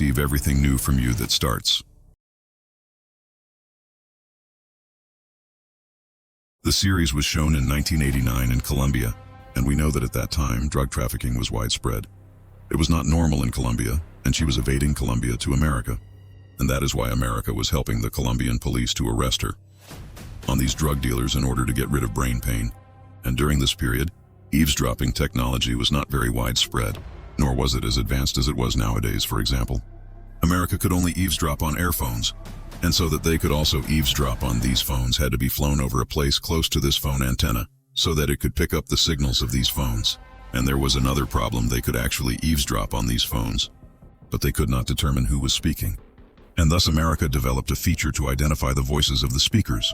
receive everything new from you that starts. The series was shown in 1989 in Colombia, and we know that at that time, drug trafficking was widespread. It was not normal in Colombia, and she was evading Colombia to America. And that is why America was helping the Colombian police to arrest her on these drug dealers in order to get rid of brain pain. And during this period, eavesdropping technology was not very widespread, nor was it as advanced as it was nowadays, for example. America could only eavesdrop on airphones, and so that they could also eavesdrop on these phones had to be flown over a place close to this phone antenna, so that it could pick up the signals of these phones. And there was another problem: they could actually eavesdrop on these phones, but they could not determine who was speaking. And thus America developed a feature to identify the voices of the speakers.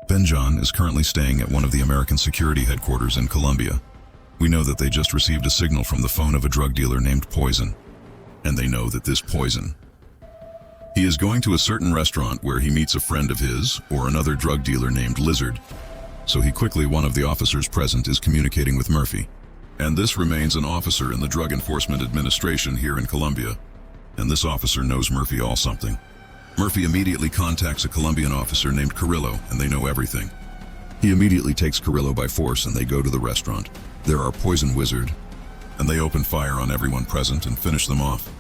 Benjon is currently staying at one of the American security headquarters in Colombia. We know that they just received a signal from the phone of a drug dealer named Poison, and they know that this Poison, he is going to a certain restaurant where he meets a friend of his or another drug dealer named Lizard. So one of the officers present is communicating with Murphy. And this remains an officer in the Drug Enforcement Administration here in Colombia. And this officer knows Murphy all something. Murphy immediately contacts a Colombian officer named Carrillo, and they know everything. He immediately takes Carrillo by force and they go to the restaurant. There are Poison Wizard, and they open fire on everyone present and finish them off.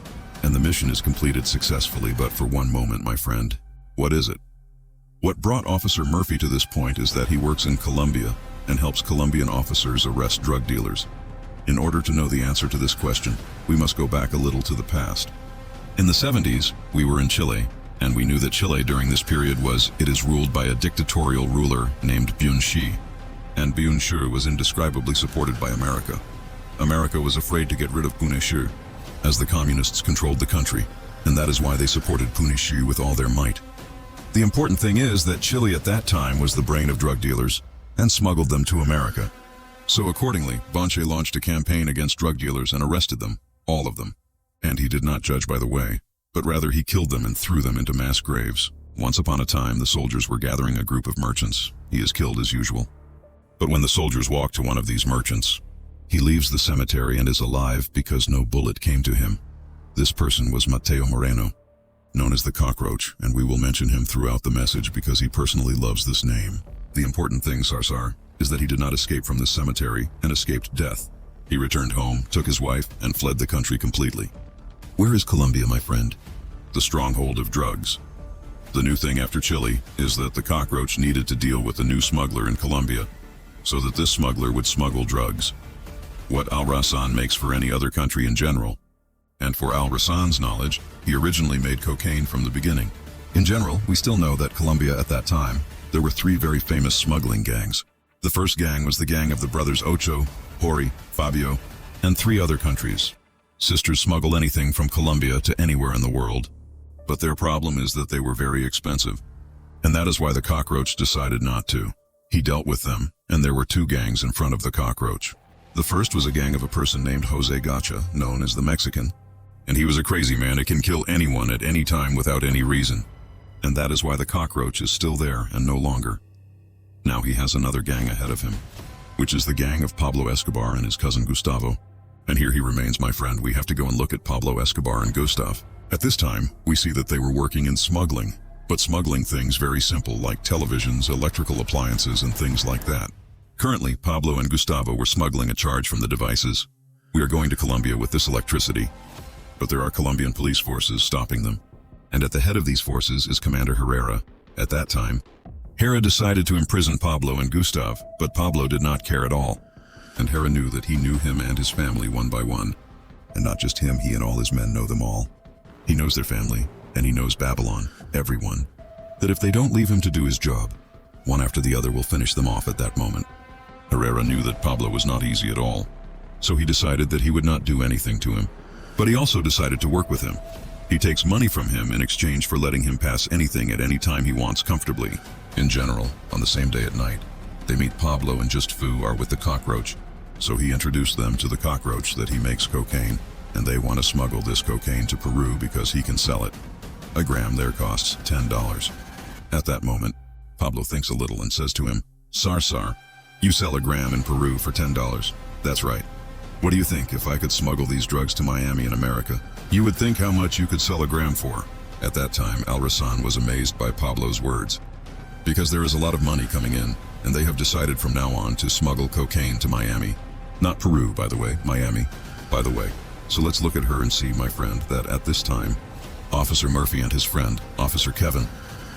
And the mission is completed successfully, but for one moment, my friend. What is it? What brought Officer Murphy to this point is that he works in Colombia and helps Colombian officers arrest drug dealers. In order to know the answer to this question, we must go back a little to the past. In the 70s, we were in Chile, and we knew that Chile during this period is ruled by a dictatorial ruler named Pinochet, and Pinochet was indescribably supported by America. America was afraid to get rid of Pinochet, as the communists controlled the country, and that is why they supported Pinochet with all their might. The important thing is that Chile at that time was the brain of drug dealers and smuggled them to America. So accordingly, Pinochet launched a campaign against drug dealers and arrested them, all of them. And he did not judge by the way, but rather he killed them and threw them into mass graves. Once upon a time, the soldiers were gathering a group of merchants. He is killed as usual. But when the soldiers walk to one of these merchants, he leaves the cemetery and is alive because no bullet came to him. This person was Mateo Moreno, known as the Cockroach, and we will mention him throughout the message because he personally loves this name. The important thing, Sarsar, is that he did not escape from this cemetery and escaped death. He returned home, took his wife, and fled the country completely. Where is Colombia, my friend? The stronghold of drugs. The new thing after Chile is that the Cockroach needed to deal with a new smuggler in Colombia, so that this smuggler would smuggle drugs. What Al-Rassan makes for any other country in general. And for Al-Rassan's knowledge, he originally made cocaine from the beginning. In general, we still know that Colombia at that time, there were 3 very famous smuggling gangs. The first gang was the gang of the brothers Ocho, Hori, Fabio, and 3 other countries. Sisters smuggle anything from Colombia to anywhere in the world. But their problem is that they were very expensive. And that is why the Cockroach decided not to. He dealt with them, and there were 2 gangs in front of the Cockroach. The first was a gang of a person named Jose Gacha, known as the Mexican. And he was a crazy man who can kill anyone at any time without any reason. And that is why the Cockroach is still there and no longer. Now he has another gang ahead of him, which is the gang of Pablo Escobar and his cousin Gustavo. And here he remains, my friend. We have to go and look at Pablo Escobar and Gustav. At this time, we see that they were working in smuggling, but smuggling things very simple like televisions, electrical appliances, and things like that. Currently, Pablo and Gustavo were smuggling a charge from the devices. We are going to Colombia with this electricity, but there are Colombian police forces stopping them. And at the head of these forces is Commander Herrera. At that time, Herrera decided to imprison Pablo and Gustav, but Pablo did not care at all. And Herrera knew that he knew him and his family one by one. And not just him, he and all his men know them all. He knows their family, and he knows Babylon, everyone. That if they don't leave him to do his job, one after the other will finish them off at that moment. Herrera knew that Pablo was not easy at all, so he decided that he would not do anything to him. But he also decided to work with him. He takes money from him in exchange for letting him pass anything at any time he wants comfortably. In general, on the same day at night, they meet Pablo and Just Fu are with the Cockroach, so he introduced them to the Cockroach that he makes cocaine, and they want to smuggle this cocaine to Peru because he can sell it. A gram there costs $10. At that moment, Pablo thinks a little and says to him, Sarsar, you sell a gram in Peru for $10. That's right. What do you think if I could smuggle these drugs to Miami in America? You would think how much you could sell a gram for. At that time, Al-Rassan was amazed by Pablo's words. Because there is a lot of money coming in, and they have decided from now on to smuggle cocaine to Miami. Not Peru, by the way, Miami, by the way. So let's look at her and see, my friend, that at this time, Officer Murphy and his friend, Officer Kevin,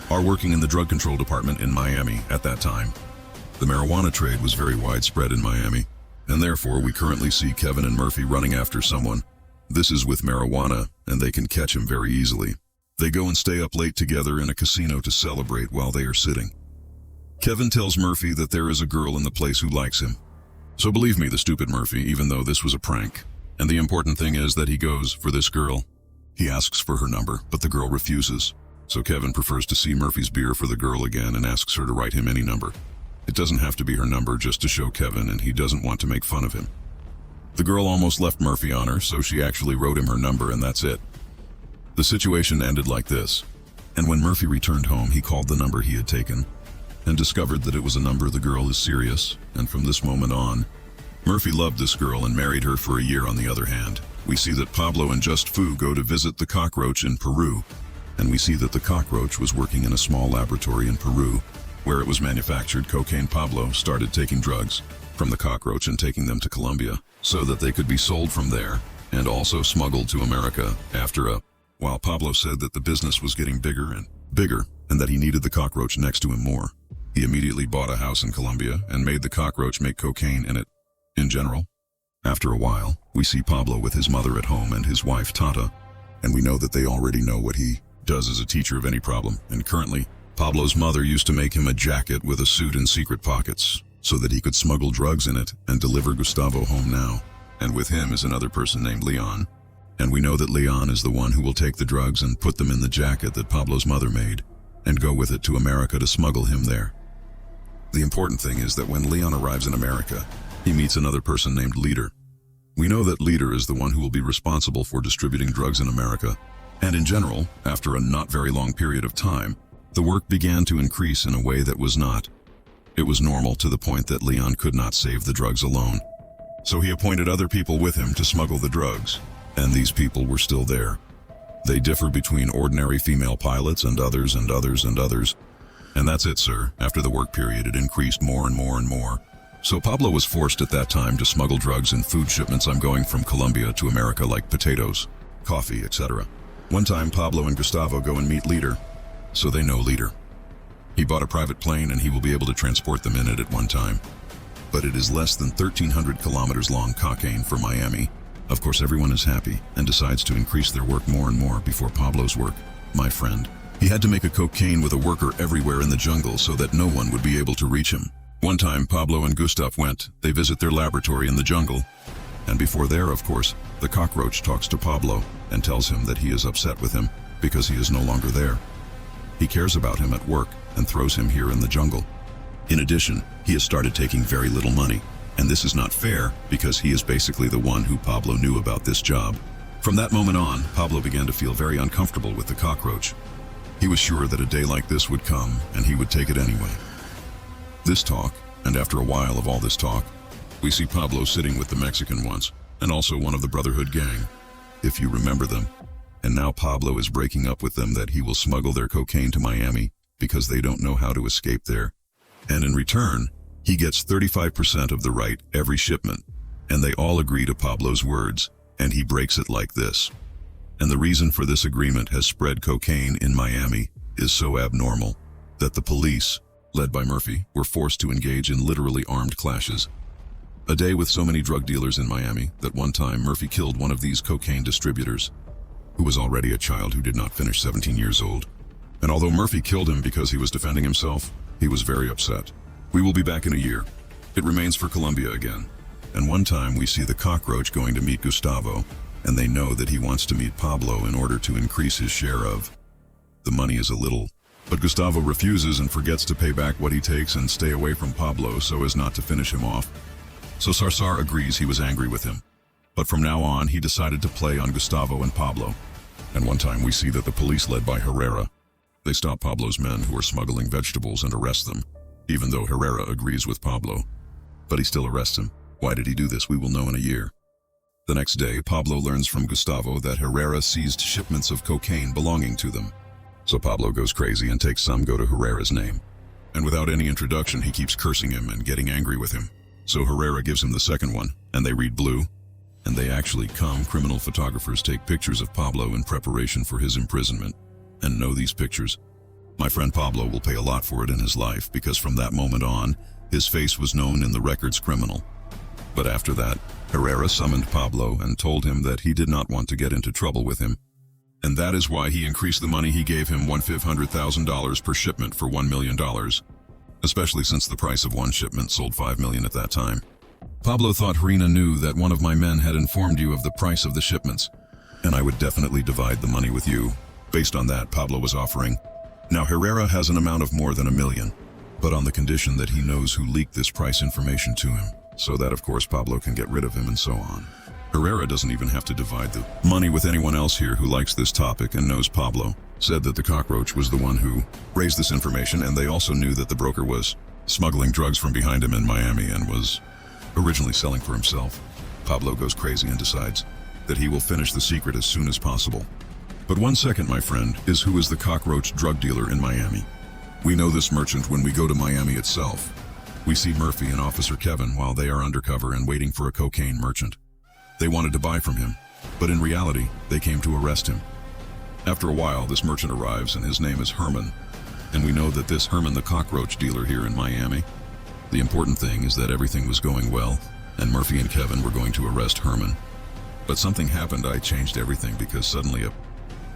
are working in the drug control department in Miami at that time. The marijuana trade was very widespread in Miami, and therefore we currently see Kevin and Murphy running after someone. This is with marijuana, and they can catch him very easily. They go and stay up late together in a casino to celebrate while they are sitting. Kevin tells Murphy that there is a girl in the place who likes him. So believe me, the stupid Murphy, even though this was a prank. And the important thing is that he goes for this girl. He asks for her number, but the girl refuses. So Kevin prefers to see Murphy's beer for the girl again and asks her to write him any number. It doesn't have to be her number just to show Kevin, and he doesn't want to make fun of him. The girl almost left Murphy on her, so she actually wrote him her number, and that's it. The situation ended like this. And when Murphy returned home, he called the number he had taken and discovered that it was a number the girl is serious, and from this moment on, Murphy loved this girl and married her for a year. On the other hand, we see that Pablo and Just Fu go to visit the cockroach in Peru, and we see that the cockroach was working in a small laboratory in Peru, where it was manufactured. Cocaine. Pablo started taking drugs from the cockroach and taking them to Colombia, so that they could be sold from there, and also smuggled to America while Pablo said that the business was getting bigger, and that he needed the cockroach next to him more. He immediately bought a house in Colombia and made the cockroach make cocaine in it. In general, after a while, we see Pablo with his mother at home and his wife Tata, and we know that they already know what he does as a teacher of any problem, and currently, Pablo's mother used to make him a jacket with a suit and secret pockets, so that he could smuggle drugs in it and deliver Gustavo home now. And with him is another person named Leon. And we know that Leon is the one who will take the drugs and put them in the jacket that Pablo's mother made, and go with it to America to smuggle him there. The important thing is that when Leon arrives in America, he meets another person named Leader. We know that Leader is the one who will be responsible for distributing drugs in America, and in general, after a not very long period of time, the work began to increase in a way that was not. It was normal to the point that Leon could not save the drugs alone. So he appointed other people with him to smuggle the drugs, and these people were still there. They differ between ordinary female pilots and others and others and others. And that's it, sir. After the work period, it increased more and more and more. So Pablo was forced at that time to smuggle drugs and food shipments. I'm going from Colombia to America, like potatoes, coffee, etc. One time, Pablo and Gustavo go and meet Leader, so they know Leader. He bought a private plane and he will be able to transport them in it at one time. But it is less than 1,300 kilometers long cocaine for Miami. Of course, everyone is happy and decides to increase their work more and more before Pablo's work. My friend, he had to make a cocaine with a worker everywhere in the jungle so that no one would be able to reach him. One time, Pablo and Gustav went. They visit their laboratory in the jungle. And before there, of course, the cockroach talks to Pablo and tells him that he is upset with him because he is no longer there. He cares about him at work and throws him here in the jungle. In addition, he has started taking very little money. And this is not fair because he is basically the one who Pablo knew about this job. From that moment on, Pablo began to feel very uncomfortable with the cockroach. He was sure that a day like this would come and he would take it anyway. This talk, and after a while of all this talk, we see Pablo sitting with the Mexican ones and also one of the Brotherhood gang, if you remember them. And now Pablo is breaking up with them that he will smuggle their cocaine to Miami because they don't know how to escape there. And in return, he gets 35% of the right every shipment, and they all agree to Pablo's words, and he breaks it like this. And the reason for this agreement has spread cocaine in Miami is so abnormal that the police, led by Murphy, were forced to engage in literally armed clashes. A day with so many drug dealers in Miami that one time Murphy killed one of these cocaine distributors, who was already a child who did not finish 17 years old. And although Murphy killed him because he was defending himself, he was very upset. We will be back in a year. It remains for Colombia again. And one time we see the cockroach going to meet Gustavo, and they know that he wants to meet Pablo in order to increase his share of. The money is a little, but Gustavo refuses and forgets to pay back what he takes and stay away from Pablo so as not to finish him off. So Sarsar agrees. He was angry with him. But from now on, he decided to play on Gustavo and Pablo. And one time we see that the police led by Herrera, they stop Pablo's men who are smuggling vegetables and arrest them, even though Herrera agrees with Pablo. But he still arrests him. Why did he do this? We will know in a year. The next day, Pablo learns from Gustavo that Herrera seized shipments of cocaine belonging to them. So Pablo goes crazy and takes some go to Herrera's name. And without any introduction, he keeps cursing him and getting angry with him. So Herrera gives him the second one, and they read blue. And they actually come. Criminal photographers take pictures of Pablo in preparation for his imprisonment. And know these pictures? My friend Pablo will pay a lot for it in his life, because from that moment on, his face was known in the records criminal. But after that, Herrera summoned Pablo and told him that he did not want to get into trouble with him. And that is why he increased the money he gave him, $100,000 per shipment for $1 million. Especially since the price of one shipment sold $5 million at that time. Pablo thought Herrera knew that one of my men had informed you of the price of the shipments, and I would definitely divide the money with you. Based on that, Pablo was offering. Now Herrera has an amount of more than $1 million, but on the condition that he knows who leaked this price information to him, so that of course Pablo can get rid of him and so on. Herrera doesn't even have to divide the money with anyone else here who likes this topic and knows Pablo said that the cockroach was the one who raised this information, and they also knew that the broker was smuggling drugs from behind him in Miami and was originally selling for himself. Pablo goes crazy and decides that he will finish the secret as soon as possible. But 1 second, my friend, is who is the cockroach drug dealer in Miami. We know this merchant when we go to Miami itself. We see Murphy and Officer Kevin while they are undercover and waiting for a cocaine merchant. They wanted to buy from him, but in reality, they came to arrest him. After a while, this merchant arrives and his name is Herman, and we know that this Herman, the cockroach dealer here in Miami. The important thing is that everything was going well, and Murphy and Kevin were going to arrest Herman. But something happened. I changed everything because suddenly a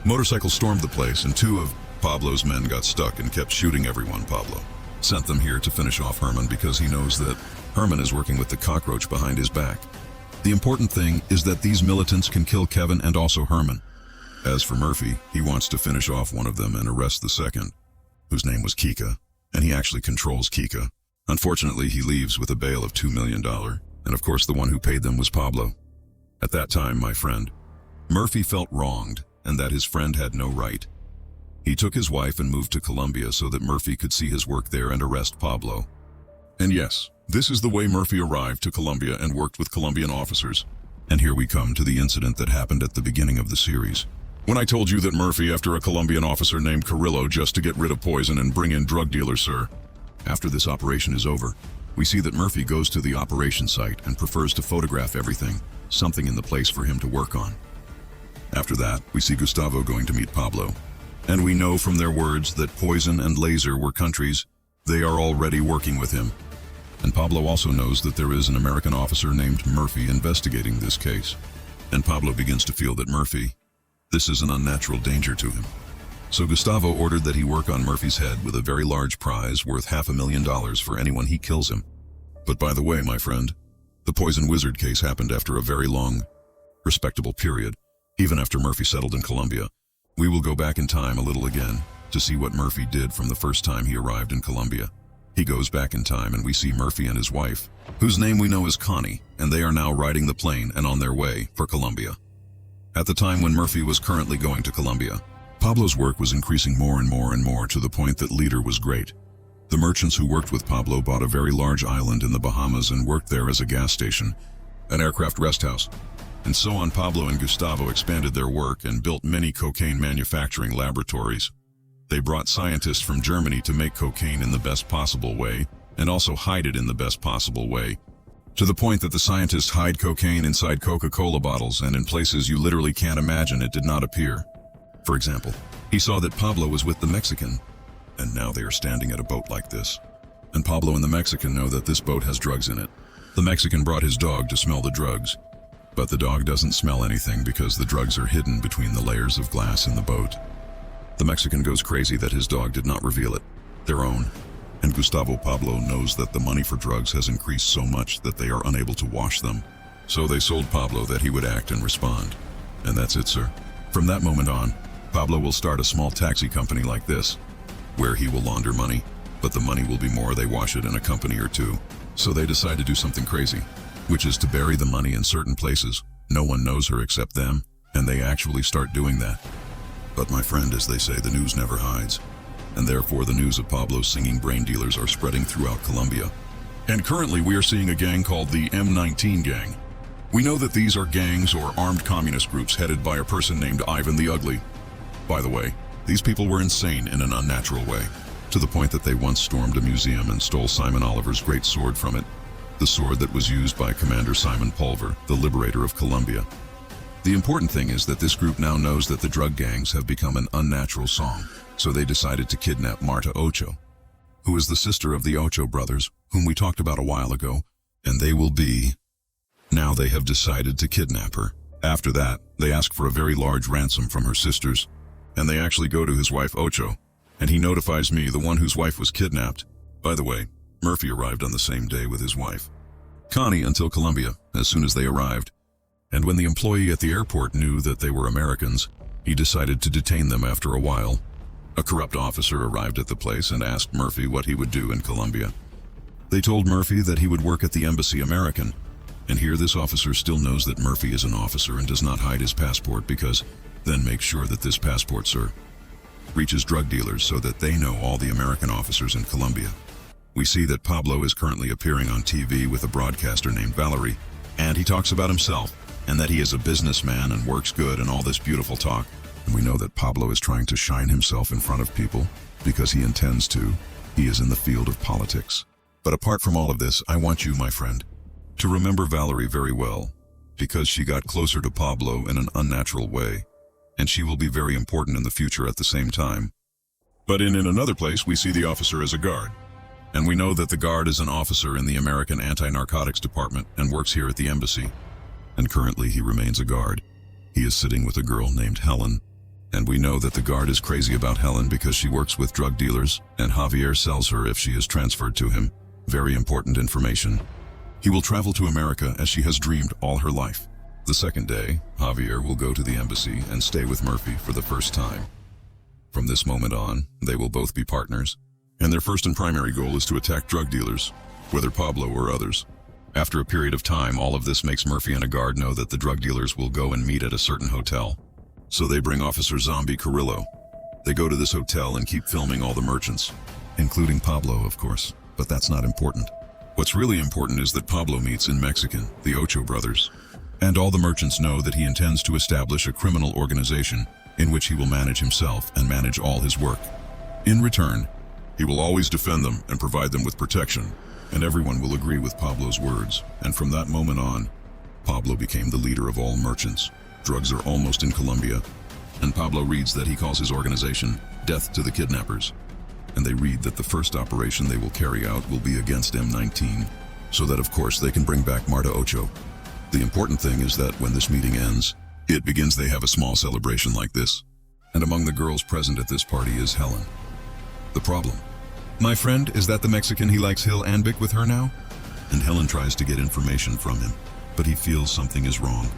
motorcycle stormed the place and 2 of Pablo's men got stuck and kept shooting everyone. Pablo sent them here to finish off Herman because he knows that Herman is working with the cockroach behind his back. The important thing is that these militants can kill Kevin and also Herman. As for Murphy, he wants to finish off one of them and arrest the second, whose name was Kika, and he actually controls Kika. Unfortunately, he leaves with a bail of $2 million, and of course the one who paid them was Pablo. At that time, my friend, Murphy felt wronged and that his friend had no right. He took his wife and moved to Colombia so that Murphy could see his work there and arrest Pablo. And yes, this is the way Murphy arrived to Colombia and worked with Colombian officers. And here we come to the incident that happened at the beginning of the series. When I told you that Murphy after a Colombian officer named Carrillo just to get rid of poison and bring in drug dealers, sir. After this operation is over, we see that Murphy goes to the operation site and prefers to photograph everything, something in the place for him to work on. After that, we see Gustavo going to meet Pablo. And we know from their words that poison and laser were countries they are already working with him. And Pablo also knows that there is an American officer named Murphy investigating this case. And Pablo begins to feel that Murphy, this is an unnatural danger to him. So Gustavo ordered that he work on Murphy's head with a very large prize worth $500,000 for anyone he kills him. But by the way, my friend, the poison wizard case happened after a very long, respectable period, even after Murphy settled in Colombia. We will go back in time a little again to see what Murphy did from the first time he arrived in Colombia. He goes back in time and we see Murphy and his wife, whose name we know is Connie, and they are now riding the plane and on their way for Colombia. At the time when Murphy was currently going to Colombia, Pablo's work was increasing more and more and more to the point that leader was great. The merchants who worked with Pablo bought a very large island in the Bahamas and worked there as a gas station, an aircraft rest house. And so on, Pablo and Gustavo expanded their work and built many cocaine manufacturing laboratories. They brought scientists from Germany to make cocaine in the best possible way and also hide it in the best possible way, to the point that the scientists hide cocaine inside Coca-Cola bottles and in places you literally can't imagine it did not appear. For example, he saw that Pablo was with the Mexican, and now they are standing at a boat like this. And Pablo and the Mexican know that this boat has drugs in it. The Mexican brought his dog to smell the drugs, but the dog doesn't smell anything because the drugs are hidden between the layers of glass in the boat. The Mexican goes crazy that his dog did not reveal it, their own. And Gustavo Pablo knows that the money for drugs has increased so much that they are unable to wash them. So they sold Pablo that he would act and respond. And that's it, sir. From that moment on, Pablo will start a small taxi company like this, where he will launder money, but the money will be more they wash it in a company or two. So they decide to do something crazy, which is to bury the money in certain places. No one knows her except them, and they actually start doing that. But my friend, as they say, the news never hides. And therefore the news of Pablo's singing brain dealers are spreading throughout Colombia. And currently we are seeing a gang called the M19 gang. We know that these are gangs or armed communist groups headed by a person named Ivan the Ugly. By the way, these people were insane in an unnatural way, to the point that they once stormed a museum and stole Simon Oliver's great sword from it, the sword that was used by Commander Simon Pulver, the liberator of Colombia. The important thing is that this group now knows that the drug gangs have become an unnatural song, so they decided to kidnap Marta Ocho, who is the sister of the Ocho brothers, whom we talked about a while ago, and they will be... Now they have decided to kidnap her. After that, they ask for a very large ransom from her sisters, and they actually go to his wife Ocho, and he notifies me, the one whose wife was kidnapped. By the way, Murphy arrived on the same day with his wife, Connie, until Colombia, as soon as they arrived. And when the employee at the airport knew that they were Americans, he decided to detain them after a while. A corrupt officer arrived at the place and asked Murphy what he would do in Colombia. They told Murphy that he would work at the Embassy American, and here this officer still knows that Murphy is an officer and does not hide his passport, because then make sure that this passport, sir, reaches drug dealers so that they know all the American officers in Colombia. We see that Pablo is currently appearing on TV with a broadcaster named Valerie, and he talks about himself, and that he is a businessman and works good and all this beautiful talk. And we know that Pablo is trying to shine himself in front of people because he intends to. He is in the field of politics. But apart from all of this, I want you, my friend, to remember Valerie very well, because she got closer to Pablo in an unnatural way, and she will be very important in the future at the same time. But in another place, we see the officer as a guard. And we know that the guard is an officer in the American Anti-Narcotics Department and works here at the embassy. And currently he remains a guard. He is sitting with a girl named Helen. And we know that the guard is crazy about Helen because she works with drug dealers, and Javier sells her if she is transferred to him. Very important information. He will travel to America as she has dreamed all her life. The second day, Javier will go to the embassy and stay with Murphy for the first time. From this moment on, they will both be partners, and their first and primary goal is to attack drug dealers, whether Pablo or others. After a period of time, all of this makes Murphy and a guard know that the drug dealers will go and meet at a certain hotel. So they bring Officer Zombie Carrillo. They go to this hotel and keep filming all the merchants, including Pablo, of course, but that's not important. What's really important is that Pablo meets in Mexican, the Ocho brothers, and all the merchants know that he intends to establish a criminal organization in which he will manage himself and manage all his work. In return, he will always defend them and provide them with protection, and everyone will agree with Pablo's words. And from that moment on, Pablo became the leader of all merchants. Drugs are almost in Colombia, and Pablo reads that he calls his organization Death to the Kidnappers. And they read that the first operation they will carry out will be against M19, so that of course they can bring back Marta Ocho. The important thing is that when this meeting ends, they have a small celebration like this. And among the girls present at this party is Helen. The problem, my friend, is that the Mexican he likes Hill Anbic with her now? And Helen tries to get information from him, but he feels something is wrong.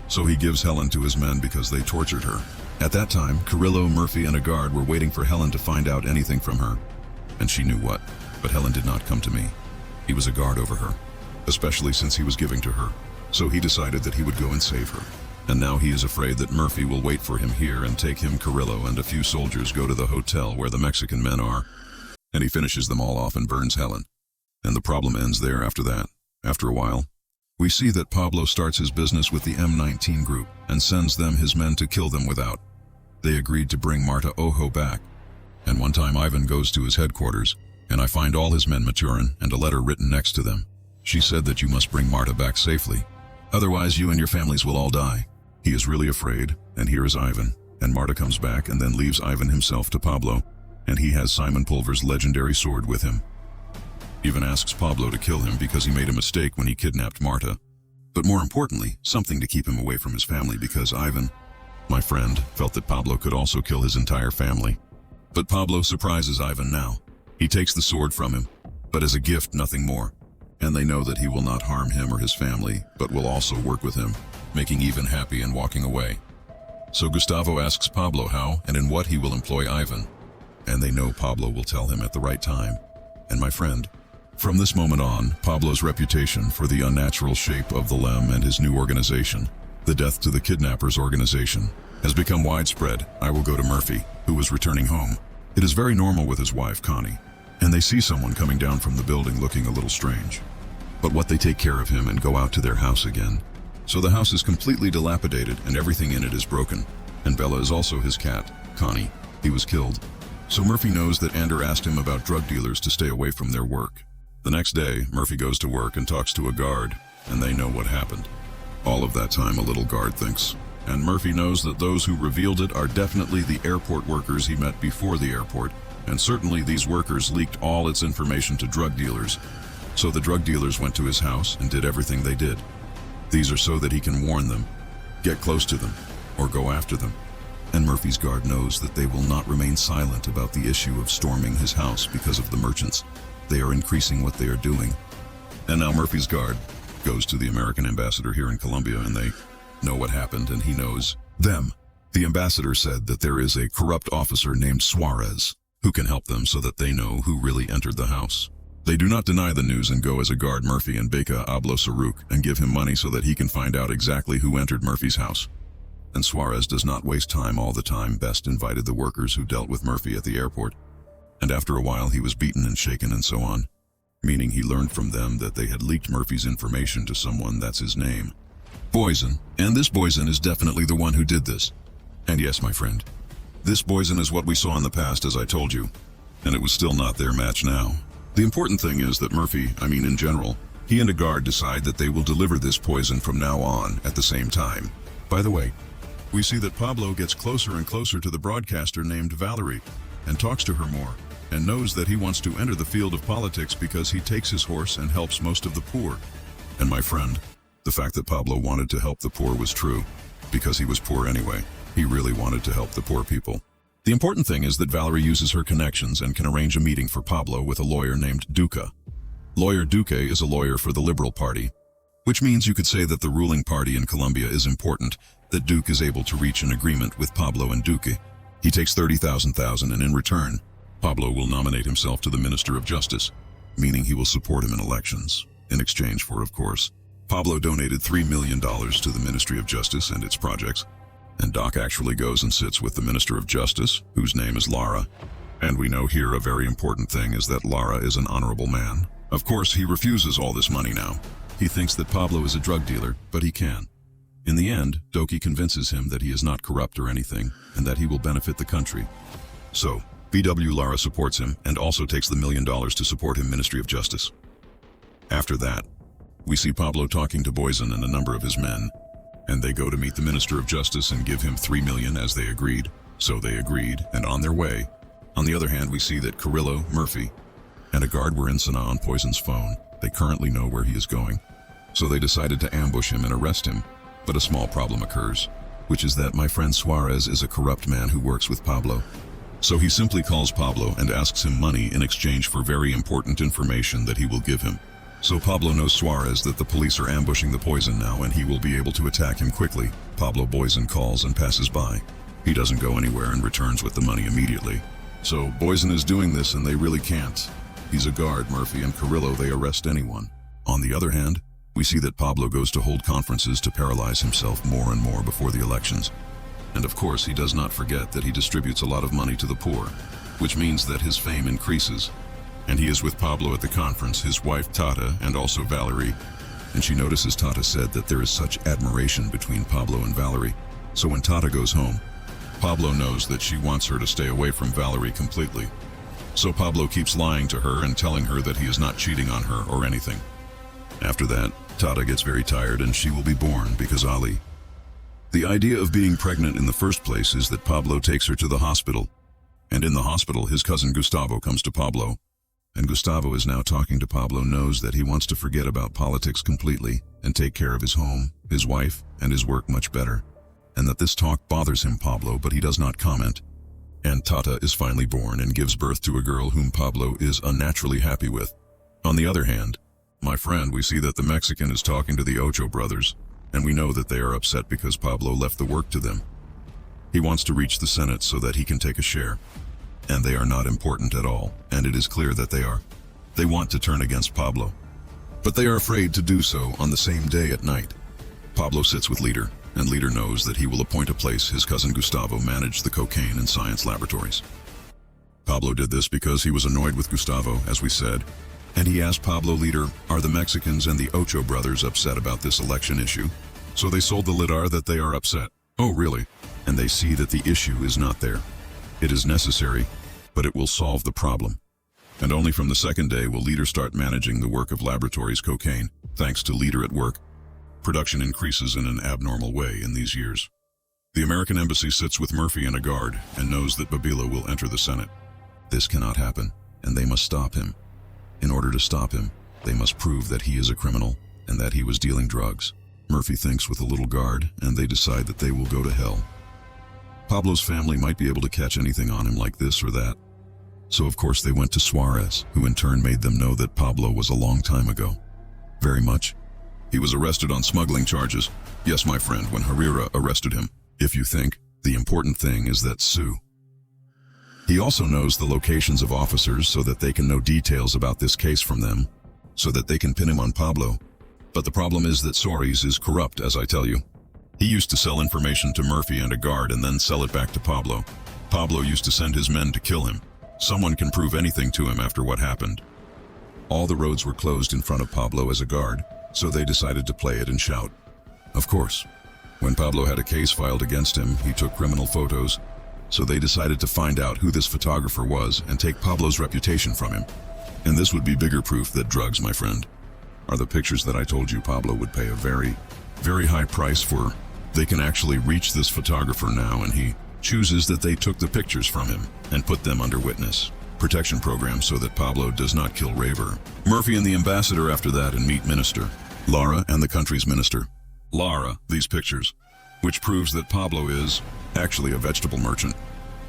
So he gives Helen to his men because they tortured her. At that time, Carrillo, Murphy, and a guard were waiting for Helen to find out anything from her. And she knew what, but Helen did not come to me. He was a guard over her, especially since he was giving to her. So he decided that he would go and save her. And now he is afraid that Murphy will wait for him here and take him. Carrillo and a few soldiers go to the hotel where the Mexican men are, and he finishes them all off and burns Helen. And the problem ends there after that. After a while, we see that Pablo starts his business with the M19 group and sends them his men to kill them without. They agreed to bring Marta Ojo back. And one time Ivan goes to his headquarters, and I find all his men maturing and a letter written next to them. She said that you must bring Marta back safely. Otherwise you and your families will all die. He is really afraid, and here is Ivan. And Marta comes back and then leaves Ivan himself to Pablo, and he has Simon Pulver's legendary sword with him. Even asks Pablo to kill him because he made a mistake when he kidnapped Marta. But more importantly, something to keep him away from his family, because Ivan, my friend, felt that Pablo could also kill his entire family. But Pablo surprises Ivan now. He takes the sword from him, but as a gift, nothing more. And they know that he will not harm him or his family, but will also work with him, making Ivan happy and walking away. So Gustavo asks Pablo how and in what he will employ Ivan. And they know Pablo will tell him at the right time. And my friend, from this moment on, Pablo's reputation for the unnatural shape of the LEM and his new organization, the Death to the Kidnappers organization, has become widespread. I will go to Murphy, who is returning home. It is very normal with his wife, Connie, and they see someone coming down from the building looking a little strange. But what they take care of him and go out to their house again. So the house is completely dilapidated and everything in it is broken. And Bella is also his cat, Connie. He was killed. So Murphy knows that Ander asked him about drug dealers to stay away from their work. The next day, Murphy goes to work and talks to a guard, and they know what happened. All of that time, a little guard thinks. And Murphy knows that those who revealed it are definitely the airport workers he met before the airport, and certainly these workers leaked all its information to drug dealers. So the drug dealers went to his house and did everything they did. These are so that he can warn them, get close to them, or go after them. And Murphy's guard knows that they will not remain silent about the issue of storming his house because of the merchants. They are increasing what they are doing. And now Murphy's guard goes to the American ambassador here in Colombia, and they know what happened, and he knows them. The ambassador said that there is a corrupt officer named Suarez who can help them so that they know who really entered the house. They do not deny the news and go as a guard Murphy and Beka Ablo Saruk and give him money so that he can find out exactly who entered Murphy's house. And Suarez does not waste time all the time. Best invited the workers who dealt with Murphy at the airport. And after a while he was beaten and shaken and so on, meaning he learned from them that they had leaked Murphy's information to someone that's his name. Boysen, and this Boysen is definitely the one who did this. And yes, my friend, this Boysen is what we saw in the past, as I told you, and it was still not their match now. The important thing is that Murphy, in general, he and a guard decide that they will deliver this poison from now on at the same time. By the way, we see that Pablo gets closer and closer to the broadcaster named Valerie and talks to her more and knows that he wants to enter the field of politics because he takes his horse and helps most of the poor. And my friend, the fact that Pablo wanted to help the poor was true, because he was poor anyway. He really wanted to help the poor people. The important thing is that Valerie uses her connections and can arrange a meeting for Pablo with a lawyer named Duque. Lawyer Duque is a lawyer for the Liberal Party, which means you could say that the ruling party in Colombia is important, that Duque is able to reach an agreement with Pablo and Duque. He takes 30,000 and in return, Pablo will nominate himself to the Minister of Justice, meaning he will support him in elections. In exchange for, of course, Pablo donated $3 million to the Ministry of Justice and its projects, and Doc actually goes and sits with the Minister of Justice, whose name is Lara. And we know here a very important thing is that Lara is an honorable man. Of course, he refuses all this money now. He thinks that Pablo is a drug dealer, but he can. In the end, Doki convinces him that he is not corrupt or anything, and that he will benefit the country. So, BW Lara supports him and also takes the $1 million to support him Ministry of Justice. After that, we see Pablo talking to Boysen and a number of his men, and they go to meet the Minister of Justice and give him $3 million as they agreed. So they agreed, and on their way. On the other hand, we see that Carrillo, Murphy, and a guard were in Sana on Poison's phone. They currently know where he is going. So they decided to ambush him and arrest him. But a small problem occurs, which is that my friend Suarez is a corrupt man who works with Pablo. So he simply calls Pablo and asks him money in exchange for very important information that he will give him. So Pablo knows Suarez that the police are ambushing the Poison now and he will be able to attack him quickly. Pablo Boysen calls and passes by. He doesn't go anywhere and returns with the money immediately. So Boysen is doing this and they really can't. He's a guard, Murphy and Carrillo, they arrest anyone. On the other hand, we see that Pablo goes to hold conferences to paralyze himself more and more before the elections. And of course, he does not forget that he distributes a lot of money to the poor, which means that his fame increases. And he is with Pablo at the conference, his wife Tata, and also Valerie. And she notices Tata said that there is such admiration between Pablo and Valerie. So when Tata goes home, Pablo knows that she wants her to stay away from Valerie completely. So Pablo keeps lying to her and telling her that he is not cheating on her or anything. After that, Tata gets very tired and she will be born because Ali. The idea of being pregnant in the first place is that Pablo takes her to the hospital. And in the hospital, his cousin Gustavo comes to Pablo. And Gustavo is now talking to Pablo, knows that he wants to forget about politics completely and take care of his home, his wife, and his work much better. And that this talk bothers him, Pablo, but he does not comment. And Tata is finally born and gives birth to a girl whom Pablo is unnaturally happy with. On the other hand, my friend, we see that the Mexican is talking to the Ocho brothers, and we know that they are upset because Pablo left the work to them. He wants to reach the Senate so that he can take a share. And they are not important at all, and it is clear that they are. They want to turn against Pablo. But they are afraid to do so on the same day at night. Pablo sits with Leader, and Leader knows that he will appoint a place his cousin Gustavo managed the cocaine and science laboratories. Pablo did this because he was annoyed with Gustavo, as we said, and he asked Pablo, Leader, are the Mexicans and the Ocho brothers upset about this election issue? So they sold the lidar that they are upset. Oh, really? And they see that the issue is not there. It is necessary, but it will solve the problem. And only from the second day will Leader start managing the work of Laboratories Cocaine. Thanks to Leader at work, production increases in an abnormal way in these years. The American embassy sits with Murphy and a guard and knows that Babila will enter the Senate. This cannot happen, and they must stop him. In order to stop him, they must prove that he is a criminal and that he was dealing drugs. Murphy thinks with a little guard, and they decide that they will go to hell. Pablo's family might be able to catch anything on him like this or that. So of course they went to Suarez, who in turn made them know that Pablo was a long time ago. Very much. He was arrested on smuggling charges. Yes, my friend, when Herrera arrested him. If you think, the important thing is that Sue. He also knows the locations of officers so that they can know details about this case from them, so that they can pin him on Pablo. But the problem is that Suarez is corrupt, as I tell you. He used to sell information to Murphy and a guard and then sell it back to Pablo. Pablo used to send his men to kill him. Someone can prove anything to him after what happened. All the roads were closed in front of Pablo as a guard, so they decided to play it and shout. Of course, when Pablo had a case filed against him, he took criminal photos, so they decided to find out who this photographer was and take Pablo's reputation from him. And this would be bigger proof that drugs, my friend, are the pictures that I told you Pablo would pay a very, very high price for. They can actually reach this photographer now, and he chooses that they took the pictures from him and put them under witness protection program so that Pablo does not kill Raver. Murphy and the ambassador after that and meet Minister Lara and the country's minister. Lara, these pictures, which proves that Pablo is actually a vegetable merchant.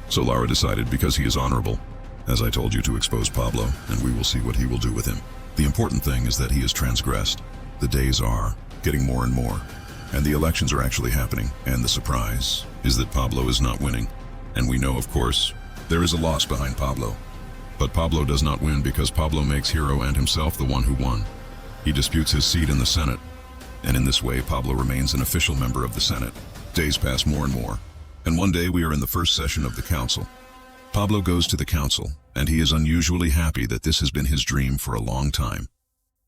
So Lara decided, because he is honorable, as I told you, to expose Pablo, and we will see what he will do with him. The important thing is that he is transgressed. The days are getting more and more, and the elections are actually happening, and the surprise is that Pablo is not winning. And we know, of course, there is a loss behind Pablo. But Pablo does not win because Pablo makes Hero and himself the one who won. He disputes his seat in the Senate, and in this way Pablo remains an official member of the Senate. Days pass more and more, and one day we are in the first session of the council. Pablo goes to the council, and he is unusually happy that this has been his dream for a long time.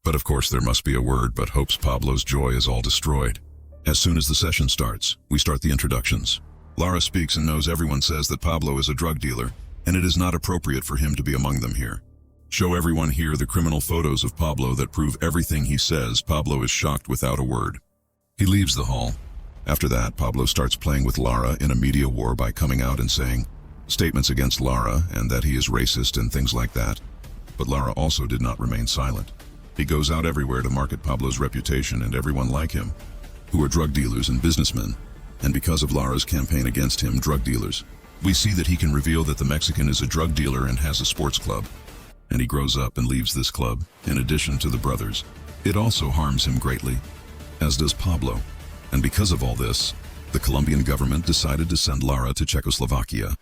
But of course there must be a word, but hopes Pablo's joy is all destroyed. As soon as the session starts, we start the introductions. Lara speaks and knows everyone says that Pablo is a drug dealer, and it is not appropriate for him to be among them here. Show everyone here the criminal photos of Pablo that prove everything he says. Pablo is shocked without a word. He leaves the hall. After that, Pablo starts playing with Lara in a media war by coming out and saying statements against Lara and that he is racist and things like that. But Lara also did not remain silent. He goes out everywhere to market Pablo's reputation and everyone like him, who are drug dealers and businessmen. And because of Lara's campaign against him, drug dealers, we see that he can reveal that the Mexican is a drug dealer and has a sports club. And he grows up and leaves this club, in addition to the brothers. It also harms him greatly, as does Pablo. And because of all this, the Colombian government decided to send Lara to Czechoslovakia,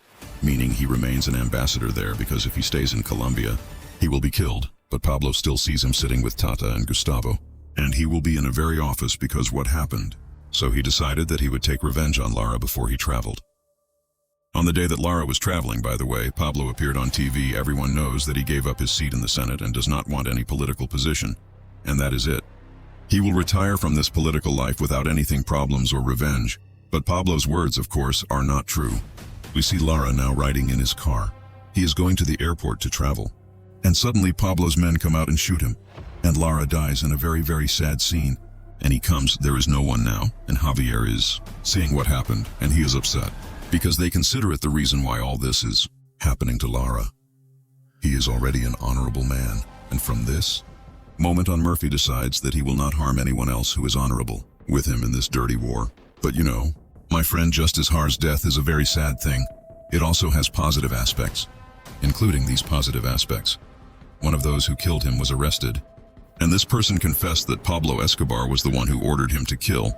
meaning he remains an ambassador there because if he stays in Colombia, he will be killed. But Pablo still sees him sitting with Tata and Gustavo, and he will be in a very office because what happened. So he decided that he would take revenge on Lara before he traveled. On the day that Lara was traveling, by the way, Pablo appeared on TV. Everyone knows that he gave up his seat in the Senate and does not want any political position. And that is it. He will retire from this political life without anything problems or revenge. But Pablo's words, of course, are not true. We see Lara now riding in his car. He is going to the airport to travel. And suddenly Pablo's men come out and shoot him. And Lara dies in a very, very sad scene. And he comes, there is no one now, and Javier is seeing what happened, and he is upset. Because they consider it the reason why all this is happening to Lara. He is already an honorable man, and from this moment on Murphy decides that he will not harm anyone else who is honorable with him in this dirty war. But you know, my friend, Justice Har's death is a very sad thing. It also has positive aspects, including these positive aspects. One of those who killed him was arrested, and this person confessed that Pablo Escobar was the one who ordered him to kill.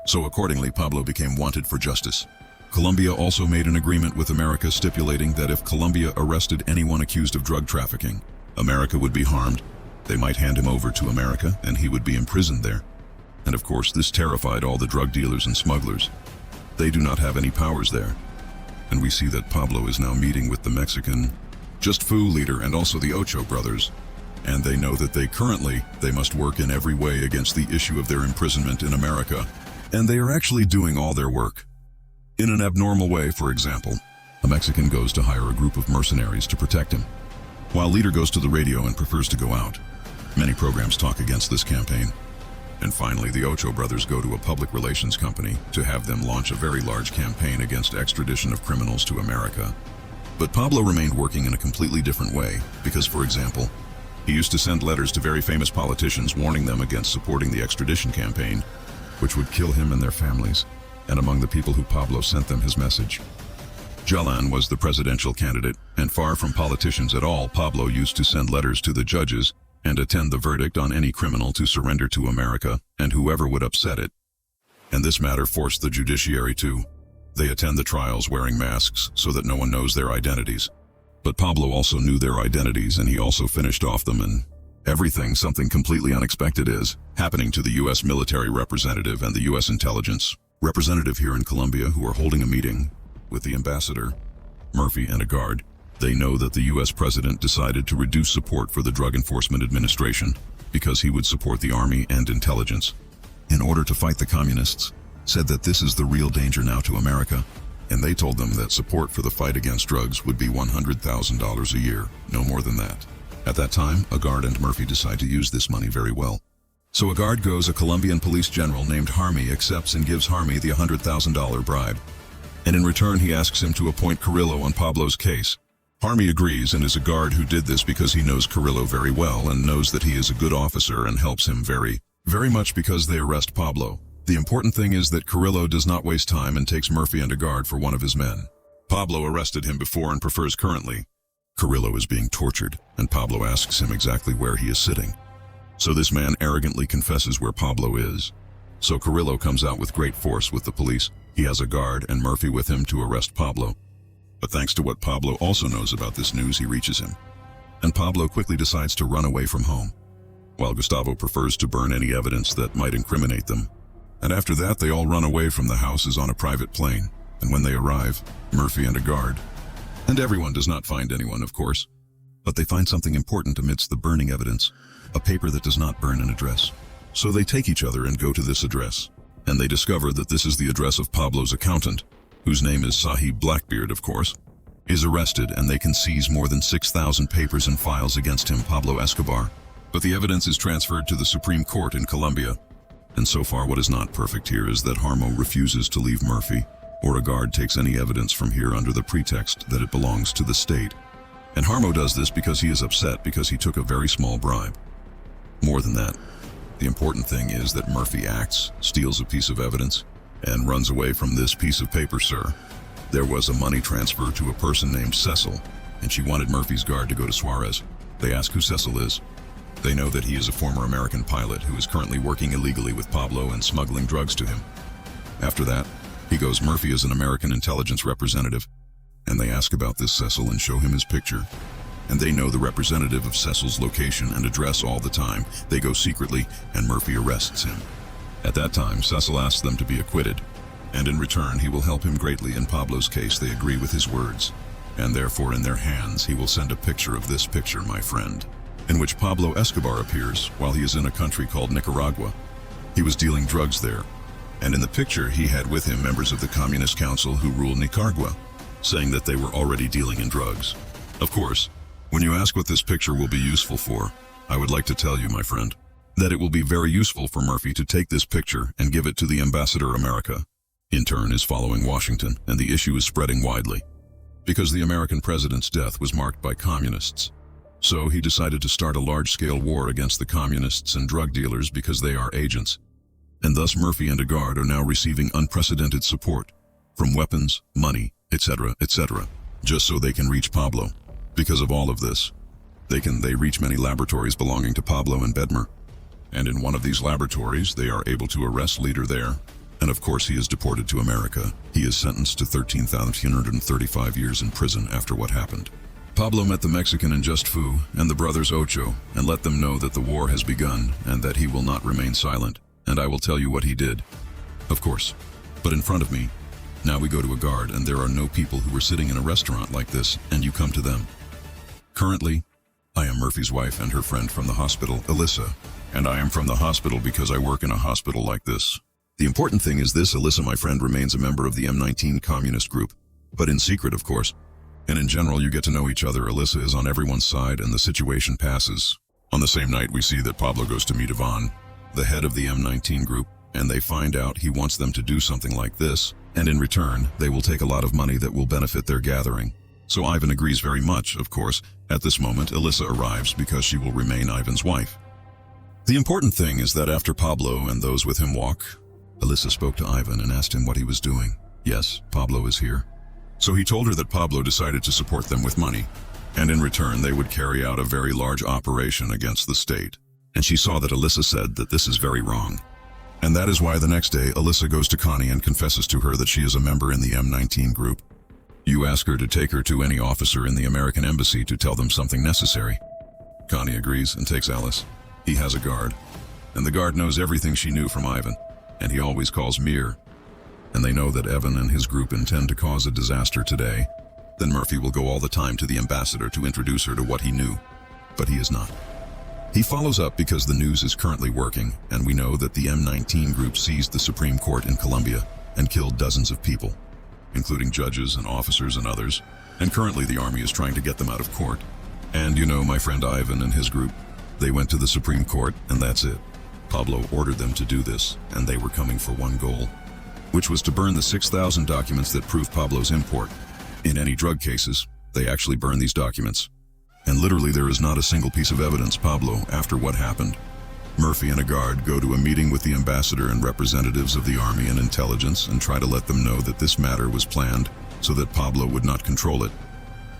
So accordingly, Pablo became wanted for justice. Colombia also made an agreement with America stipulating that if Colombia arrested anyone accused of drug trafficking, America would be harmed. They might hand him over to America and he would be imprisoned there. And of course, this terrified all the drug dealers and smugglers. They do not have any powers there. And we see that Pablo is now meeting with the Mexican Just Fu leader and also the Ocho brothers. And they know that they must work in every way against the issue of their imprisonment in America. And they are actually doing all their work. In an abnormal way, for example, a Mexican goes to hire a group of mercenaries to protect him, while leader goes to the radio and prefers to go out. Many programs talk against this campaign. And finally, the Ocho brothers go to a public relations company to have them launch a very large campaign against extradition of criminals to America. But Pablo remained working in a completely different way because, for example, he used to send letters to very famous politicians warning them against supporting the extradition campaign, which would kill him and their families. And among the people who Pablo sent them his message, Jalan was the presidential candidate, and far from politicians at all, Pablo used to send letters to the judges and attend the verdict on any criminal to surrender to America and whoever would upset it. And this matter forced the judiciary to. They attend the trials wearing masks so that no one knows their identities. But Pablo also knew their identities, and he also finished off them, and something completely unexpected is happening to the U.S. military representative and the U.S. intelligence representative here in Colombia, who are holding a meeting with the ambassador, Murphy, and a guard. They know that the U.S. president decided to reduce support for the Drug Enforcement Administration because he would support the army and intelligence in order to fight the communists, said that this is the real danger now to America, and they told them that support for the fight against drugs would be $100,000 a year, no more than that. At that time, Agard and Murphy decide to use this money very well. So Agard goes, a Colombian police general named Harmy accepts and gives Harmy the $100,000 bribe. And in return, he asks him to appoint Carrillo on Pablo's case. Harmy agrees and is a guard who did this because he knows Carrillo very well and knows that he is a good officer and helps him very much because they arrest Pablo. The important thing is that Carrillo does not waste time and takes Murphy and a guard for one of his men. Pablo arrested him before and prefers currently. Carrillo is being tortured, and Pablo asks him exactly where he is sitting. So this man arrogantly confesses where Pablo is. So Carrillo comes out with great force with the police. He has a guard and Murphy with him to arrest Pablo. But thanks to what Pablo also knows about this news, he reaches him. And Pablo quickly decides to run away from home, while Gustavo prefers to burn any evidence that might incriminate them. And after that, they all run away from the houses on a private plane. And when they arrive, Murphy and a guard, and everyone does not find anyone, of course, but they find something important amidst the burning evidence, a paper that does not burn an address. So they take each other and go to this address, and they discover that this is the address of Pablo's accountant, whose name is Sahib Blackbeard, of course, is arrested, and they can seize more than 6,000 papers and files against him, Pablo Escobar. But the evidence is transferred to the Supreme Court in Colombia. And so far, what is not perfect here is that Harmo refuses to leave Murphy, or a guard takes any evidence from here under the pretext that it belongs to the state. And Harmo does this because he is upset because he took a very small bribe. More than that, the important thing is that Murphy acts, steals a piece of evidence, and runs away from this piece of paper, sir. There was a money transfer to a person named Cecil, and she wanted Murphy's guard to go to Suarez. They ask who Cecil is. They know that he is a former American pilot who is currently working illegally with Pablo and smuggling drugs to him. After that, he goes, Murphy is an American intelligence representative, and they ask about this Cecil and show him his picture. And they know the representative of Cecil's location and address all the time. They go secretly, and Murphy arrests him. At that time, Cecil asks them to be acquitted, and in return he will help him greatly in Pablo's case. They agree with his words, and therefore in their hands he will send a picture of this picture, my friend, in which Pablo Escobar appears while he is in a country called Nicaragua. He was dealing drugs there, and in the picture he had with him members of the Communist Council who ruled Nicaragua, saying that they were already dealing in drugs. Of course, when you ask what this picture will be useful for, I would like to tell you, my friend, that it will be very useful for Murphy to take this picture and give it to the Ambassador America. In turn is following Washington, and the issue is spreading widely, because the American president's death was marked by communists. So he decided to start a large-scale war against the communists and drug dealers because they are agents. And thus Murphy and a guard are now receiving unprecedented support from weapons, money, etc., just so they can reach Pablo. Because of all of this, they reach many laboratories belonging to Pablo and Bedmer. And in one of these laboratories, they are able to arrest leader there. And of course, he is deported to America. He is sentenced to 13,335 years in prison after what happened. Pablo met the Mexican in Just Fu and the brothers Ocho and let them know that the war has begun and that he will not remain silent. And I will tell you what he did. Of course. But in front of me, now we go to a guard, and there are no people who were sitting in a restaurant like this, and you come to them. Currently, I am Murphy's wife and her friend from the hospital, Alyssa, and I am from the hospital because I work in a hospital like this. The important thing is this: Alyssa, my friend, remains a member of the M19 communist group, but in secret, of course. And in general, you get to know each other. Alyssa is on everyone's side and the situation passes. On the same night, we see that Pablo goes to meet Ivan, the head of the M19 group, and they find out he wants them to do something like this, and in return, they will take a lot of money that will benefit their gathering. So Ivan agrees very much, of course. At this moment, Alyssa arrives because she will remain Ivan's wife. The important thing is that after Pablo and those with him walk, Alyssa spoke to Ivan and asked him what he was doing. Yes, Pablo is here. So he told her that Pablo decided to support them with money, and in return they would carry out a very large operation against the state. And she saw that Alyssa said that this is very wrong. And that is why the next day, Alyssa goes to Connie and confesses to her that she is a member in the M19 group. You ask her to take her to any officer in the American embassy to tell them something necessary. Connie agrees and takes Alice. He has a guard, and the guard knows everything she knew from Ivan, and he always calls Mir. And they know that Evan and his group intend to cause a disaster today. Then Murphy will go all the time to the ambassador to introduce her to what he knew, but he is not. He follows up because the news is currently working, and we know that the M19 group seized the Supreme Court in Colombia and killed dozens of people, including judges and officers and others, and currently the army is trying to get them out of court. And you know my friend Ivan and his group, they went to the Supreme Court and that's it. Pablo ordered them to do this, and they were coming for one goal, which was to burn the 6,000 documents that prove Pablo's import. In any drug cases, they actually burn these documents. And literally there is not a single piece of evidence. Pablo, after what happened, Murphy and a guard go to a meeting with the ambassador and representatives of the army and intelligence and try to let them know that this matter was planned so that Pablo would not control it.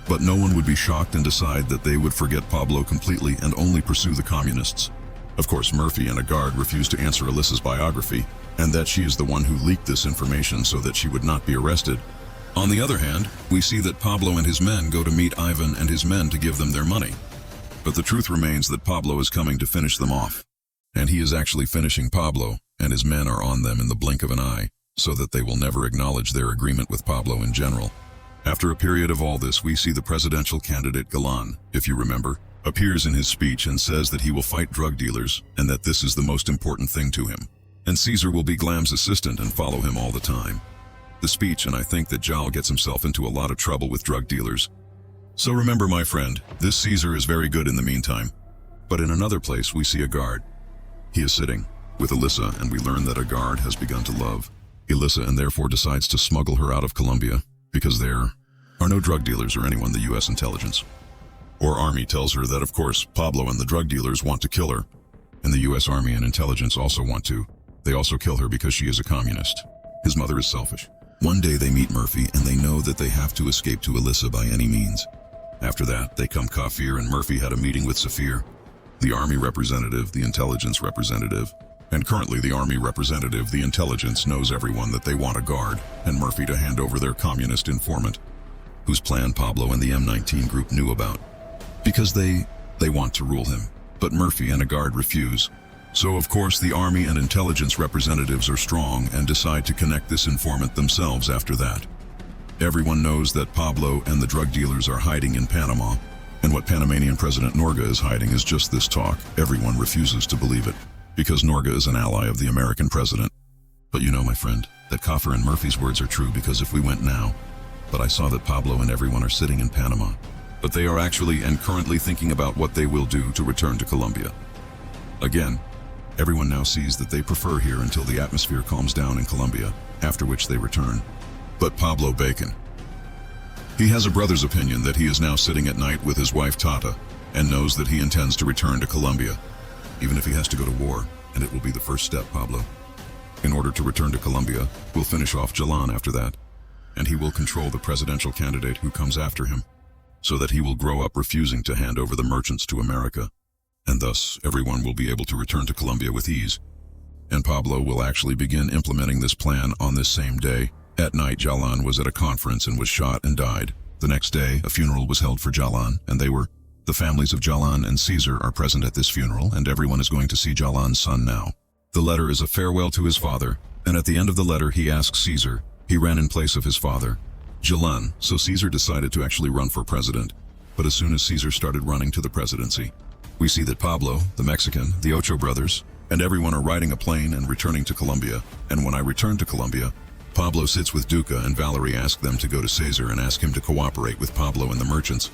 But no one would be shocked and decide that they would forget Pablo completely and only pursue the communists. Of course, Murphy and a guard refuse to answer Alyssa's biography, and that she is the one who leaked this information so that she would not be arrested. On the other hand, we see that Pablo and his men go to meet Ivan and his men to give them their money. But the truth remains that Pablo is coming to finish them off. And he is actually finishing Pablo, and his men are on them in the blink of an eye, so that they will never acknowledge their agreement with Pablo in general. After a period of all this, we see the presidential candidate Galan, if you remember, appears in his speech and says that he will fight drug dealers and that this is the most important thing to him. And Caesar will be Glam's assistant and follow him all the time. The speech, and I think that Jal gets himself into a lot of trouble with drug dealers. So remember, my friend, this Caesar is very good in the meantime. But in another place, we see a guard. He is sitting with Alyssa, and we learn that a guard has begun to love Alyssa and therefore decides to smuggle her out of Colombia because there are no drug dealers or anyone the U.S. intelligence or army tells her that, of course, Pablo and the drug dealers want to kill her, and the U.S. army and intelligence also want to. They also kill her because she is a communist. His mother is selfish. One day they meet Murphy and they know that they have to escape to Alyssa by any means. After that, they come Kafir, and Murphy had a meeting with Safir, the army representative, the intelligence representative, and currently the army representative, the intelligence, knows everyone that they want a guard and Murphy to hand over their communist informant, whose plan Pablo and the M19 group knew about, because they want to rule him. But Murphy and a guard refuse. So of course the army and intelligence representatives are strong and decide to connect this informant themselves after that. Everyone knows that Pablo and the drug dealers are hiding in Panama, and what Panamanian President Norga is hiding is just this talk. Everyone refuses to believe it, because Norga is an ally of the American president. But you know, my friend, that Kafir and Murphy's words are true, because if we went now, but I saw that Pablo and everyone are sitting in Panama, but they are actually and currently thinking about what they will do to return to Colombia. Again, everyone now sees that they prefer here until the atmosphere calms down in Colombia, after which they return. But Pablo Bacon, he has a brother's opinion that he is now sitting at night with his wife Tata, and knows that he intends to return to Colombia, even if he has to go to war, and it will be the first step, Pablo. In order to return to Colombia, we'll finish off Jalan after that, and he will control the presidential candidate who comes after him, so that he will grow up refusing to hand over the merchants to America, and thus everyone will be able to return to Colombia with ease. And Pablo will actually begin implementing this plan on this same day. At night, Jalan was at a conference and was shot and died. The next day, a funeral was held for Jalan, and the families of Jalan and Caesar are present at this funeral, and everyone is going to see Jalan's son now. The letter is a farewell to his father, and at the end of the letter he asks Caesar. He ran in place of his father, Jalan, so Caesar decided to actually run for president. But as soon as Caesar started running to the presidency, we see that Pablo, the Mexican, the Ocho brothers, and everyone are riding a plane and returning to Colombia. And when I return to Colombia, Pablo sits with Duca and Valerie ask them to go to Cesar and ask him to cooperate with Pablo and the merchants,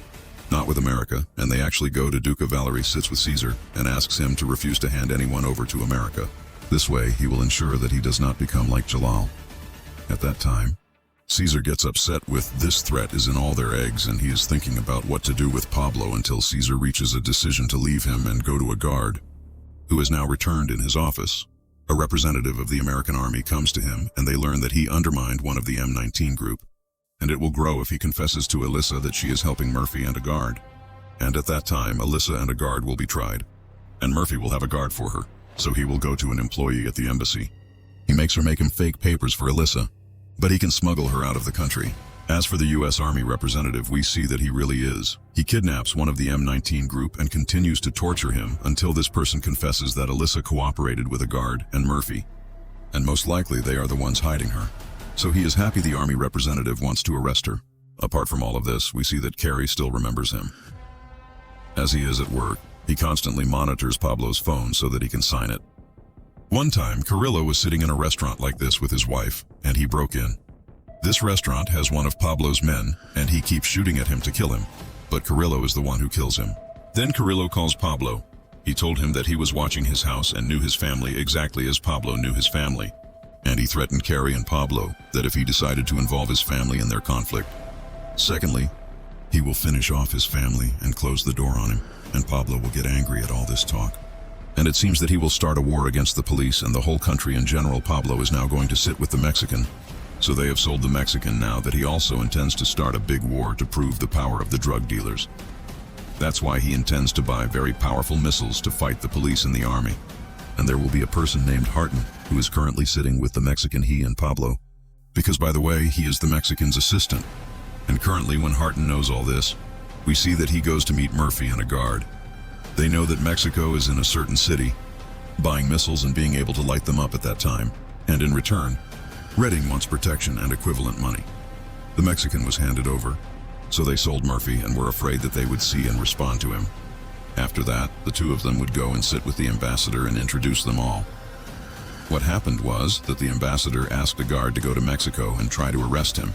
not with America, and they actually go to Duca. Valerie sits with Cesar and asks him to refuse to hand anyone over to America. This way, he will ensure that he does not become like Jalal. At that time, Cesar gets upset with this threat is in all their eggs, and he is thinking about what to do with Pablo until Cesar reaches a decision to leave him and go to a guard, who is now returned in his office. A representative of the American army comes to him, and they learn that he undermined one of the M19 group, and it will grow if he confesses to Alyssa that she is helping Murphy and a guard. And at that time, Alyssa and a guard will be tried, and Murphy will have a guard for her, so he will go to an employee at the embassy. He makes her make him fake papers for Alyssa, but he can smuggle her out of the country. As for the U.S. Army representative, we see that he really is. He kidnaps one of the M19 group and continues to torture him until this person confesses that Alyssa cooperated with a guard and Murphy, and most likely they are the ones hiding her. So he is happy the Army representative wants to arrest her. Apart from all of this, we see that Carrie still remembers him. As he is at work, he constantly monitors Pablo's phone so that he can sign it. One time, Carrillo was sitting in a restaurant like this with his wife, and he broke in. This restaurant has one of Pablo's men, and he keeps shooting at him to kill him, but Carrillo is the one who kills him. Then Carrillo calls Pablo. He told him that he was watching his house and knew his family exactly as Pablo knew his family, and he threatened Carrie and Pablo that if he decided to involve his family in their conflict, secondly, he will finish off his family and close the door on him, and Pablo will get angry at all this talk. And it seems that he will start a war against the police and the whole country in general. Pablo is now going to sit with the Mexican. So they have sold the Mexican now that he also intends to start a big war to prove the power of the drug dealers. That's why he intends to buy very powerful missiles to fight the police and the army. And there will be a person named Harton who is currently sitting with the Mexican, he and Pablo. Because by the way, he is the Mexican's assistant. And currently when Harton knows all this, we see that he goes to meet Murphy and a guard. They know that Mexico is in a certain city, buying missiles and being able to light them up at that time. And in return, Redding wants protection and equivalent money. The Mexican was handed over, so they sold Murphy and were afraid that they would see and respond to him. After that, the two of them would go and sit with the ambassador and introduce them all. What happened was that the ambassador asked a guard to go to Mexico and try to arrest him.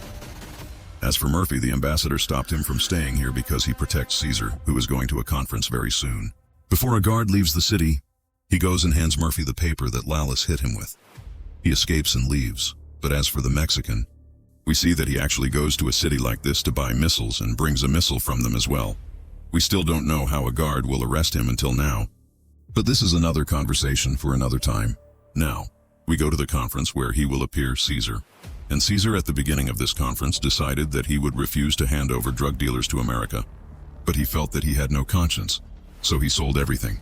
As for Murphy, the ambassador stopped him from staying here because he protects Cesar, who is going to a conference very soon. Before a guard leaves the city, he goes and hands Murphy the paper that Lallis hit him with. He escapes and leaves. But as for the Mexican, we see that he actually goes to a city like this to buy missiles and brings a missile from them as well. We still don't know how a guard will arrest him until now. But this is another conversation for another time. Now, we go to the conference where he will appear Cesar. And Cesar at the beginning of this conference decided that he would refuse to hand over drug dealers to America. But he felt that he had no conscience, so he sold everything.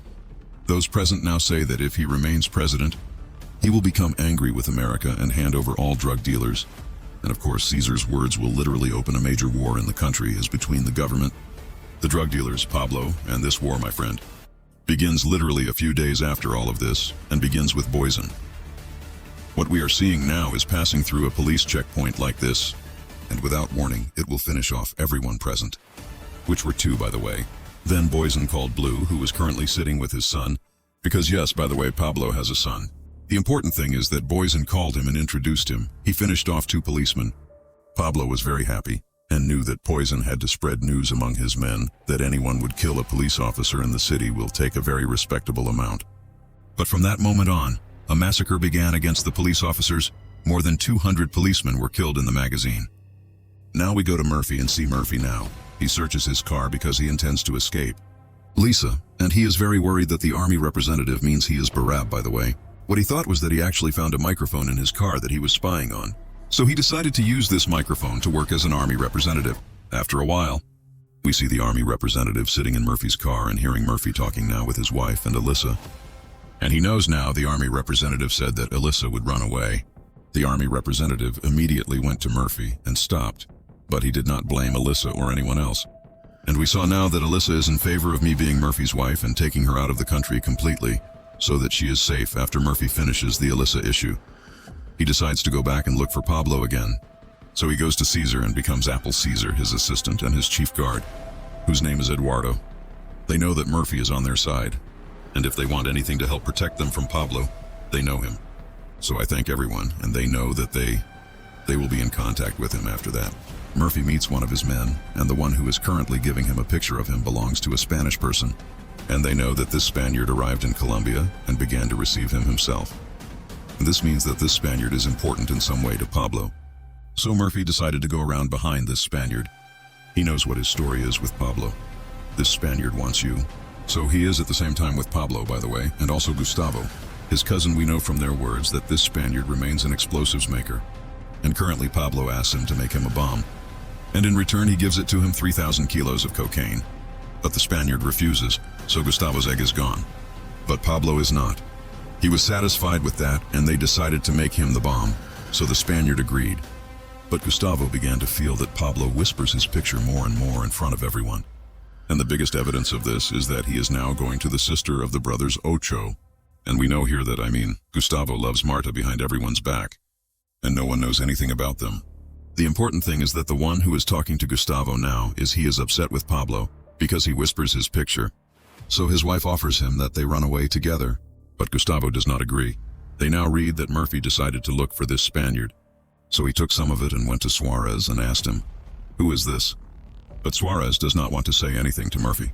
Those present now say that if he remains president, he will become angry with America and hand over all drug dealers. And of course, Cesar's words will literally open a major war in the country as between the government, the drug dealers, Pablo, and this war, my friend, begins literally a few days after all of this and begins with Boysen. What we are seeing now is passing through a police checkpoint like this, and without warning, it will finish off everyone present, which were two, by the way. Then Boysen called Blue, who was currently sitting with his son, because yes, by the way, Pablo has a son. The important thing is that Boysen called him and introduced him. He finished off two policemen. Pablo was very happy and knew that Boysen had to spread news among his men that anyone would kill a police officer in the city will take a very respectable amount. But from that moment on, a massacre began against the police officers. More than 200 policemen were killed in the magazine. Now we go to Murphy and see Murphy now. He searches his car because he intends to escape. Lisa, and he is very worried that the army representative means he is Barab, by the way. What he thought was that he actually found a microphone in his car that he was spying on. So he decided to use this microphone to work as an army representative. After a while, we see the army representative sitting in Murphy's car and hearing Murphy talking now with his wife and Alyssa. And he knows now the army representative said that Alyssa would run away. The army representative immediately went to Murphy and stopped, but he did not blame Alyssa or anyone else. And we saw now that Alyssa is in favor of me being Murphy's wife and taking her out of the country completely, so that she is safe after Murphy finishes the Alyssa issue. He decides to go back and look for Pablo again. So he goes to Cesar and becomes Apple Cesar, his assistant and his chief guard, whose name is Eduardo. They know that Murphy is on their side. And if they want anything to help protect them from Pablo, they know him. So I thank everyone, and they know that they will be in contact with him after that. Murphy meets one of his men, and the one who is currently giving him a picture of him belongs to a Spanish person, and they know that this Spaniard arrived in Colombia and began to receive him himself. And this means that this Spaniard is important in some way to Pablo. So Murphy decided to go around behind this Spaniard. He knows what his story is with Pablo. This Spaniard wants you. So he is at the same time with Pablo, by the way, and also Gustavo. His cousin. We know from their words that this Spaniard remains an explosives maker. And currently Pablo asks him to make him a bomb. And in return he gives it to him 3,000 kilos of cocaine. But the Spaniard refuses, so Gustavo's egg is gone. But Pablo is not. He was satisfied with that, and they decided to make him the bomb, so the Spaniard agreed. But Gustavo began to feel that Pablo whispers his picture more and more in front of everyone. And the biggest evidence of this is that he is now going to the sister of the brothers Ocho. And we know here that, Gustavo loves Marta behind everyone's back. And no one knows anything about them. The important thing is that the one who is talking to Gustavo now he is upset with Pablo because he whispers his picture. So his wife offers him that they run away together, but Gustavo does not agree. They now read that Murphy decided to look for this Spaniard. So he took some of it and went to Suarez and asked him, "Who is this?" But Suarez does not want to say anything to Murphy.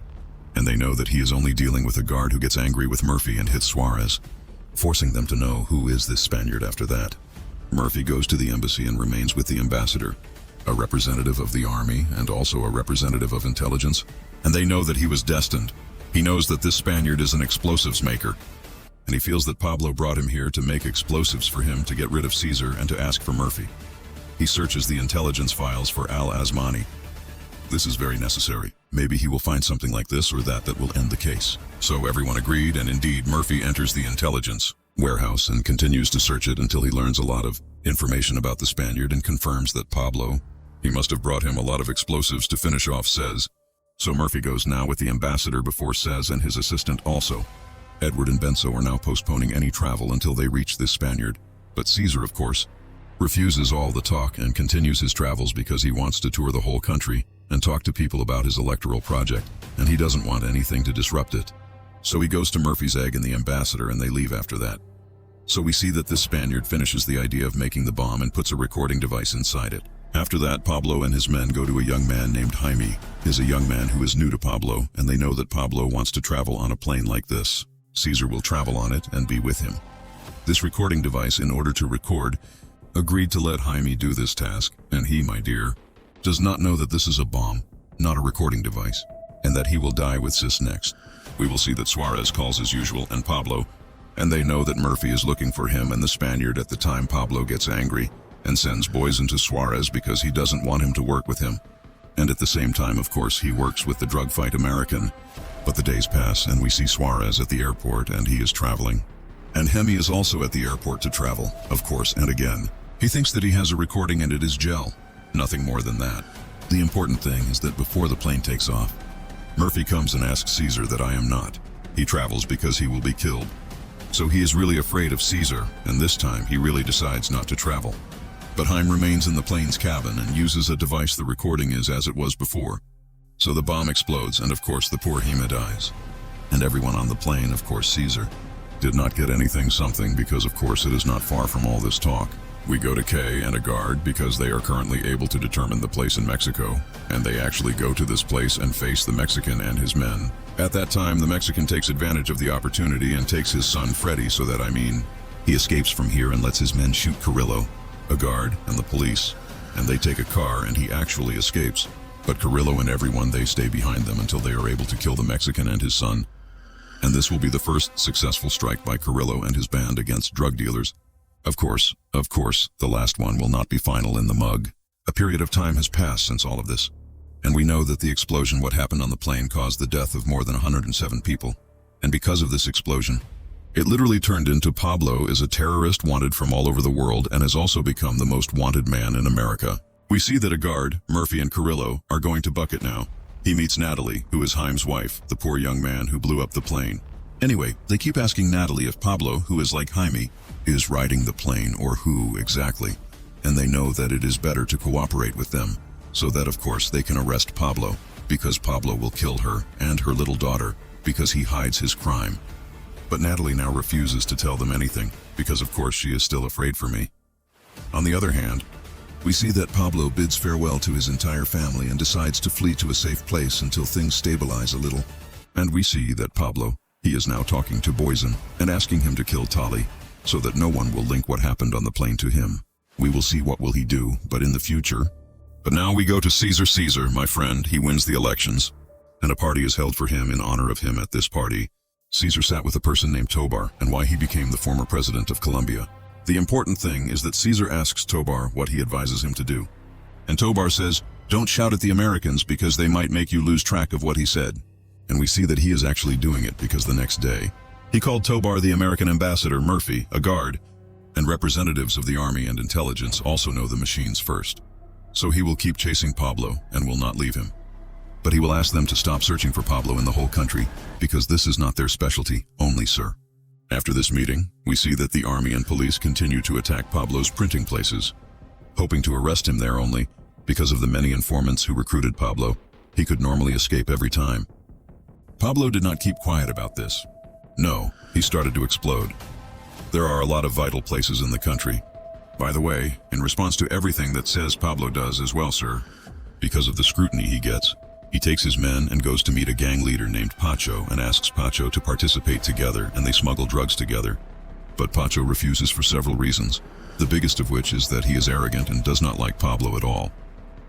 And they know that he is only dealing with a guard who gets angry with Murphy and hits Suarez, forcing them to know who is this Spaniard after that. Murphy goes to the embassy and remains with the ambassador, a representative of the army and also a representative of intelligence, and they know that he was destined. He knows that this Spaniard is an explosives maker, and he feels that Pablo brought him here to make explosives for him to get rid of Caesar and to ask for Murphy. He searches the intelligence files for Al-Azmani. This is very necessary. Maybe he will find something like this or that will end the case. So everyone agreed, and indeed Murphy enters the intelligence warehouse and continues to search it until he learns a lot of information about the Spaniard and confirms that Pablo, he must have brought him a lot of explosives to finish off Cez. So Murphy goes now with the ambassador before Cez and his assistant also. Edward and Benso are now postponing any travel until they reach this Spaniard. But Caesar, of course, refuses all the talk and continues his travels because he wants to tour the whole country and talk to people about his electoral project, and he doesn't want anything to disrupt it. So he goes to Murphy's egg and the ambassador, and they leave after that. So we see that this Spaniard finishes the idea of making the bomb and puts a recording device inside it. After that, Pablo and his men go to a young man named Jaime. He is a young man who is new to Pablo, and they know that Pablo wants to travel on a plane like this. Caesar will travel on it and be with him. This recording device, in order to record, agreed to let Jaime do this task, and he, my dear, does not know that this is a bomb, not a recording device, and that he will die with Cis next. We will see that Suarez calls as usual and Pablo, and they know that Murphy is looking for him and the Spaniard. At the time Pablo gets angry and sends boys into Suarez because he doesn't want him to work with him. And at the same time, of course, he works with the drug fight American. But the days pass and we see Suarez at the airport and he is traveling. And Hemi is also at the airport to travel, of course, and again, he thinks that he has a recording and it is gel. Nothing more than that. The important thing is that before the plane takes off, Murphy comes and asks Caesar that I am not. He travels because he will be killed. So he is really afraid of Caesar, and this time he really decides not to travel. But Jaime remains in the plane's cabin and uses a device. The recording is as it was before. So the bomb explodes, and of course the poor Hema dies. And everyone on the plane, of course Caesar, did not get anything something because of course it is not far from all this talk. We go to Kay and a guard because they are currently able to determine the place in Mexico, and they actually go to this place and face the Mexican and his men. At that time, the Mexican takes advantage of the opportunity and takes his son Freddy so that, he escapes from here and lets his men shoot Carrillo, a guard, and the police, and they take a car and he actually escapes. But Carrillo and everyone, they stay behind them until they are able to kill the Mexican and his son. And this will be the first successful strike by Carrillo and his band against drug dealers. Of course, the last one will not be final in the mug. A period of time has passed since all of this. And we know that the explosion, what happened on the plane, caused the death of more than 107 people. And because of this explosion, it literally turned into Pablo is a terrorist wanted from all over the world and has also become the most wanted man in America. We see that a guard, Murphy and Carrillo, are going to Bucket now. He meets Natalie, who is Jaime's wife, the poor young man who blew up the plane. Anyway, they keep asking Natalie if Pablo, who is like Jaime, is riding the plane or who exactly. And they know that it is better to cooperate with them, so that of course they can arrest Pablo, because Pablo will kill her and her little daughter, because he hides his crime. But Natalie now refuses to tell them anything, because of course she is still afraid for me. On the other hand, we see that Pablo bids farewell to his entire family and decides to flee to a safe place until things stabilize a little. And we see that Pablo, he is now talking to Poison and asking him to kill Tali, so that no one will link what happened on the plane to him. We will see what will he do, but in the future. But now we go to Caesar, my friend. He wins the elections, and a party is held for him in honor of him. At this party, Caesar sat with a person named Tobar and why he became the former president of Colombia. The important thing is that Caesar asks Tobar what he advises him to do. And Tobar says, "Don't shout at the Americans because they might make you lose track of what he said." And we see that he is actually doing it because the next day, he called Tobar the American ambassador, Murphy, a guard, and representatives of the army and intelligence also know the machines first. So he will keep chasing Pablo and will not leave him. But he will ask them to stop searching for Pablo in the whole country because this is not their specialty, only sir. After this meeting, we see that the army and police continue to attack Pablo's printing places, hoping to arrest him there only because of the many informants who recruited Pablo. He could normally escape every time. Pablo did not keep quiet about this. No, he started to explode. There are a lot of vital places in the country. By the way, in response to everything that says Pablo does as well, sir, because of the scrutiny he gets, he takes his men and goes to meet a gang leader named Pacho and asks Pacho to participate together, and they smuggle drugs together. But Pacho refuses for several reasons, the biggest of which is that he is arrogant and does not like Pablo at all.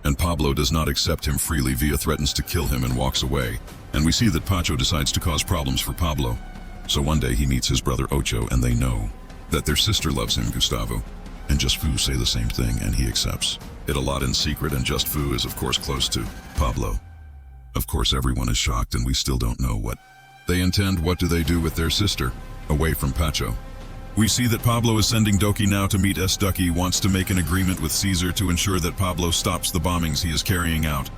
And Pablo does not accept him freely via threatens to kill him and walks away. And we see that Pacho decides to cause problems for Pablo. So one day he meets his brother Ocho and they know that their sister loves him, Gustavo. And Just Fu say the same thing and he accepts it a lot in secret, and Just Fu is of course close to Pablo. Of course everyone is shocked and we still don't know what they intend. What do they do with their sister away from Pacho? We see that Pablo is sending Doki now to meet S. Ducky wants to make an agreement with Caesar to ensure that Pablo stops the bombings he is carrying out.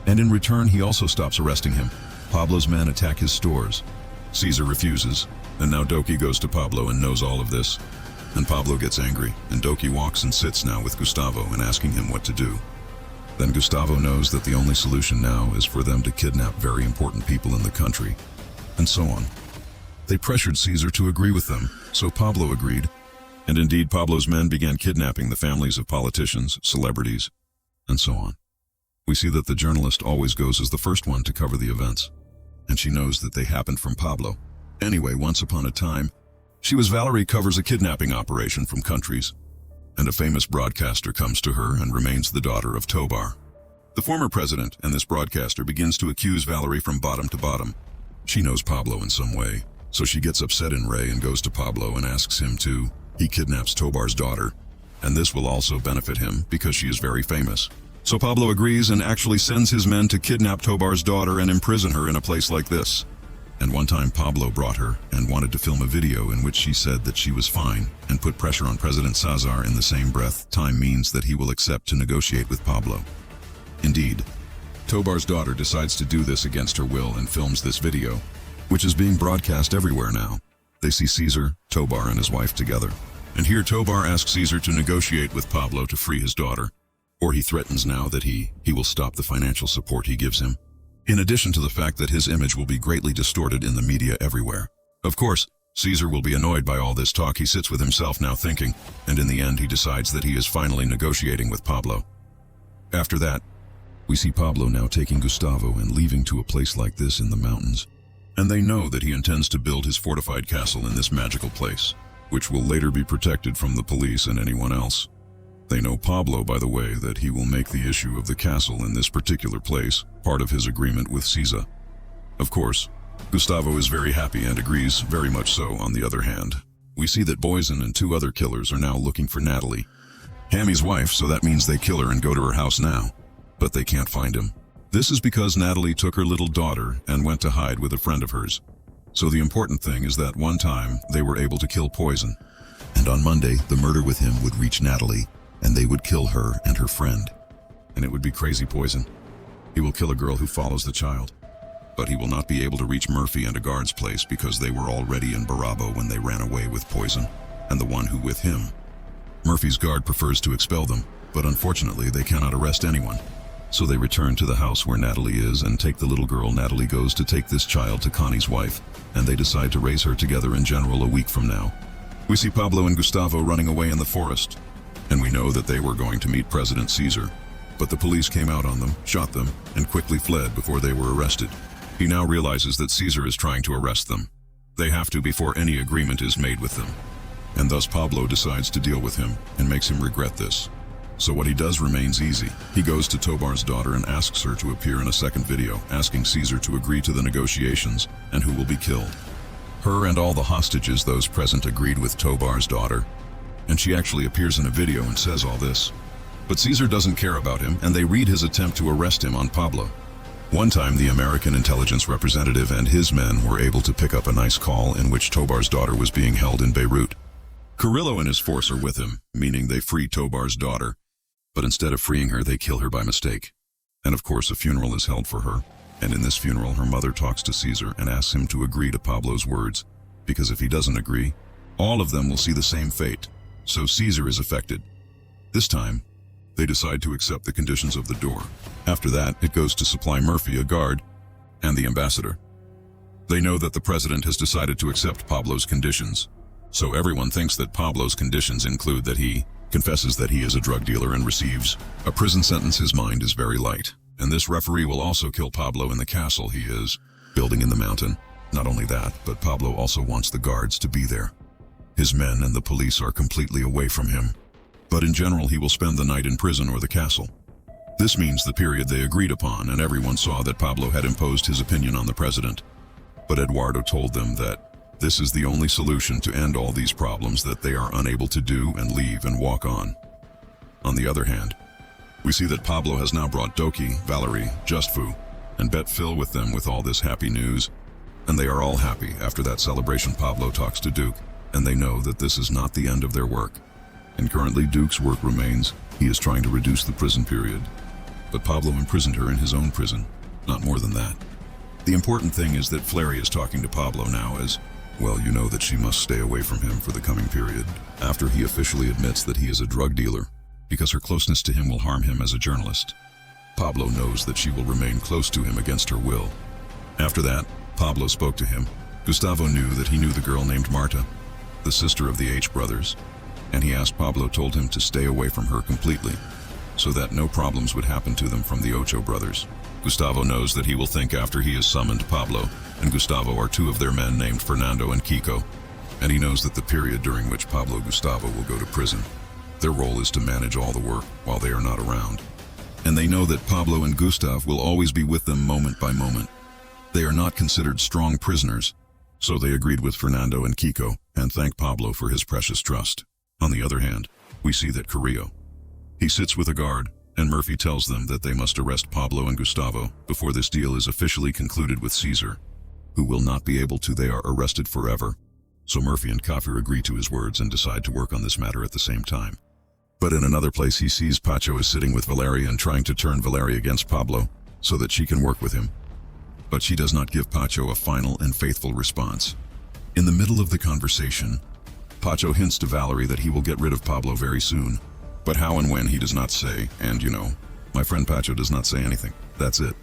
And in return he also stops arresting him. Pablo's men attack his stores. Caesar refuses, and now Doki goes to Pablo and knows all of this. And Pablo gets angry, and Doki walks and sits now with Gustavo and asking him what to do. Then Gustavo knows that the only solution now is for them to kidnap very important people in the country, and so on. They pressured Caesar to agree with them, so Pablo agreed, and indeed Pablo's men began kidnapping the families of politicians, celebrities, and so on. We see that the journalist always goes as the first one to cover the events, and she knows that they happened from Pablo. Anyway, once upon a time, Valerie covers a kidnapping operation from countries, and a famous broadcaster comes to her and remains the daughter of Tobar, the former president, and this broadcaster begins to accuse Valerie from bottom to bottom. She knows Pablo in some way, so she gets upset in Ray and goes to Pablo and asks him to. He kidnaps Tobar's daughter, and this will also benefit him because she is very famous. So Pablo agrees and actually sends his men to kidnap Tobar's daughter and imprison her in a place like this. And one time Pablo brought her and wanted to film a video in which she said that she was fine and put pressure on President Salazar. In the same breath, time means that he will accept to negotiate with Pablo. Indeed, Tobar's daughter decides to do this against her will and films this video, which is being broadcast everywhere now. They see Caesar, Tobar, and his wife together. And here Tobar asks Caesar to negotiate with Pablo to free his daughter, or he threatens now that he will stop the financial support he gives him. In addition to the fact that his image will be greatly distorted in the media everywhere. Of course, Caesar will be annoyed by all this talk. He sits with himself now thinking, and in the end he decides that he is finally negotiating with Pablo. After that, we see Pablo now taking Gustavo and leaving to a place like this in the mountains. And they know that he intends to build his fortified castle in this magical place, which will later be protected from the police and anyone else. They know Pablo, by the way, that he will make the issue of the castle in this particular place part of his agreement with Caesar. Of course, Gustavo is very happy and agrees very much so. On the other hand, we see that Poison and two other killers are now looking for Natalie, Hammy's wife, so that means they kill her and go to her house now. But they can't find him. This is because Natalie took her little daughter and went to hide with a friend of hers. So the important thing is that one time they were able to kill Poison. And on Monday, the murder with him would reach Natalie, and they would kill her and her friend. And it would be crazy Poison. He will kill a girl who follows the child. But he will not be able to reach Murphy and a guard's place because they were already in Barabo when they ran away with Poison, and the one who with him. Murphy's guard prefers to expel them, but unfortunately they cannot arrest anyone. So they return to the house where Natalie is and take the little girl. Natalie goes to take this child to Connie's wife, and they decide to raise her together in general a week from now. We see Pablo and Gustavo running away in the forest, and we know that they were going to meet President Caesar. But the police came out on them, shot them, and quickly fled before they were arrested. He now realizes that Caesar is trying to arrest them. They have to before any agreement is made with them. And thus Pablo decides to deal with him and makes him regret this. So what he does remains easy. He goes to Tobar's daughter and asks her to appear in a second video, asking Caesar to agree to the negotiations and who will be killed. Her and all the hostages, those present, agreed with Tobar's daughter, and she actually appears in a video and says all this. But Caesar doesn't care about him, and they read his attempt to arrest him on Pablo. One time, the American intelligence representative and his men were able to pick up a nice call in which Tobar's daughter was being held in Beirut. Carrillo and his force are with him, meaning they free Tobar's daughter, but instead of freeing her, they kill her by mistake. And of course, a funeral is held for her, and in this funeral, her mother talks to Caesar and asks him to agree to Pablo's words, because if he doesn't agree, all of them will see the same fate. So Caesar is affected. This time, they decide to accept the conditions of the door. After that, it goes to supply Murphy, a guard, and the ambassador. They know that the president has decided to accept Pablo's conditions, so everyone thinks that Pablo's conditions include that he confesses that he is a drug dealer and receives a prison sentence. His mind is very light, and this referee will also kill Pablo in the castle he is building in the mountain. Not only that, but Pablo also wants the guards to be there. His men and the police are completely away from him. But in general, he will spend the night in prison or the castle. This means the period they agreed upon, and everyone saw that Pablo had imposed his opinion on the president. But Eduardo told them that this is the only solution to end all these problems that they are unable to do, and leave and walk on. On the other hand, we see that Pablo has now brought Doki, Valerie, Justfu, and Bet Phil with them with all this happy news, and they are all happy. After that celebration, Pablo talks to Duke, and they know that this is not the end of their work. And currently Duke's work remains. He is trying to reduce the prison period. But Pablo imprisoned her in his own prison, not more than that. The important thing is that Fleury is talking to Pablo now as, well, you know that she must stay away from him for the coming period, after he officially admits that he is a drug dealer, because her closeness to him will harm him as a journalist. Pablo knows that she will remain close to him against her will. After that, Pablo spoke to him. Gustavo knew that he knew the girl named Marta, the sister of the H brothers, and he asked Pablo told him to stay away from her completely, so that no problems would happen to them from the Ocho brothers. Gustavo knows that he will think after he has summoned Pablo, and Gustavo are two of their men named Fernando and Kiko, and he knows that the period during which Pablo and Gustavo will go to prison, their role is to manage all the work while they are not around. And they know that Pablo and Gustav will always be with them moment by moment. They are not considered strong prisoners, so they agreed with Fernando and Kiko and thank Pablo for his precious trust. On the other hand, we see that Carrillo. He sits with a guard, and Murphy tells them that they must arrest Pablo and Gustavo before this deal is officially concluded with Caesar, who will not be able to. They are arrested forever. So Murphy and Kafir agree to his words and decide to work on this matter at the same time. But in another place he sees Pacho is sitting with Valeria and trying to turn Valeria against Pablo so that she can work with him. But she does not give Pacho a final and faithful response. In the middle of the conversation, Pacho hints to Valerie that he will get rid of Pablo very soon, but how and when he does not say, and you know, my friend Pacho does not say anything. That's it.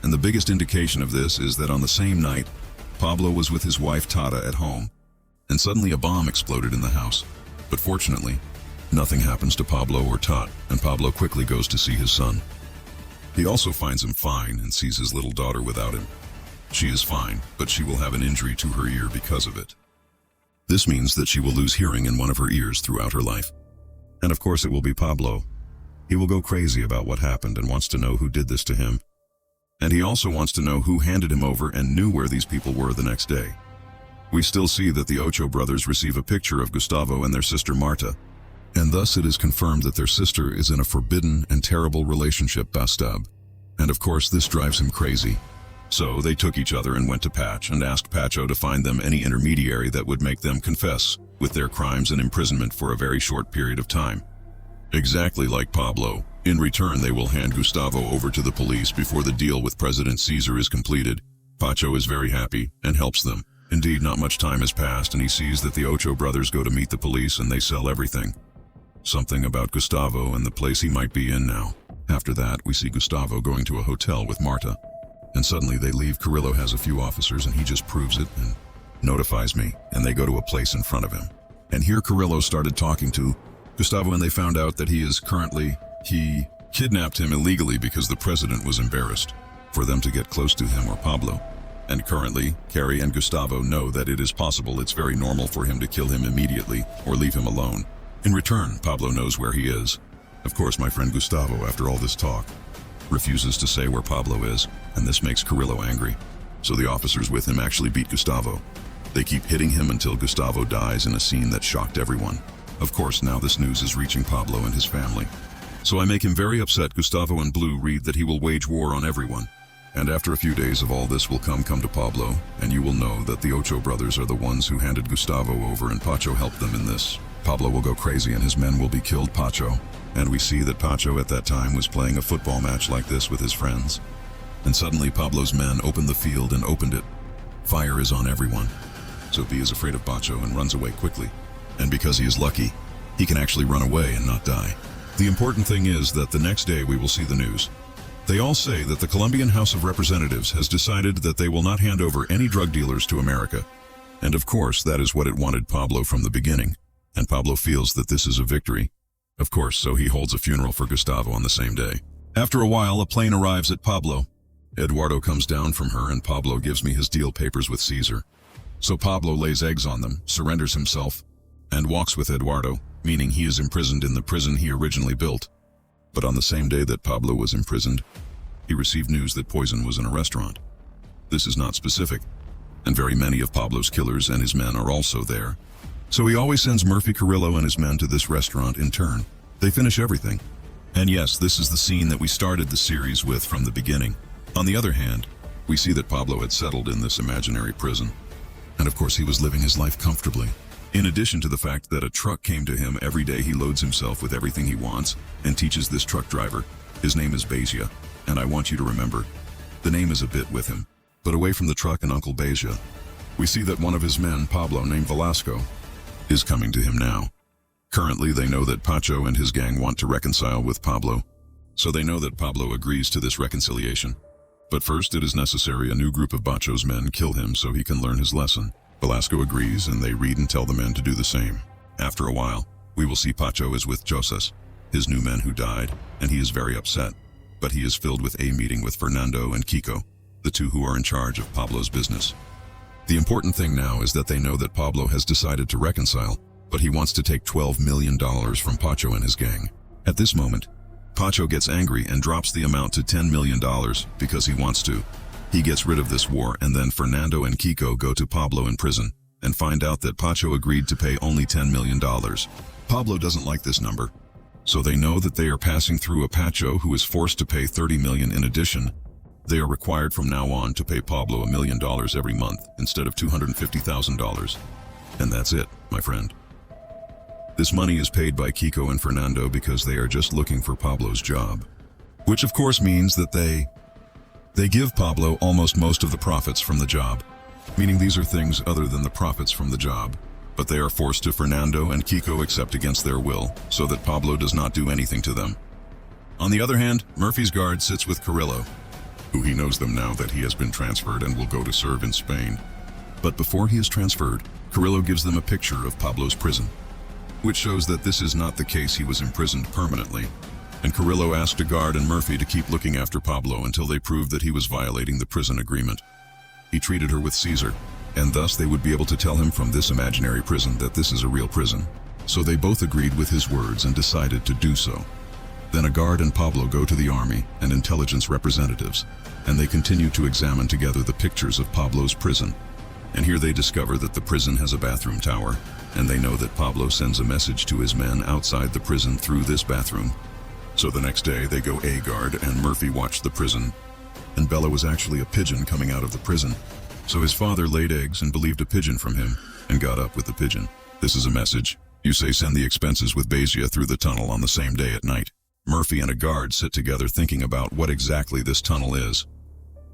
And the biggest indication of this is that on the same night, Pablo was with his wife Tata at home, and suddenly a bomb exploded in the house. But fortunately, nothing happens to Pablo or Tot, and Pablo quickly goes to see his son. He also finds him fine and sees his little daughter without him. She is fine, but she will have an injury to her ear because of it. This means that she will lose hearing in one of her ears throughout her life. And of course it will be Pablo. He will go crazy about what happened and wants to know who did this to him. And he also wants to know who handed him over and knew where these people were the next day. We still see that the Ocho brothers receive a picture of Gustavo and their sister Marta, and thus it is confirmed that their sister is in a forbidden and terrible relationship, Bastab. And of course this drives him crazy. So they took each other and went to Patch and asked Pacho to find them any intermediary that would make them confess with their crimes and imprisonment for a very short period of time. Exactly like Pablo. In return, they will hand Gustavo over to the police before the deal with President Caesar is completed. Pacho is very happy and helps them. Indeed, not much time has passed and he sees that the Ocho brothers go to meet the police and they sell everything. Something about Gustavo and the place he might be in now. After that, we see Gustavo going to a hotel with Marta. And suddenly they leave. Carrillo has a few officers and he just proves it and notifies me, and they go to a place in front of him. And here Carrillo started talking to Gustavo, and they found out that he kidnapped him illegally because the president was embarrassed for them to get close to him or Pablo. And currently, Carrie and Gustavo know that it is possible, it's very normal for him to kill him immediately or leave him alone. In return, Pablo knows where he is. Of course, my friend Gustavo, after all this talk, refuses to say where Pablo is, and this makes Carrillo angry. So the officers with him actually beat Gustavo. They keep hitting him until Gustavo dies in a scene that shocked everyone. Of course, now this news is reaching Pablo and his family. So I make him very upset. Gustavo and Blue read that he will wage war on everyone. And after a few days of all this will come to Pablo, and you will know that the Ocho brothers are the ones who handed Gustavo over, and Pacho helped them in this. Pablo will go crazy and his men will be killed. Pacho. And we see that Pacho at that time was playing a football match like this with his friends. And suddenly Pablo's men opened the field and opened it. Fire is on everyone. So B is afraid of Pacho and runs away quickly. And because he is lucky, he can actually run away and not die. The important thing is that the next day we will see the news. They all say that the Colombian House of Representatives has decided that they will not hand over any drug dealers to America. And of course, that is what it wanted Pablo from the beginning. And Pablo feels that this is a victory. Of course, so he holds a funeral for Gustavo on the same day. After a while, a plane arrives at Pablo. Eduardo comes down from her and Pablo gives me his deal papers with Caesar. So Pablo lays eggs on them, surrenders himself, and walks with Eduardo, meaning he is imprisoned in the prison he originally built. But on the same day that Pablo was imprisoned, he received news that poison was in a restaurant. This is not specific, and very many of Pablo's killers and his men are also there. So he always sends Murphy, Carrillo, and his men to this restaurant in turn. They finish everything. And yes, this is the scene that we started the series with from the beginning. On the other hand, we see that Pablo had settled in this imaginary prison. And of course he was living his life comfortably. In addition to the fact that a truck came to him every day, he loads himself with everything he wants and teaches this truck driver. His name is Beja, and I want you to remember, the name is a bit with him. But away from the truck and Uncle Beja, we see that one of his men, Pablo, named Velasco, is coming to him now. Currently, they know that Pacho and his gang want to reconcile with Pablo, so they know that Pablo agrees to this reconciliation. But first, it is necessary a new group of Pacho's men kill him so he can learn his lesson. Velasco agrees, and they read and tell the men to do the same. After a while, we will see Pacho is with Joses, his new men who died, and he is very upset. But he is filled with a meeting with Fernando and Kiko, the two who are in charge of Pablo's business. The important thing now is that they know that Pablo has decided to reconcile, but he wants to take $12 million from Pacho and his gang. At this moment, Pacho gets angry and drops the amount to $10 million because he wants to. He gets rid of this war, and then Fernando and Kiko go to Pablo in prison and find out that Pacho agreed to pay only $10 million. Pablo doesn't like this number, so they know that they are passing through a Pacho who is forced to pay $30 million in addition. They are required from now on to pay Pablo $1 million every month instead of $250,000. And that's it, my friend. This money is paid by Kiko and Fernando because they are just looking for Pablo's job. Which of course means that they give Pablo almost most of the profits from the job, meaning these are things other than the profits from the job. But they are forced to Fernando and Kiko except against their will, so that Pablo does not do anything to them. On the other hand, Murphy's guard sits with Carrillo, who he knows them now that he has been transferred and will go to serve in Spain. But before he is transferred, Carrillo gives them a picture of Pablo's prison, which shows that this is not the case. He was imprisoned permanently. And Carrillo asked a guard and Murphy to keep looking after Pablo until they proved that he was violating the prison agreement. He treated her with Caesar, and thus they would be able to tell him from this imaginary prison that this is a real prison. So they both agreed with his words and decided to do so. Then a guard and Pablo go to the army and intelligence representatives, and they continue to examine together the pictures of Pablo's prison. And here they discover that the prison has a bathroom tower, and they know that Pablo sends a message to his men outside the prison through this bathroom. So the next day they go a guard and Murphy watched the prison, and Bella was actually a pigeon coming out of the prison. So his father laid eggs and believed a pigeon from him, and got up with the pigeon. This is a message. You say send the expenses with Beja through the tunnel on the same day at night. Murphy and a guard sit together thinking about what exactly this tunnel is.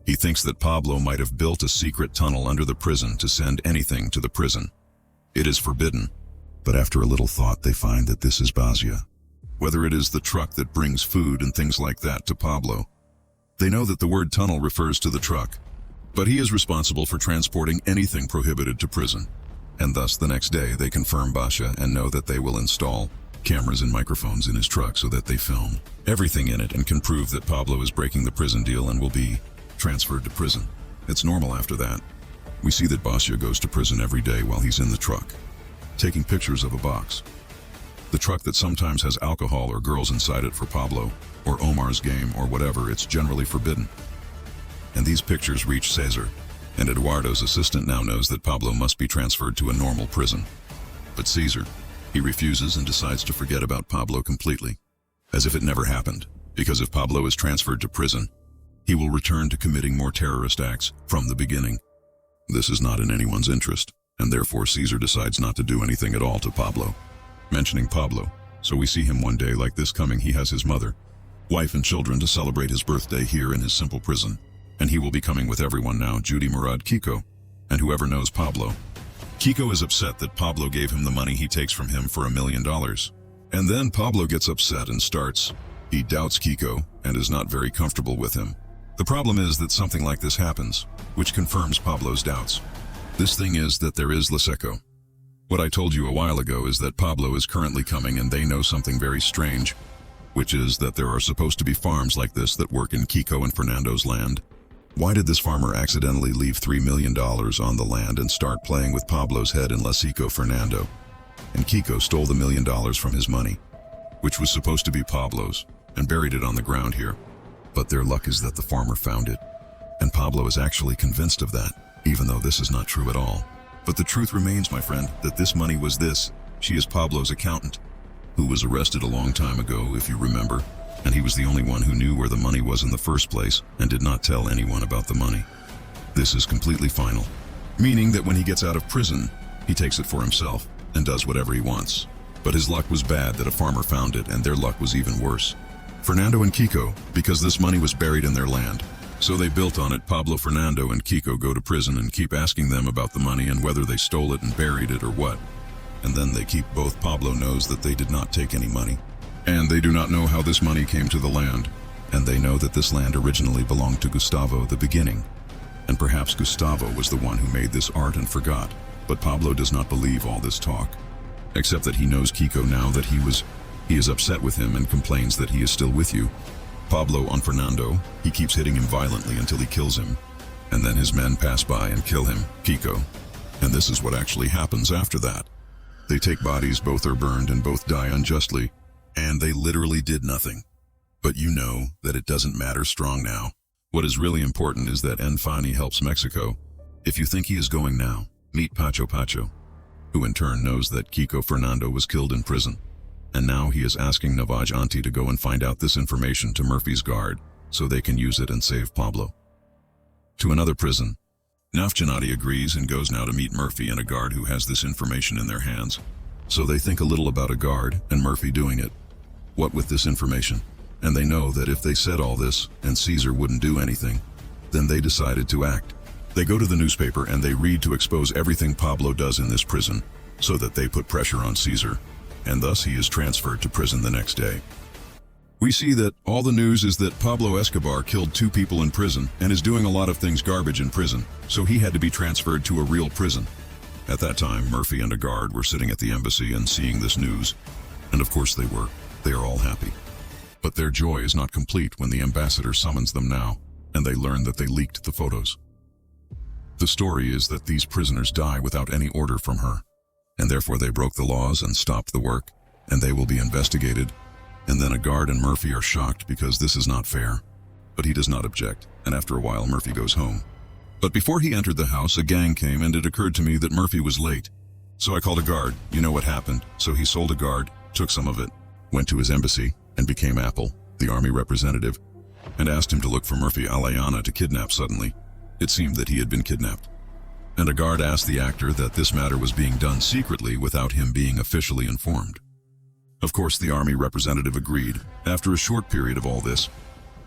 He thinks that Pablo might have built a secret tunnel under the prison to send anything to the prison. It is forbidden, but after a little thought they find that this is Beja. whether it is the truck that brings food and things like that to Pablo. They know that the word tunnel refers to the truck, but he is responsible for transporting anything prohibited to prison. And thus the next day they confirm Basha and know that they will install cameras and microphones in his truck so that they film everything in it and can prove that Pablo is breaking the prison deal and will be transferred to prison. It's normal after that. We see that Basha goes to prison every day while he's in the truck, taking pictures of a box. The truck that sometimes has alcohol or girls inside it for Pablo, or Omar's game, or whatever, it's generally forbidden. And these pictures reach Cesar, and Eduardo's assistant now knows that Pablo must be transferred to a normal prison. But Cesar, he refuses and decides to forget about Pablo completely, as if it never happened, because if Pablo is transferred to prison, he will return to committing more terrorist acts from the beginning. This is not in anyone's interest, and therefore Cesar decides not to do anything at all to Pablo. Mentioning Pablo, so we see him one day like this coming. He has his mother, wife and children to celebrate his birthday here in his simple prison, and he will be coming with everyone now, Judy, Murad, Kiko, and whoever knows Pablo. Kiko is upset that Pablo gave him the money he takes from him for $1 million. And then Pablo gets upset and he doubts Kiko and is not very comfortable with him. The problem is that something like this happens, which confirms Pablo's doubts. This thing is that there is Liseco. What I told you a while ago is that Pablo is currently coming and they know something very strange, which is that there are supposed to be farms like this that work in Kiko and Fernando's land. Why did this farmer accidentally leave $3 million on the land and start playing with Pablo's head in Liseco Fernando? And Kiko stole the $1 million from his money, which was supposed to be Pablo's, and buried it on the ground here. But their luck is that the farmer found it, and Pablo is actually convinced of that, even though this is not true at all. But the truth remains, my friend, that this money was this. She is Pablo's accountant, who was arrested a long time ago, if you remember, and he was the only one who knew where the money was in the first place and did not tell anyone about the money. This is completely final, meaning that when he gets out of prison, he takes it for himself and does whatever he wants. But his luck was bad that a farmer found it, and their luck was even worse. Fernando and Kiko, because this money was buried in their land, so they built on it. Pablo, Fernando, and Kiko go to prison and keep asking them about the money and whether they stole it and buried it or what. And then they keep both. Pablo knows that they did not take any money, and they do not know how this money came to the land. And they know that this land originally belonged to Gustavo the beginning. And perhaps Gustavo was the one who made this art and forgot. But Pablo does not believe all this talk, except that he knows Kiko now that he is upset with him and complains that he is still with you. Pablo on Fernando, he keeps hitting him violently until he kills him. And then his men pass by and kill him, Kiko. And this is what actually happens after that. They take bodies, both are burned and both die unjustly. And they literally did nothing. But you know that it doesn't matter strong now. What is really important is that Enfani helps Mexico. If you think he is going now, meet Pacho Pacho, who in turn knows that Kiko Fernando was killed in prison. And now he is asking Navaj Auntie to go and find out this information to Murphy's guard, so they can use it and save Pablo. To another prison, Nafjanati agrees and goes now to meet Murphy and a guard who has this information in their hands. So they think a little about a guard and Murphy doing it. What with this information? And they know that if they said all this and Caesar wouldn't do anything, then they decided to act. They go to the newspaper and they read to expose everything Pablo does in this prison, so that they put pressure on Caesar, and thus he is transferred to prison the next day. We see that all the news is that Pablo Escobar killed 2 people in prison and is doing a lot of things garbage in prison, so he had to be transferred to a real prison. At that time, Murphy and a guard were sitting at the embassy and seeing this news, and of course they were. They are all happy. But their joy is not complete when the ambassador summons them now, and they learn that they leaked the photos. The story is that these prisoners die without any order from her, and therefore they broke the laws and stopped the work, and they will be investigated. And then a guard and Murphy are shocked because this is not fair. But he does not object, and after a while Murphy goes home. But before he entered the house, a gang came, and it occurred to me that Murphy was late. So I called a guard. You know what happened. So he sold a guard, took some of it, went to his embassy, and became Apple, the army representative, and asked him to look for Murphy Alayana to kidnap suddenly. It seemed that he had been kidnapped. And a guard asked the actor that this matter was being done secretly without him being officially informed. Of course, the army representative agreed. After a short period of all this,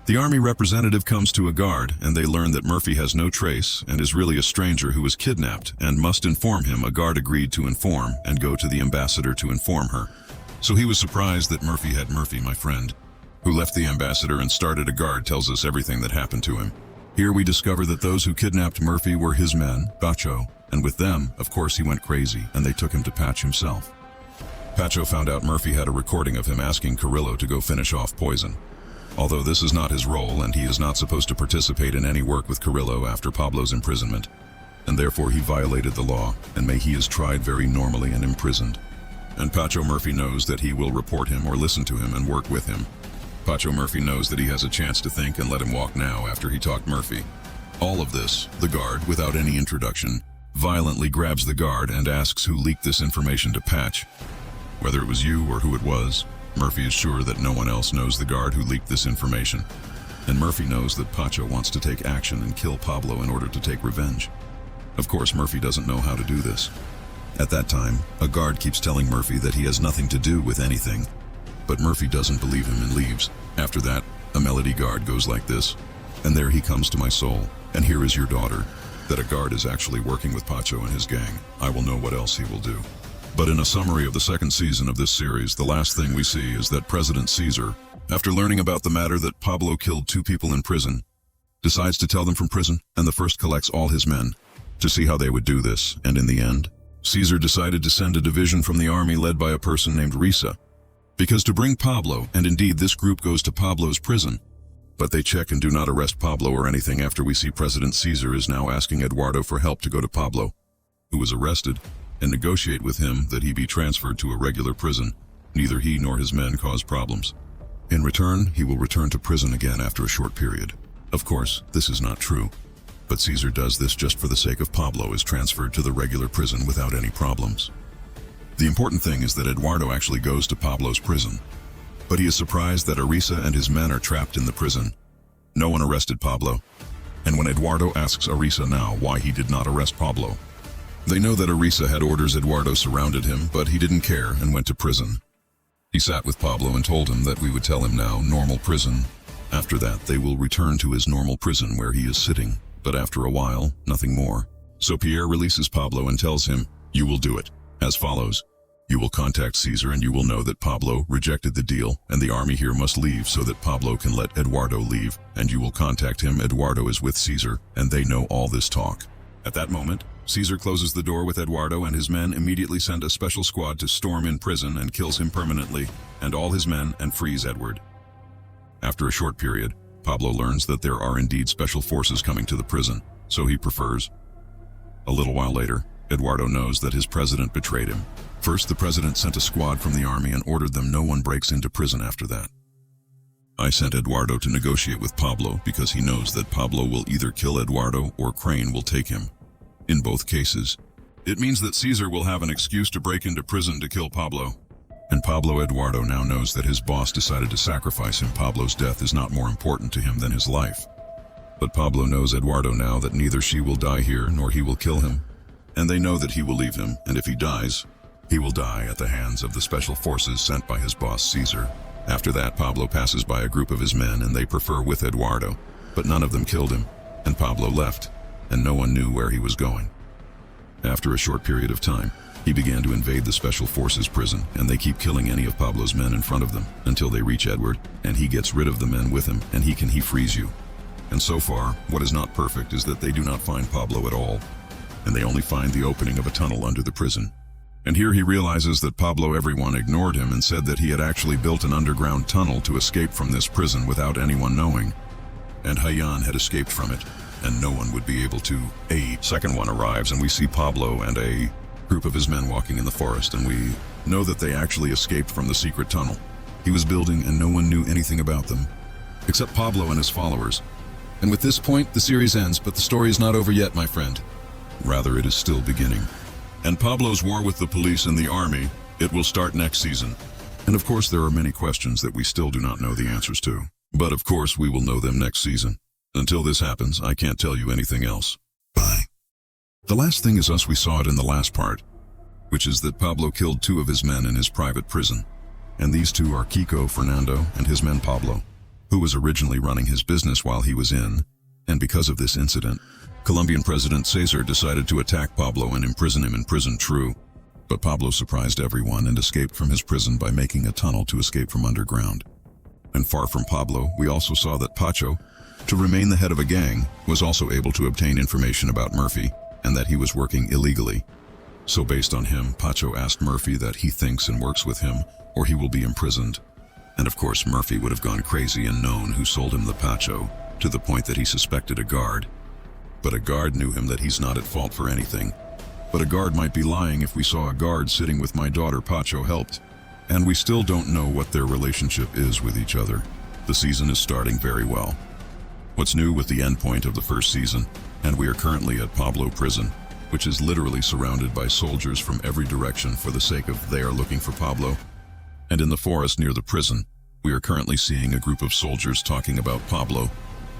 the army representative comes to a guard, and they learn that Murphy has no trace and is really a stranger who was kidnapped and must inform him. A guard agreed to inform and go to the ambassador to inform her. So he was surprised that Murphy, my friend, who left the ambassador and started a guard, tells us everything that happened to him. Here we discover that those who kidnapped Murphy were his men, Pacho, and with them, of course, he went crazy, and they took him to Patch himself. Pacho found out Murphy had a recording of him asking Carrillo to go finish off Poison. Although this is not his role, and he is not supposed to participate in any work with Carrillo after Pablo's imprisonment, and therefore he violated the law, and he is tried very normally and imprisoned. And Pacho Murphy knows that he will report him or listen to him and work with him. Pacho Murphy knows that he has a chance to think and let him walk now after he talked Murphy. All of this, the guard, without any introduction, violently grabs the guard and asks who leaked this information to Patch. Whether it was you or who it was, Murphy is sure that no one else knows the guard who leaked this information. And Murphy knows that Pacho wants to take action and kill Pablo in order to take revenge. Of course, Murphy doesn't know how to do this. At that time, a guard keeps telling Murphy that he has nothing to do with anything. But Murphy doesn't believe him and leaves. After that, a melody guard goes like this. And there he comes to my soul, and here is your daughter. That a guard is actually working with Pacho and his gang. I will know what else he will do. But in a summary of the second season of this series, the last thing we see is that President Caesar, after learning about the matter that Pablo killed 2 people in prison, decides to tell them from prison, and the first collects all his men to see how they would do this, and in the end, Caesar decided to send a division from the army led by a person named Risa, because to bring Pablo, and indeed this group goes to Pablo's prison, but they check and do not arrest Pablo or anything after we see President Caesar is now asking Eduardo for help to go to Pablo, who was arrested, and negotiate with him that he be transferred to a regular prison. Neither he nor his men cause problems. In return, he will return to prison again after a short period. Of course, this is not true, but Caesar does this just for the sake of Pablo is transferred to the regular prison without any problems. The important thing is that Eduardo actually goes to Pablo's prison, but he is surprised that Arisa and his men are trapped in the prison. No one arrested Pablo, and when Eduardo asks Arisa now why he did not arrest Pablo, they know that Arisa had orders. Eduardo surrounded him, but he didn't care and went to prison. He sat with Pablo and told him that we would tell him now normal prison. After that, they will return to his normal prison where he is sitting, but after a while, nothing more. So Pierre releases Pablo and tells him, you will do it, as follows. You will contact Caesar and you will know that Pablo rejected the deal and the army here must leave so that Pablo can let Eduardo leave, and you will contact him. Eduardo is with Caesar and they know all this talk. At that moment, Caesar closes the door with Eduardo and his men immediately send a special squad to storm in prison and kills him permanently and all his men and frees Edward. After a short period, Pablo learns that there are indeed special forces coming to the prison, so he prefers. A little while later, Eduardo knows that his president betrayed him. First, the president sent a squad from the army and ordered them no one breaks into prison after that. I sent Eduardo to negotiate with Pablo because he knows that Pablo will either kill Eduardo or Crane will take him. In both cases, it means that Caesar will have an excuse to break into prison to kill Pablo. And Pablo Eduardo now knows that his boss decided to sacrifice him. Pablo's death is not more important to him than his life. But Pablo knows Eduardo now that neither she will die here nor he will kill him. And they know that he will leave him, and if he dies, he will die at the hands of the special forces sent by his boss Caesar. After that, Pablo passes by a group of his men and they prefer with Eduardo, but none of them killed him, and Pablo left, and no one knew where he was going. After a short period of time, he began to invade the special forces prison, and they keep killing any of Pablo's men in front of them until they reach Edward, and he gets rid of the men with him, and he frees you. And so far, what is not perfect is that they do not find Pablo at all, and they only find the opening of a tunnel under the prison. And here he realizes that everyone ignored him and said that he had actually built an underground tunnel to escape from this prison without anyone knowing. And Hayan had escaped from it, and no one would be able to. A second one arrives and we see Pablo and a group of his men walking in the forest, and we know that they actually escaped from the secret tunnel he was building, and no one knew anything about them, except Pablo and his followers. And with this point, the series ends, but the story is not over yet, my friend. Rather, it is still beginning. And Pablo's war with the police and the army, it will start next season. And of course, there are many questions that we still do not know the answers to. But of course, we will know them next season. Until this happens, I can't tell you anything else. Bye. The last thing is us. We saw it in the last part, which is that Pablo killed 2 of his men in his private prison. And these 2 are Kiko Fernando and his man Pablo, who was originally running his business while he was in. And because of this incident, Colombian President Cesar decided to attack Pablo and imprison him in prison. True. But Pablo surprised everyone and escaped from his prison by making a tunnel to escape from underground. And far from Pablo, we also saw that Pacho, to remain the head of a gang, was also able to obtain information about Murphy and that he was working illegally. So based on him, Pacho asked Murphy that he thinks and works with him or he will be imprisoned. And of course Murphy would have gone crazy and known who sold him the Pacho, to the point that he suspected a guard. But a guard knew him that he's not at fault for anything. But a guard might be lying if we saw a guard sitting with my daughter Pacho helped. And we still don't know what their relationship is with each other. The season is starting very well. What's new with the end point of the first season, and we are currently at Pablo prison, which is literally surrounded by soldiers from every direction for the sake of they are looking for Pablo. And in the forest near the prison, we are currently seeing a group of soldiers talking about Pablo,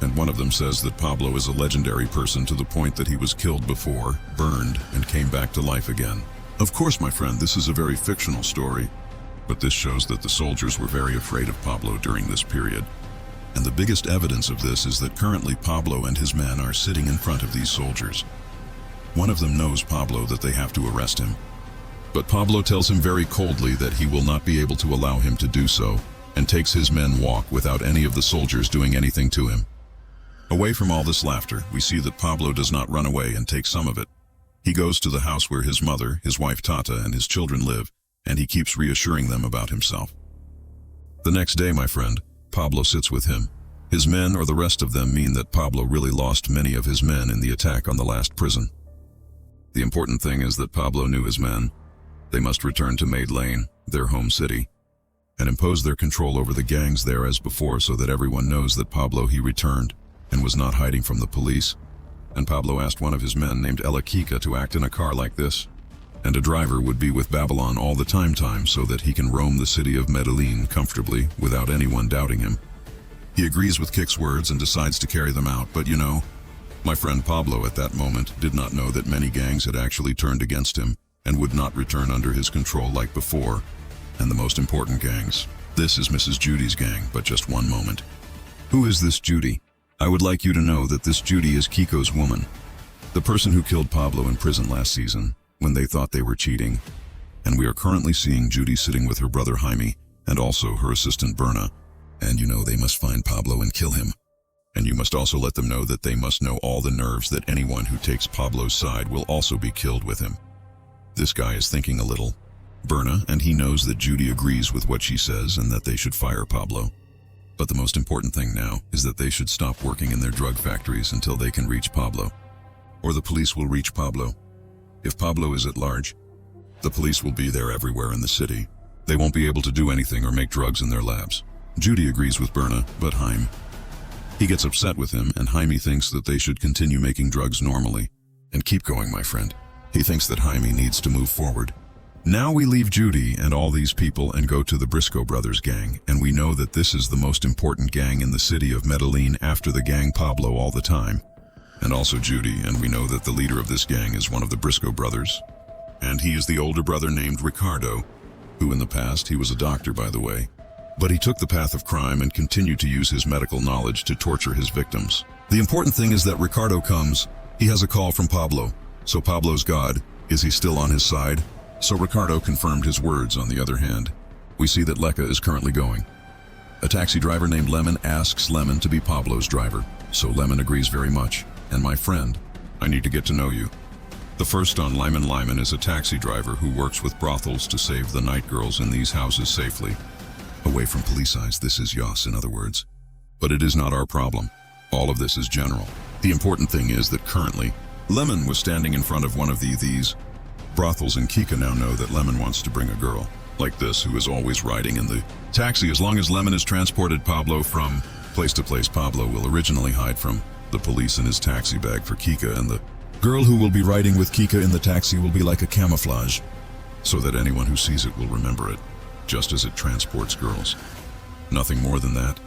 and one of them says that Pablo is a legendary person to the point that he was killed before, burned, and came back to life again. Of course, my friend, this is a very fictional story, but this shows that the soldiers were very afraid of Pablo during this period. And the biggest evidence of this is that currently Pablo and his men are sitting in front of these soldiers. One of them knows Pablo that they have to arrest him. But Pablo tells him very coldly that he will not be able to allow him to do so, and takes his men walk without any of the soldiers doing anything to him. Away from all this laughter, we see that Pablo does not run away and take some of it. He goes to the house where his mother, his wife Tata, and his children live, and he keeps reassuring them about himself. The next day, my friend, Pablo sits with him. His men or the rest of them mean that Pablo really lost many of his men in the attack on the last prison. The important thing is that Pablo knew his men. They must return to Maid Lane, their home city, and impose their control over the gangs there as before so that everyone knows that Pablo he returned and was not hiding from the police. And Pablo asked one of his men named Ella Kika to act in a car like this, and a driver would be with Babylon all the time so that he can roam the city of Medellín comfortably without anyone doubting him. He agrees with Kik's words and decides to carry them out, but you know, my friend Pablo at that moment did not know that many gangs had actually turned against him and would not return under his control like before. And the most important gangs. This is Mrs. Judy's gang, but just one moment. Who is this Judy? I would like you to know that this Judy is Kiko's woman. The person who killed Pablo in prison last season, when they thought they were cheating. And we are currently seeing Judy sitting with her brother Jaime, and also her assistant Berna. And you know they must find Pablo and kill him. And you must also let them know that they must know all the nerves that anyone who takes Pablo's side will also be killed with him. This guy is thinking a little. Berna, and he knows that Judy agrees with what she says and that they should fire Pablo. But the most important thing now is that they should stop working in their drug factories until they can reach Pablo. Or the police will reach Pablo. If Pablo is at large, the police will be there everywhere in the city. They won't be able to do anything or make drugs in their labs. Judy agrees with Berna, but Jaime. He gets upset with him, and Jaime thinks that they should continue making drugs normally. And keep going, my friend. He thinks that Jaime needs to move forward. Now we leave Judy and all these people and go to the Briscoe brothers gang, and we know that this is the most important gang in the city of Medellín after the gang Pablo all the time. And also Judy, and we know that the leader of this gang is one of the Briscoe brothers. And he is the older brother named Ricardo, who in the past, he was a doctor by the way. But he took the path of crime and continued to use his medical knowledge to torture his victims. The important thing is that Ricardo comes, he has a call from Pablo. So Pablo's God, is he still on his side? So Ricardo confirmed his words. On the other hand, we see that Lecca is currently going. A taxi driver named Lemon asks Lemon to be Pablo's driver. So Lemon agrees very much. And my friend, I need to get to know you. The first on Lyman is a taxi driver who works with brothels to save the night girls in these houses safely. Away from police eyes, this is Yas in other words. But it is not our problem. All of this is general. The important thing is that currently, Lemon was standing in front of one of these brothels, and Kika now know that Lemon wants to bring a girl like this who is always riding in the taxi. As long as Lemon has transported Pablo from place to place, Pablo will originally hide from the police in his taxi bag for Kika, and the girl who will be riding with Kika in the taxi will be like a camouflage, so that anyone who sees it will remember it, just as it transports girls. Nothing more than that.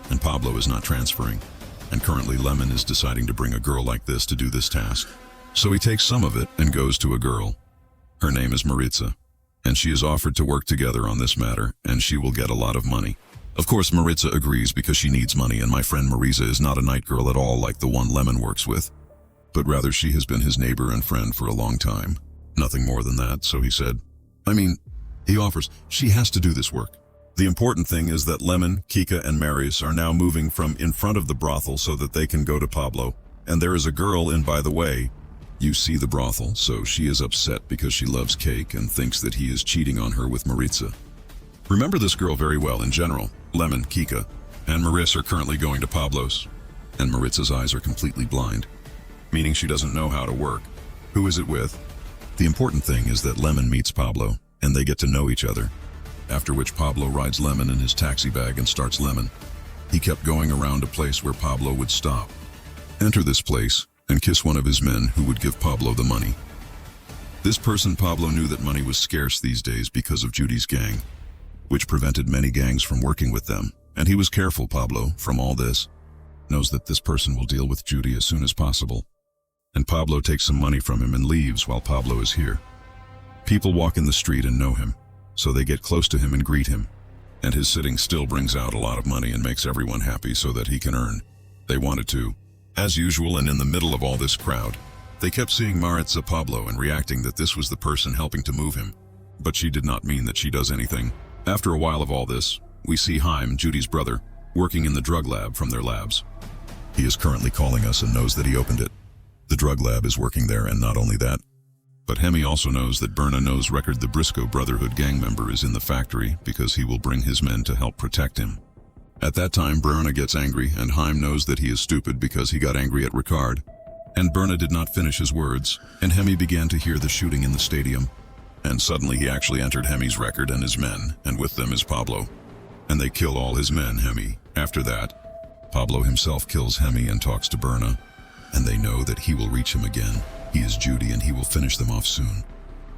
And Pablo is not transferring. And currently Lemon is deciding to bring a girl like this to do this task. So he takes some of it and goes to a girl. Her name is Maritza, and she is offered to work together on this matter, and she will get a lot of money. Of course Maritza agrees because she needs money, and my friend Maritza is not a night girl at all like the one Lemon works with, but rather she has been his neighbor and friend for a long time. Nothing more than that, so he said, I mean, he offers, she has to do this work. The important thing is that Lemon, Kika, and Maris are now moving from in front of the brothel so that they can go to Pablo. And there is a girl in, by the way. You see the brothel, so she is upset because she loves cake and thinks that he is cheating on her with Maritza. Remember this girl very well in general. Lemon, Kika, and Maris are currently going to Pablo's. And Maritza's eyes are completely blind, meaning she doesn't know how to work. Who is it with? The important thing is that Lemon meets Pablo, and they get to know each other. After which Pablo rides Lemon in his taxi bag and starts Lemon. He kept going around a place where Pablo would stop, enter this place, and kiss one of his men who would give Pablo the money. This person, Pablo, knew that money was scarce these days because of Judy's gang, which prevented many gangs from working with them. And he was careful, Pablo, from all this. Knows that this person will deal with Judy as soon as possible. And Pablo takes some money from him and leaves while Pablo is here. People walk in the street and know him, so they get close to him and greet him. And his sitting still brings out a lot of money and makes everyone happy so that he can earn. They wanted to. As usual, and in the middle of all this crowd, they kept seeing Maritza Pablo and reacting that this was the person helping to move him. But she did not mean that she does anything. After a while of all this, we see Haim, Judy's brother, working in the drug lab from their labs. He is currently calling us and knows that he opened it. The drug lab is working there, and not only that, but Hemi also knows that Berna knows Record, the Briscoe Brotherhood gang member, is in the factory because he will bring his men to help protect him. At that time, Berna gets angry, and Haim knows that he is stupid because he got angry at Ricard. And Berna did not finish his words, and Hemi began to hear the shooting in the stadium. And suddenly he actually entered Hemi's Record and his men, and with them is Pablo. And they kill all his men, Hemi. After that, Pablo himself kills Hemi and talks to Berna, and they know that he will reach him again. He is Judy and he will finish them off soon.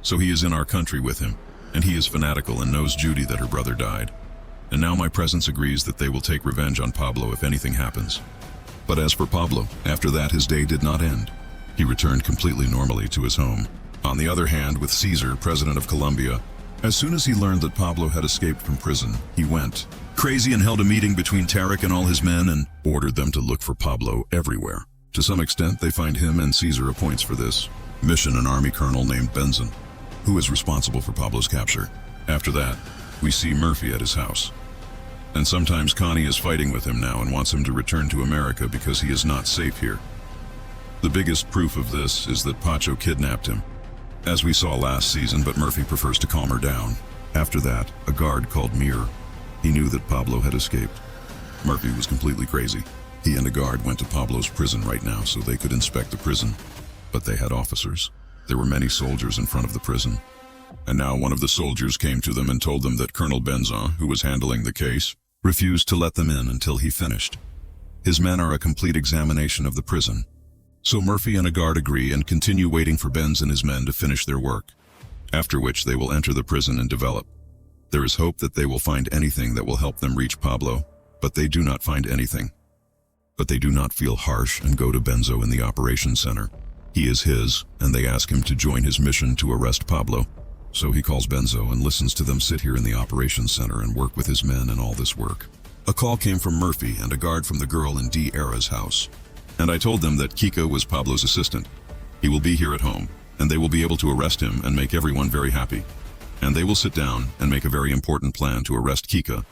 So he is in our country with him, and he is fanatical and knows Judy that her brother died. And now my presence agrees that they will take revenge on Pablo if anything happens. But as for Pablo, after that his day did not end. He returned completely normally to his home. On the other hand, with Caesar, president of Colombia, as soon as he learned that Pablo had escaped from prison, he went crazy and held a meeting between Tarek and all his men and ordered them to look for Pablo everywhere. To some extent, they find him, and Caesar appoints for this mission an army colonel named Benson, who is responsible for Pablo's capture. After that, we see Murphy at his house. And sometimes Connie is fighting with him now and wants him to return to America because he is not safe here. The biggest proof of this is that Pacho kidnapped him, as we saw last season, but Murphy prefers to calm her down. After that, a guard called Mir. He knew that Pablo had escaped. Murphy was completely crazy. He and a guard went to Pablo's prison right now so they could inspect the prison. But they had officers. There were many soldiers in front of the prison. And now one of the soldiers came to them and told them that Colonel Benzon, who was handling the case, refused to let them in until he finished. His men are a complete examination of the prison. So Murphy and a guard agree and continue waiting for Benz and his men to finish their work, after which they will enter the prison and develop. There is hope that they will find anything that will help them reach Pablo, but they do not find anything. But they do not feel harsh and go to Benzo in the operations center. He is his, and they ask him to join his mission to arrest Pablo. So he calls Benzo and listens to them sit here in the operations center and work with his men and all this work. A call came from Murphy and a guard from the girl in D. Era's house. And I told them that Kika was Pablo's assistant. He will be here at home, and they will be able to arrest him and make everyone very happy. And they will sit down and make a very important plan to arrest Kika.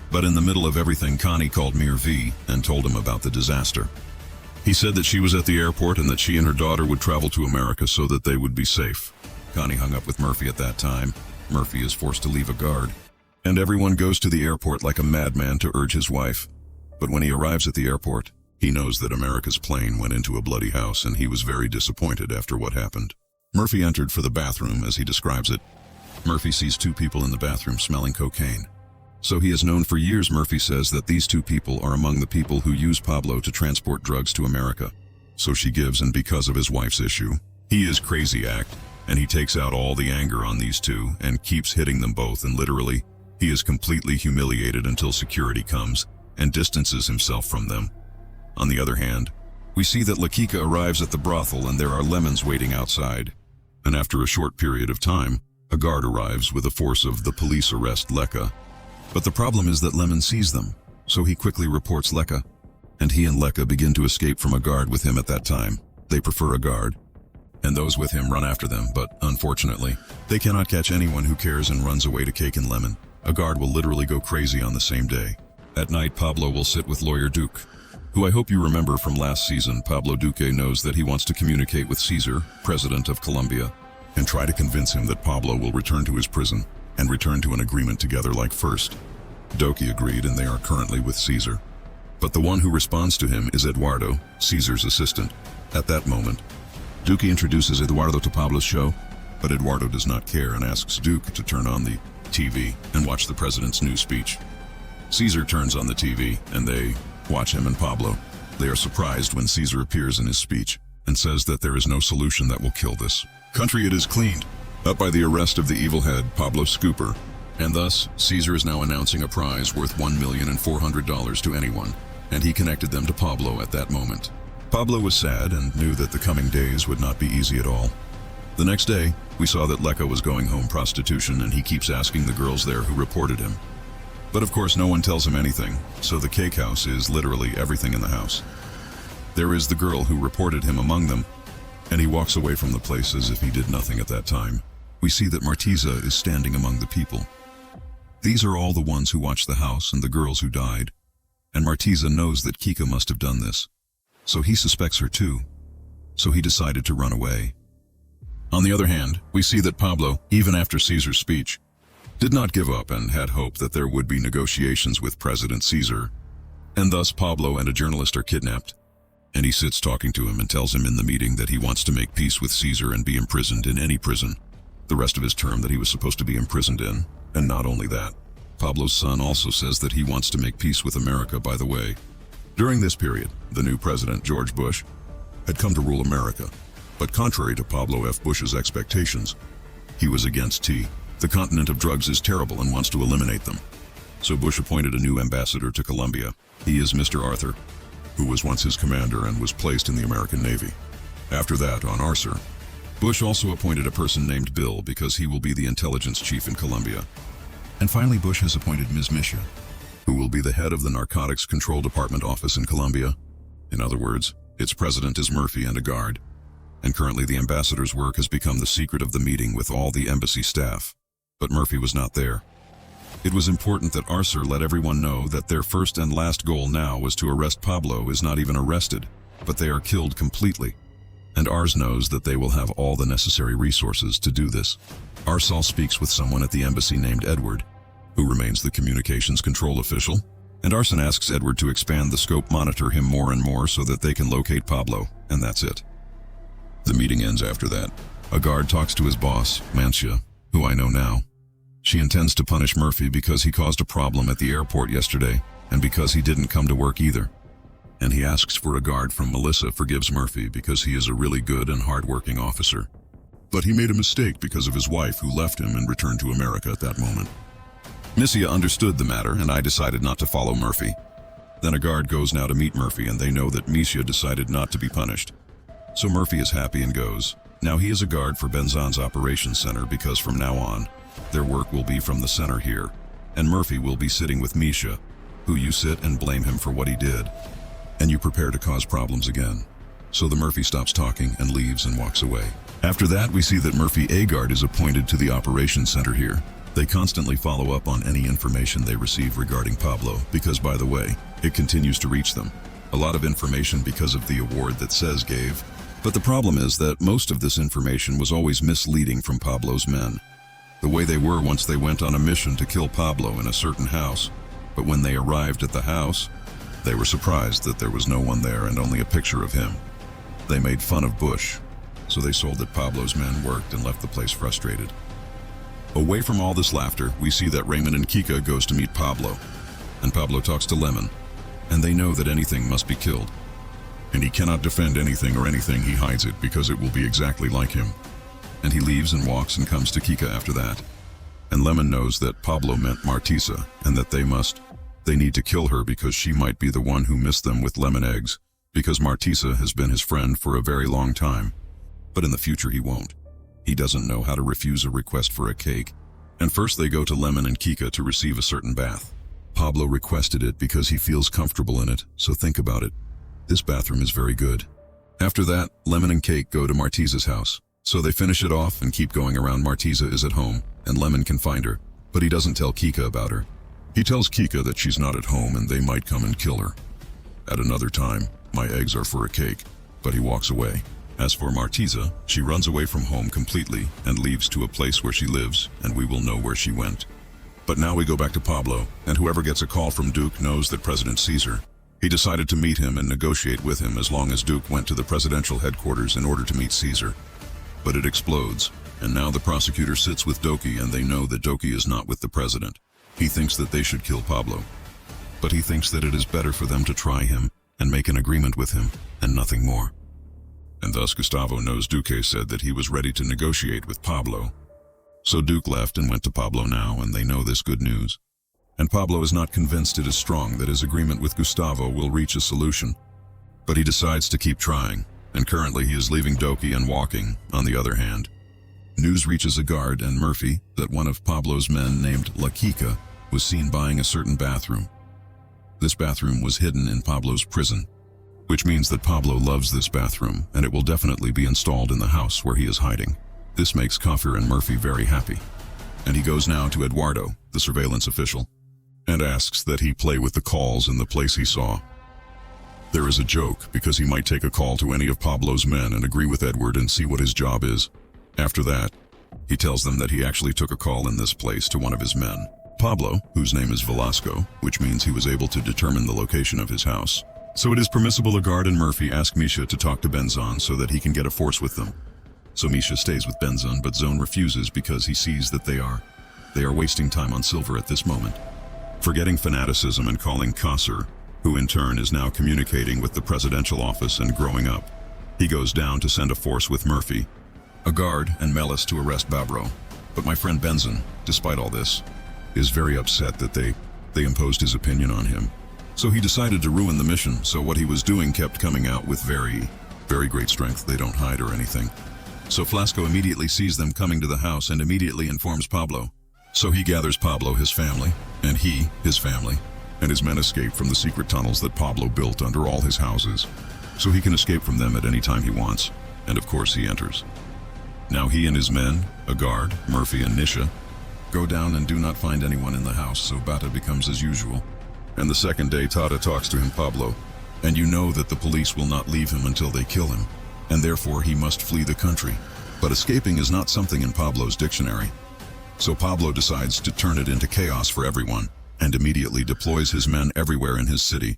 But in the middle of everything, Connie called Mir V and told him about the disaster. He said that she was at the airport and that she and her daughter would travel to America so that they would be safe. Connie hung up with Murphy at that time. Murphy is forced to leave a guard. And everyone goes to the airport like a madman to urge his wife. But when he arrives at the airport, he knows that America's plane went into a bloody house and he was very disappointed after what happened. Murphy entered for the bathroom, as he describes it. Murphy sees two people in the bathroom smelling cocaine. So he has known for years, Murphy says, that these two people are among the people who use Pablo to transport drugs to America. So she gives, and because of his wife's issue, he is crazy act, and he takes out all the anger on these two and keeps hitting them both, and literally, he is completely humiliated until security comes and distances himself from them. On the other hand, we see that Lakika arrives at the brothel and there are lemons waiting outside. And after a short period of time, a guard arrives with a force of the police arrest Leka. But the problem is that Lemon sees them, so he quickly reports Leka, and he and Leka begin to escape from a guard with him at that time. They prefer a guard. and those with him run after them, but unfortunately, they cannot catch anyone who cares and runs away to Cake and Lemon. A guard will literally go crazy on the same day. At night, Pablo will sit with lawyer Duque, who I hope you remember from last season. Pablo Duque knows that he wants to communicate with Caesar, president of Colombia, and try to convince him that Pablo will return to his prison and return to an agreement together like first. Duque agreed, and they are currently with Caesar. But the one who responds to him is Eduardo, Caesar's assistant. At that moment, Duque introduces Eduardo to Pablo's show, but Eduardo does not care and asks Duque to turn on the TV and watch the president's new speech. Caesar turns on the TV, and they watch him and Pablo. They are surprised when Caesar appears in his speech and says that there is no solution that will kill this country. It is cleaned up by the arrest of the evil head, Pablo Escobar, and thus Caesar is now announcing a prize worth $1,400,000 to anyone, and he connected them to Pablo at that moment. Pablo was sad and knew that the coming days would not be easy at all. The next day, we saw that Leca was going home prostitution, and he keeps asking the girls there who reported him. But of course no one tells him anything, so the cake house is literally everything in the house. There is the girl who reported him among them, and he walks away from the place as if he did nothing at that time. We see that Martiza is standing among the people. These are all the ones who watched the house and the girls who died, and Martiza knows that Kika must have done this, so he suspects her too, so he decided to run away. On the other hand, we see that Pablo, even after Caesar's speech, did not give up and had hope that there would be negotiations with President Caesar, and thus Pablo and a journalist are kidnapped, and he sits talking to him and tells him in the meeting that he wants to make peace with Caesar and be imprisoned in any prison the rest of his term that he was supposed to be imprisoned in. And not only that, Pablo's son also says that he wants to make peace with America. By the way, during this period, the new president, George Bush, had come to rule America, but contrary to Pablo F. Bush's expectations, he was against tea. The continent of drugs is terrible and wants to eliminate them. So Bush appointed a new ambassador to Colombia. He is Mr. Arthur, who was once his commander and was placed in the American Navy. After that, on Arthur, Bush also appointed a person named Bill because he will be the intelligence chief in Colombia. And finally, Bush has appointed Ms. Misha, who will be the head of the Narcotics Control Department office in Colombia. In other words, its president is Murphy and a guard. And currently the ambassador's work has become the secret of the meeting with all the embassy staff. But Murphy was not there. It was important that Arthur let everyone know that their first and last goal now was to arrest Pablo. Is not even arrested, but they are killed completely. And Ars knows that they will have all the necessary resources to do this. Arsal speaks with someone at the embassy named Edward, who remains the communications control official, and Arson asks Edward to expand the scope, monitor him more and more so that they can locate Pablo, and that's it. The meeting ends after that. A guard talks to his boss, Mancia, who I know now. She intends to punish Murphy because he caused a problem at the airport yesterday, and because he didn't come to work either. And he asks for a guard from Melissa forgives Murphy because he is a really good and hard-working officer. But he made a mistake because of his wife who left him and returned to America at that moment. Missia understood the matter, and I decided not to follow Murphy. Then a guard goes now to meet Murphy, and they know that Misha decided not to be punished. So Murphy is happy and goes. Now he is a guard for Benzon's operations center because from now on, their work will be from the center here. And Murphy will be sitting with Misha, who you sit and blame him for what he did. And you prepare to cause problems again. So the Murphy stops talking and leaves and walks away. After that, we see that Murphy A-Guard is appointed to the operations center here. They constantly follow up on any information they receive regarding Pablo, because by the way, it continues to reach them. A lot of information because of the award that Cez gave. But the problem is that most of this information was always misleading from Pablo's men. The way they were once they went on a mission to kill Pablo in a certain house. But when they arrived at the house, they were surprised that there was no one there and only a picture of him. They made fun of Bush, so they sold that Pablo's men worked and left the place frustrated. Away from all this laughter, we see that Raymond and Kika goes to meet Pablo, and Pablo talks to Lemon, and they know that anything must be killed. And he cannot defend anything or anything, he hides it because it will be exactly like him. And he leaves and walks and comes to Kika after that. And Lemon knows that Pablo meant Martisa, and that they need to kill her because she might be the one who missed them with lemon eggs, because Martisa has been his friend for a very long time. But in the future he won't. He doesn't know how to refuse a request for a cake. And first they go to Lemon and Kika to receive a certain bath. Pablo requested it because he feels comfortable in it, so think about it. This bathroom is very good. After that, Lemon and Cake go to Martiza's house. So they finish it off and keep going around. Martiza is at home, and Lemon can find her, but he doesn't tell Kika about her. He tells Kika that she's not at home and they might come and kill her. At another time, my eggs are for a cake, but he walks away. As for Martiza, she runs away from home completely and leaves to a place where she lives, and we will know where she went. But now we go back to Pablo, and whoever gets a call from Duke knows that President Caesar. He decided to meet him and negotiate with him as long as Duke went to the presidential headquarters in order to meet Caesar. But it explodes, and now the prosecutor sits with Doki and they know that Doki is not with the president. He thinks that they should kill Pablo. But he thinks that it is better for them to try him and make an agreement with him, and nothing more. And thus Gustavo knows Duque said that he was ready to negotiate with Pablo. So Duke left and went to Pablo now, and they know this good news. And Pablo is not convinced it is strong that his agreement with Gustavo will reach a solution. But he decides to keep trying, and currently he is leaving Doki and walking, on the other hand. News reaches a guard and Murphy that one of Pablo's men named La Kika was seen buying a certain bathroom. This bathroom was hidden in Pablo's prison, which means that Pablo loves this bathroom and it will definitely be installed in the house where he is hiding. This makes Kafir and Murphy very happy. And he goes now to Eduardo, the surveillance official, and asks that he play with the calls in the place he saw. There is a joke because he might take a call to any of Pablo's men and agree with Edward and see what his job is. After that, he tells them that he actually took a call in this place to one of his men, Pablo, whose name is Velasco, which means he was able to determine the location of his house. So it is permissible Lagarde and Murphy ask Misha to talk to Benzon so that he can get a force with them. So Misha stays with Benzon, but Zone refuses because he sees that they are wasting time on Silver at this moment. Forgetting fanaticism and calling Kasser, who in turn is now communicating with the presidential office and growing up. He goes down to send a force with Murphy, a guard, and Melis to arrest Babro. But my friend Benzon, despite all this, is very upset that they imposed his opinion on him. So he decided to ruin the mission, so what he was doing kept coming out with very, very great strength. They don't hide or anything. So Flasco immediately sees them coming to the house and immediately informs Pablo. So he gathers Pablo, his family, and he, his family, and his men escape from the secret tunnels that Pablo built under all his houses. So he can escape from them at any time he wants, and of course he enters. Now he and his men, a guard, Murphy and Nisha, go down and do not find anyone in the house, so Bata becomes as usual. And the second day Tata talks to him, Pablo, and you know that the police will not leave him until they kill him, and therefore he must flee the country. But escaping is not something in Pablo's dictionary. So Pablo decides to turn it into chaos for everyone, and immediately deploys his men everywhere in his city,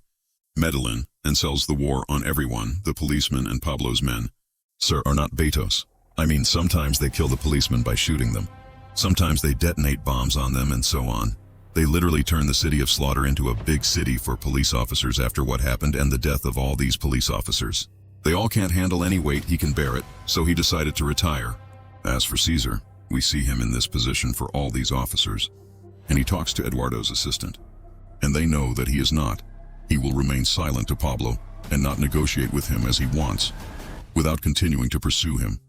Medellín, and sells the war on everyone, the policemen and Pablo's men. Sir, are not Betos. I mean, sometimes they kill the policemen by shooting them. Sometimes they detonate bombs on them and so on. They literally turn the city of Slaughter into a big city for police officers after what happened and the death of all these police officers. They all can't handle any weight, he can bear it, so he decided to retire. As for Caesar, we see him in this position for all these officers, and he talks to Eduardo's assistant. And they know that he is not. He will remain silent to Pablo and not negotiate with him as he wants, without continuing to pursue him.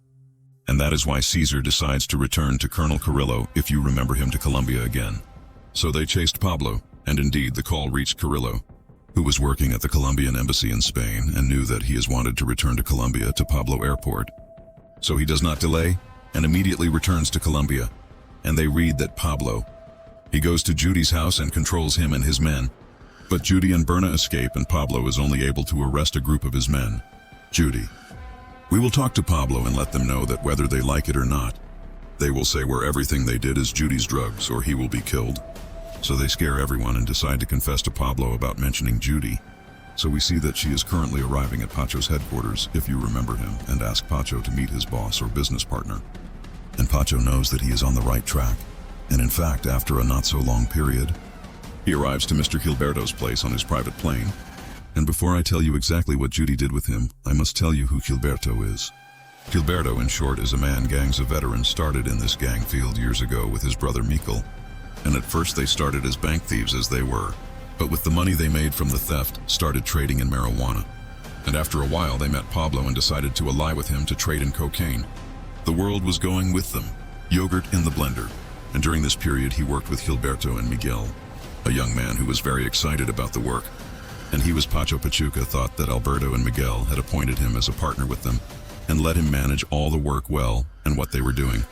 And that is why Caesar decides to return to Colonel Carrillo, if you remember him, to Colombia again. So they chased Pablo, and indeed the call reached Carrillo, who was working at the Colombian embassy in Spain and knew that he is wanted to return to Colombia to Pablo Airport. So he does not delay and immediately returns to Colombia, and they read that Pablo. He goes to Judy's house and controls him and his men, but Judy and Berna escape and Pablo is only able to arrest a group of his men. Judy. We will talk to Pablo and let them know that whether they like it or not, they will say where everything they did is Judy's drugs or he will be killed. So they scare everyone and decide to confess to Pablo about mentioning Judy. So we see that she is currently arriving at Pacho's headquarters, if you remember him, and ask Pacho to meet his boss or business partner. And Pacho knows that he is on the right track. And in fact, after a not so long period, he arrives to Mr. Gilberto's place on his private plane. And before I tell you exactly what Judy did with him, I must tell you who Gilberto is. Gilberto, in short, is a man gangs of veterans started in this gang field years ago with his brother Mikel. And at first they started as bank thieves as they were, but with the money they made from the theft, started trading in marijuana. And after a while they met Pablo and decided to ally with him to trade in cocaine. The world was going with them, yogurt in the blender. And during this period he worked with Gilberto and Miguel, a young man who was very excited about the work. And he was Pacho Pachuca thought that Alberto and Miguel had appointed him as a partner with them and let him manage all the work well and what they were doing.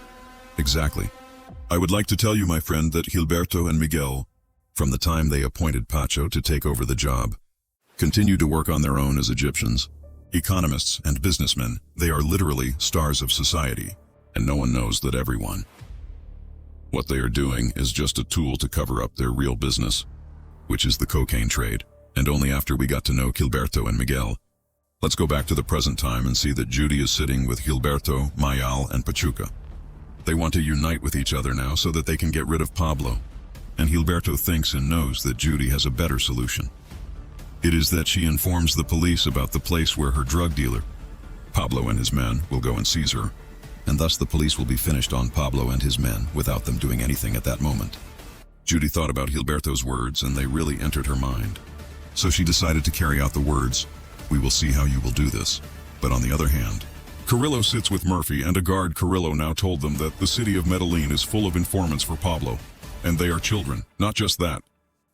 Exactly. I would like to tell you, my friend, that Gilberto and Miguel, from the time they appointed Pacho to take over the job, continued to work on their own as Egyptians. Economists and businessmen, they are literally stars of society, and no one knows that everyone. What they are doing is just a tool to cover up their real business, which is the cocaine trade, and only after we got to know Gilberto and Miguel. Let's go back to the present time and see that Judy is sitting with Gilberto, Mayal, and Pachuca. They want to unite with each other now so that they can get rid of Pablo, and Gilberto thinks and knows that Judy has a better solution. It is that she informs the police about the place where her drug dealer, Pablo and his men, will go and seize her, and thus the police will be finished on Pablo and his men without them doing anything at that moment. Judy thought about Gilberto's words and they really entered her mind. So she decided to carry out the words, "We will see how you will do this." But on the other hand, Carrillo sits with Murphy, and a guard Carrillo now told them that the city of Medellín is full of informants for Pablo, and they are children, not just that.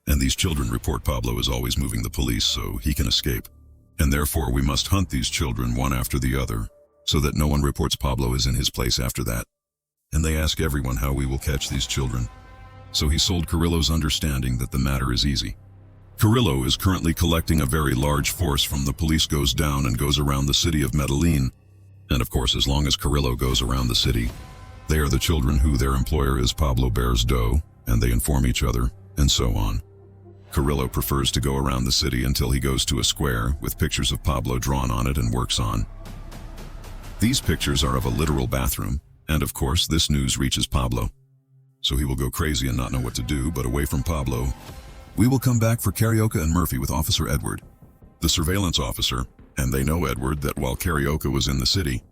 And these children report Pablo is always moving the police so he can escape. And therefore we must hunt these children one after the other, so that no one reports Pablo is in his place after that. And they ask everyone how we will catch these children. So he sold Carrillo's understanding that the matter is easy. Carrillo is currently collecting a very large force from the police goes down and goes around the city of Medellín. And of course, as long as Carrillo goes around the city, they are the children who their employer is Pablo bears dough, and they inform each other, and so on. Carrillo prefers to go around the city until he goes to a square with pictures of Pablo drawn on it and works on. These pictures are of a literal bathroom, and of course this news reaches Pablo. So he will go crazy and not know what to do, but away from Pablo, we will come back for Carioca and Murphy with Officer Edward, the surveillance officer, and they know Edward that while Carioca was in the city,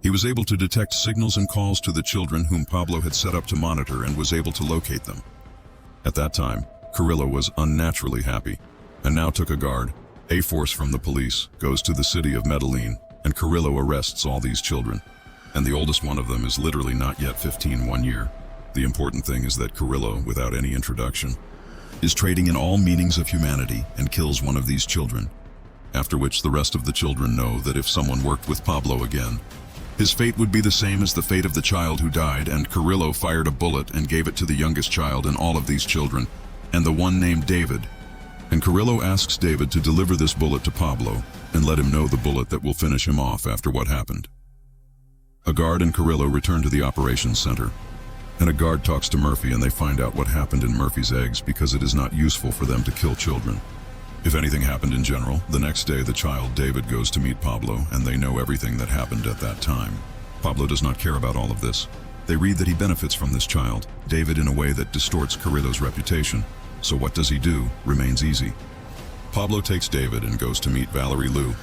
he was able to detect signals and calls to the children whom Pablo had set up to monitor and was able to locate them. At that time, Carrillo was unnaturally happy, and now took a guard. A force from the police goes to the city of Medellín, and Carrillo arrests all these children. And the oldest one of them is literally not yet 15, 1 year. The important thing is that Carrillo, without any introduction, is trading in all meanings of humanity and kills one of these children. After which the rest of the children know that if someone worked with Pablo again, his fate would be the same as the fate of the child who died, and Carrillo fired a bullet and gave it to the youngest child in all of these children, and the one named David. And Carrillo asks David to deliver this bullet to Pablo and let him know the bullet that will finish him off after what happened. A guard and Carrillo return to the operations center, and a guard talks to Murphy and they find out what happened in Murphy's eggs because it is not useful for them to kill children. If anything happened in general, the next day the child David goes to meet Pablo and they know everything that happened at that time. Pablo does not care about all of this. They read that he benefits from this child, David, in a way that distorts Carrillo's reputation. So what does he do? Remains easy. Pablo takes David and goes to meet Valerie Lou.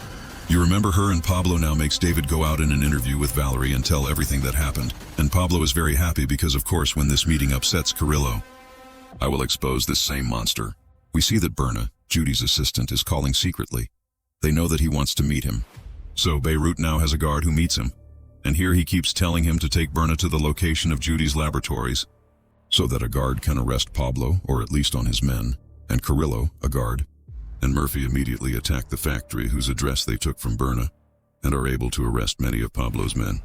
You remember her, and Pablo now makes David go out in an interview with Valerie and tell everything that happened. And Pablo is very happy because, of course, when this meeting upsets Carrillo, I will expose this same monster. We see that Berna, Judy's assistant, is calling secretly. They know that he wants to meet him. So Beirut now has a guard who meets him. And here he keeps telling him to take Berna to the location of Judy's laboratories, so that a guard can arrest Pablo, or at least on his men, and Carrillo, a guard, and Murphy immediately attack the factory whose address they took from Berna, and are able to arrest many of Pablo's men.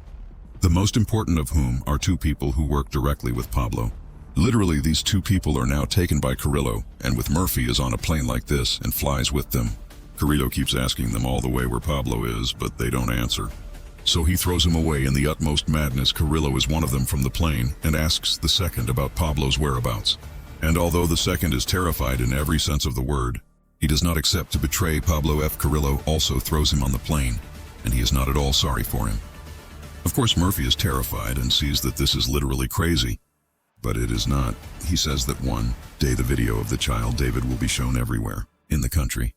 The most important of whom are two people who work directly with Pablo. Literally, these two people are now taken by Carrillo, and with Murphy is on a plane like this and flies with them. Carrillo keeps asking them all the way where Pablo is, but they don't answer. So he throws him away in the utmost madness. Carrillo is one of them from the plane and asks the second about Pablo's whereabouts. And although the second is terrified in every sense of the word, he does not accept to betray Pablo. Carrillo also throws him on the plane, and he is not at all sorry for him. Of course, Murphy is terrified and sees that this is literally crazy, but it is not. He says that one day the video of the child David will be shown everywhere in the country,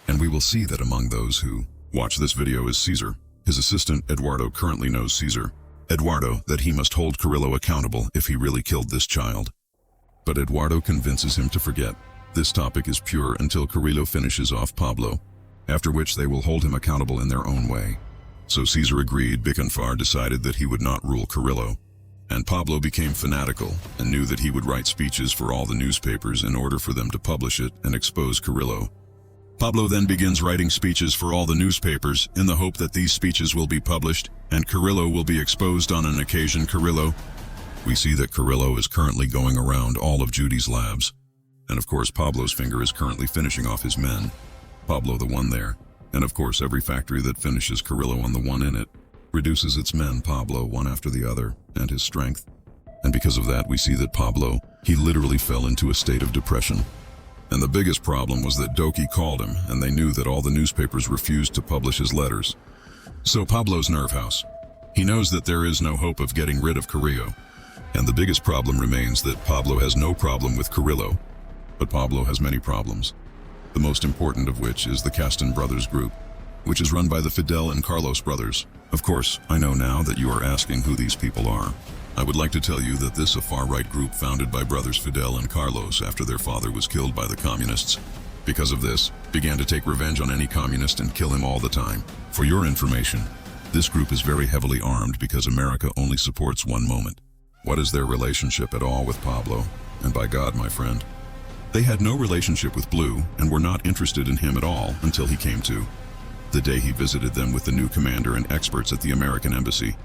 and we will see that among those who watch this video is Caesar. His assistant, Eduardo, currently knows Caesar. Eduardo, that he must hold Carrillo accountable if he really killed this child. But Eduardo convinces him to forget. This topic is pure until Carrillo finishes off Pablo, after which they will hold him accountable in their own way. So Caesar agreed. Bicanfar decided that he would not rule Carrillo, and Pablo became fanatical and knew that he would write speeches for all the newspapers in order for them to publish it and expose Carrillo. Pablo then begins writing speeches for all the newspapers in the hope that these speeches will be published and Carrillo will be exposed on an occasion. We see that Carrillo is currently going around all of Judy's labs. And of course, Pablo's finger is currently finishing off his men. Pablo the one there. And of course, every factory that finishes Carrillo on the one in it reduces its men, Pablo, one after the other, and his strength. And because of that, we see that Pablo, he literally fell into a state of depression. And the biggest problem was that Doki called him, and they knew that all the newspapers refused to publish his letters. So Pablo's nerve house. He knows that there is no hope of getting rid of Carrillo. And the biggest problem remains that Pablo has no problem with Carrillo, but Pablo has many problems. The most important of which is the Caston Brothers group, which is run by the Fidel and Carlos brothers. Of course, I know now that you are asking who these people are. I would like to tell you that this is a far-right group founded by brothers Fidel and Carlos after their father was killed by the communists. Because of this, began to take revenge on any communist and kill him all the time. For your information, this group is very heavily armed because America only supports one moment. What is their relationship at all with Pablo? And by God, my friend, they had no relationship with Blue and were not interested in him at all until he came to. The day he visited them with the new commander and experts at the American embassy,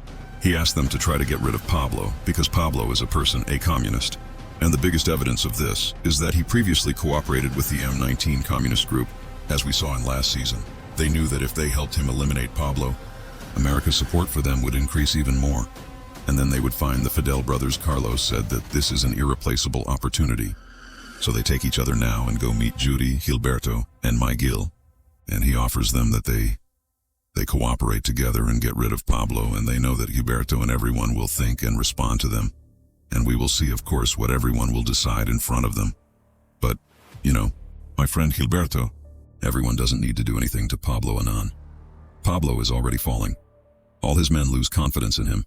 he asked them to try to get rid of Pablo because Pablo is a communist. And the biggest evidence of this is that he previously cooperated with the M19 communist group, as we saw in last season. They knew that if they helped him eliminate Pablo, America's support for them would increase even more. And then they would find the Fidel brothers. Carlos said that this is an irreplaceable opportunity. So they take each other now and go meet Judy, Gilberto, and Miguel. And he offers them that they cooperate together and get rid of Pablo, and they know that Gilberto and everyone will think and respond to them. And we will see, of course, what everyone will decide in front of them. But, you know, my friend Gilberto, everyone doesn't need to do anything to Pablo Anon. Pablo is already falling. All his men lose confidence in him.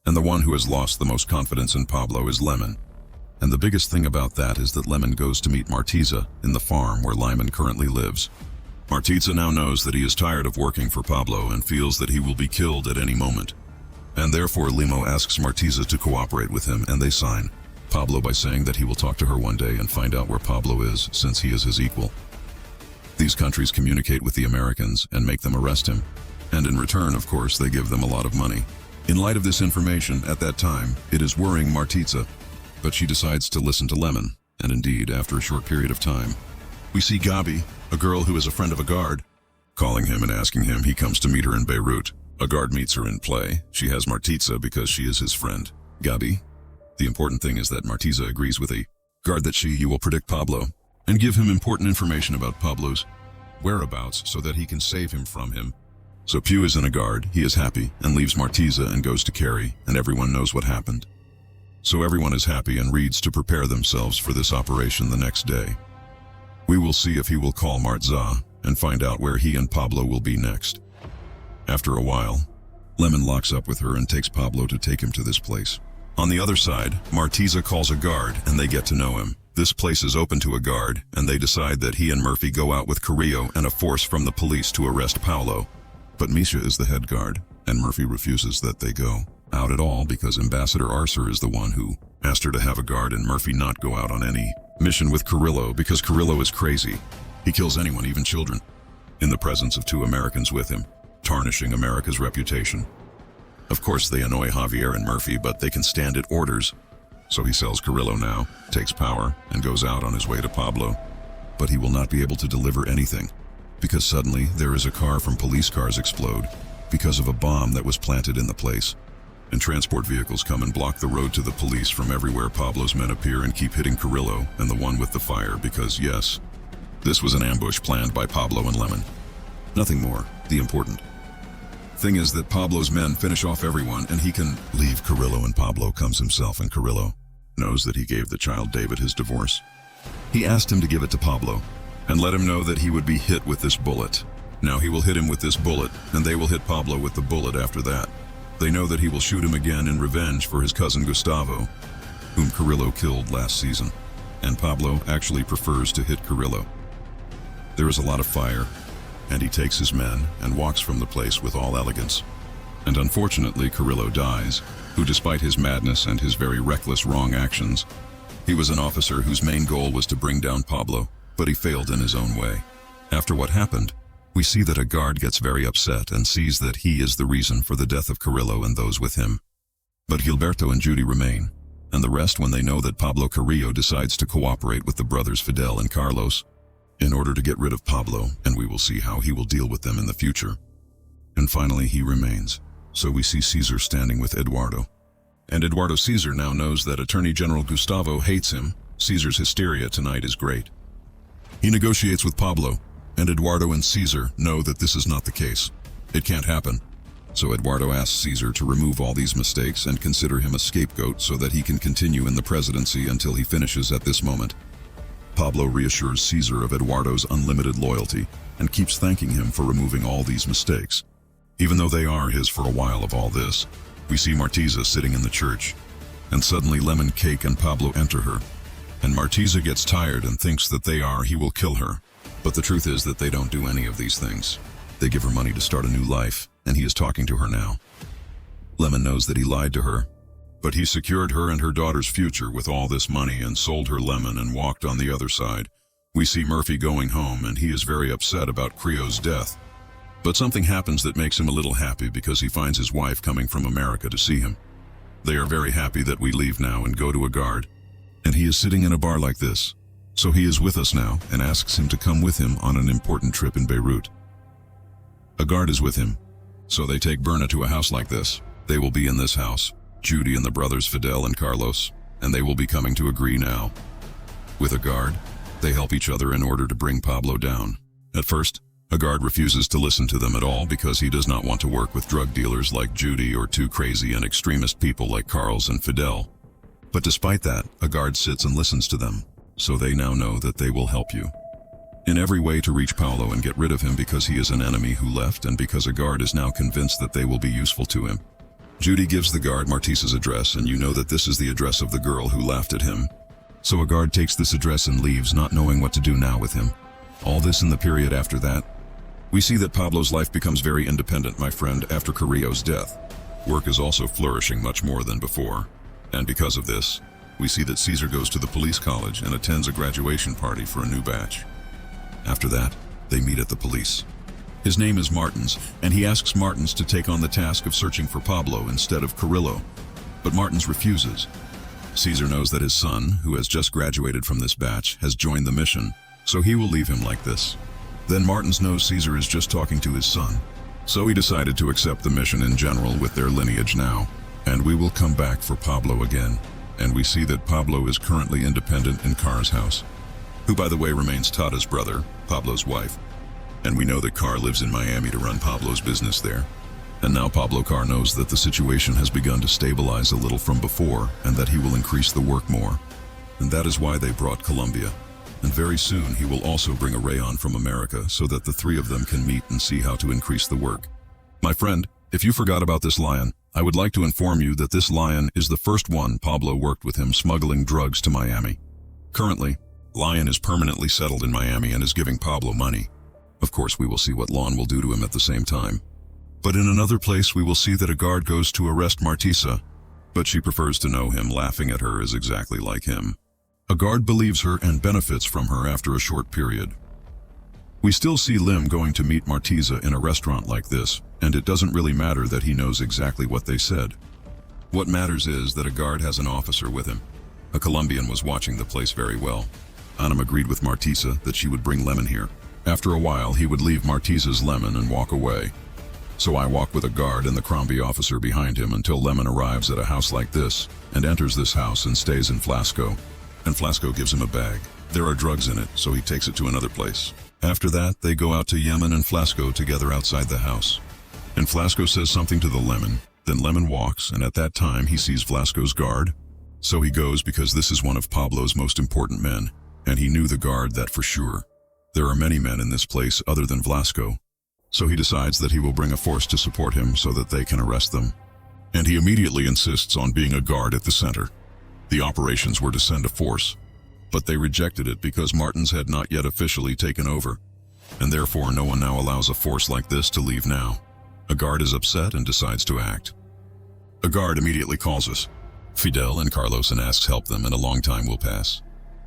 And the one who has lost the most confidence in Pablo is Lemon. And the biggest thing about that is that Lemon goes to meet Martiza in the farm where Lyman currently lives. Martiza now knows that he is tired of working for Pablo and feels that he will be killed at any moment. And therefore Limo asks Martiza to cooperate with him, and they sign. Pablo by saying that he will talk to her one day and find out where Pablo is, since he is his equal. These countries communicate with the Americans and make them arrest him. And in return, of course, they give them a lot of money. In light of this information, at that time, it is worrying Martiza. But she decides to listen to Lemon, and indeed, after a short period of time, we see Gabi, a girl who is a friend of a guard, calling him and asking him. He comes to meet her in Beirut. A guard meets her in play. She has Martiza because she is his friend. Gabi. The important thing is that Martiza agrees with a guard that you will predict Pablo and give him important information about Pablo's whereabouts so that he can save him from him. So Pew is in a guard, he is happy, and leaves Martiza and goes to Carrie, and everyone knows what happened. So everyone is happy and reads to prepare themselves for this operation the next day. We will see if he will call Martza and find out where he and Pablo will be next. After a while, Lemon locks up with her and takes Pablo to take him to this place. On the other side, Martiza calls a guard and they get to know him. This place is open to a guard, and they decide that he and Murphy go out with Carrillo and a force from the police to arrest Paulo. But Misha is the head guard, and Murphy refuses that they go out at all because Ambassador Arcer is the one who asked her to have a guard and Murphy not go out on any mission with Carrillo because Carrillo is crazy. He kills anyone, even children, in the presence of two Americans with him, tarnishing America's reputation. Of course, they annoy Javier and Murphy, but they can stand at orders. So he sells Carrillo now, takes power, and goes out on his way to Pablo. But he will not be able to deliver anything, because suddenly there is a car from police cars explode because of a bomb that was planted in the place. And transport vehicles come and block the road to the police from everywhere. Pablo's men appear and keep hitting Carrillo and the one with the fire because, yes, this was an ambush planned by Pablo and Lemon. Nothing more. The important thing is that Pablo's men finish off everyone and he can leave Carrillo, and Pablo comes himself, and Carrillo knows that he gave the child David his divorce. He asked him to give it to Pablo and let him know that he would be hit with this bullet. Now he will hit him with this bullet, and they will hit Pablo with the bullet after that. They know that he will shoot him again in revenge for his cousin Gustavo, whom Carrillo killed last season. And Pablo actually prefers to hit Carrillo. There is a lot of fire, and he takes his men and walks from the place with all elegance. And unfortunately, Carrillo dies, who despite his madness and his very reckless wrong actions, he was an officer whose main goal was to bring down Pablo, but he failed in his own way. After what happened, we see that a guard gets very upset and sees that he is the reason for the death of Carrillo and those with him. But Gilberto and Judy remain, and the rest when they know that Pablo Carrillo decides to cooperate with the brothers Fidel and Carlos in order to get rid of Pablo, and we will see how he will deal with them in the future. And finally he remains, so we see Caesar standing with Eduardo. And Eduardo Caesar now knows that Attorney General Gustavo hates him. Caesar's hysteria tonight is great. He negotiates with Pablo, and Eduardo and Caesar know that this is not the case. It can't happen. So Eduardo asks Caesar to remove all these mistakes and consider him a scapegoat so that he can continue in the presidency until he finishes at this moment. Pablo reassures Caesar of Eduardo's unlimited loyalty and keeps thanking him for removing all these mistakes. Even though they are his for a while of all this, we see Martiza sitting in the church, and suddenly Lemon Cake and Pablo enter her, and Martiza gets tired and thinks that he will kill her. But the truth is that they don't do any of these things. They give her money to start a new life, and he is talking to her now. Lemon knows that he lied to her, but he secured her and her daughter's future with all this money and sold her Lemon and walked on the other side. We see Murphy going home, and he is very upset about Creo's death. But something happens that makes him a little happy because he finds his wife coming from America to see him. They are very happy that we leave now and go to a guard, and he is sitting in a bar like this. So he is with us now and asks him to come with him on an important trip in Beirut. A guard is with him, so they take Berna to a house like this. They will be in this house, Judy and the brothers Fidel and Carlos, and they will be coming to agree now. With a guard, they help each other in order to bring Pablo down. At first, a guard refuses to listen to them at all because he does not want to work with drug dealers like Judy or too crazy and extremist people like Carlos and Fidel. But despite that, a guard sits and listens to them, so they now know that they will help you in every way to reach Paulo and get rid of him because he is an enemy who left and because a guard is now convinced that they will be useful to him. Judy gives the guard Martiza's address, and you know that this is the address of the girl who laughed at him. So a guard takes this address and leaves, not knowing what to do now with him. All this in the period after that. We see that Pablo's life becomes very independent, my friend, after Carrillo's death. Work is also flourishing much more than before. And because of this, we see that Caesar goes to the police college and attends a graduation party for a new batch. After that, they meet at the police. His name is Martins, and he asks Martins to take on the task of searching for Pablo instead of Carrillo. But Martins refuses. Caesar knows that his son, who has just graduated from this batch, has joined the mission, so he will leave him like this. Then Martins knows Caesar is just talking to his son, so he decided to accept the mission in general with their lineage now. And we will come back for Pablo again, and we see that Pablo is currently independent in Car's house, who by the way remains Tata's brother, Pablo's wife. And we know that Car lives in Miami to run Pablo's business there. And now Pablo Car knows that the situation has begun to stabilize a little from before and that he will increase the work more. And that is why they brought Colombia. And very soon he will also bring a rayon from America so that the three of them can meet and see how to increase the work. My friend, if you forgot about this lion, I would like to inform you that this lion is the first one Pablo worked with him smuggling drugs to Miami. Currently, Lion is permanently settled in Miami and is giving Pablo money. Of course, we will see what Lon will do to him at the same time. But in another place, we will see that a guard goes to arrest Martiza, but she prefers to know him laughing at her is exactly like him. A guard believes her and benefits from her after a short period. We still see Lim going to meet Martiza in a restaurant like this, and it doesn't really matter that he knows exactly what they said. What matters is that a guard has an officer with him. A Colombian was watching the place very well. Anam agreed with Martiza that she would bring Lemon here. After a while, he would leave Martiza's Lemon and walk away. So I walk with a guard and the Crombie officer behind him until Lemon arrives at a house like this and enters this house and stays in Flasco. And Flasco gives him a bag. There are drugs in it, so he takes it to another place. After that, they go out to Yemen and Flasco together outside the house. And Flasco says something to the Lemon. Then Lemon walks, and at that time he sees Flasco's guard. So he goes because this is one of Pablo's most important men, and he knew the guard that for sure. There are many men in this place other than Flasco. So he decides that he will bring a force to support him so that they can arrest them. And he immediately insists on being a guard at the center. The operations were to send a force, but they rejected it because Martins had not yet officially taken over, and therefore no one now allows a force like this to leave now. A guard is upset and decides to act. A guard immediately calls us, Fidel and Carlos, and asks help them, and a long time will pass.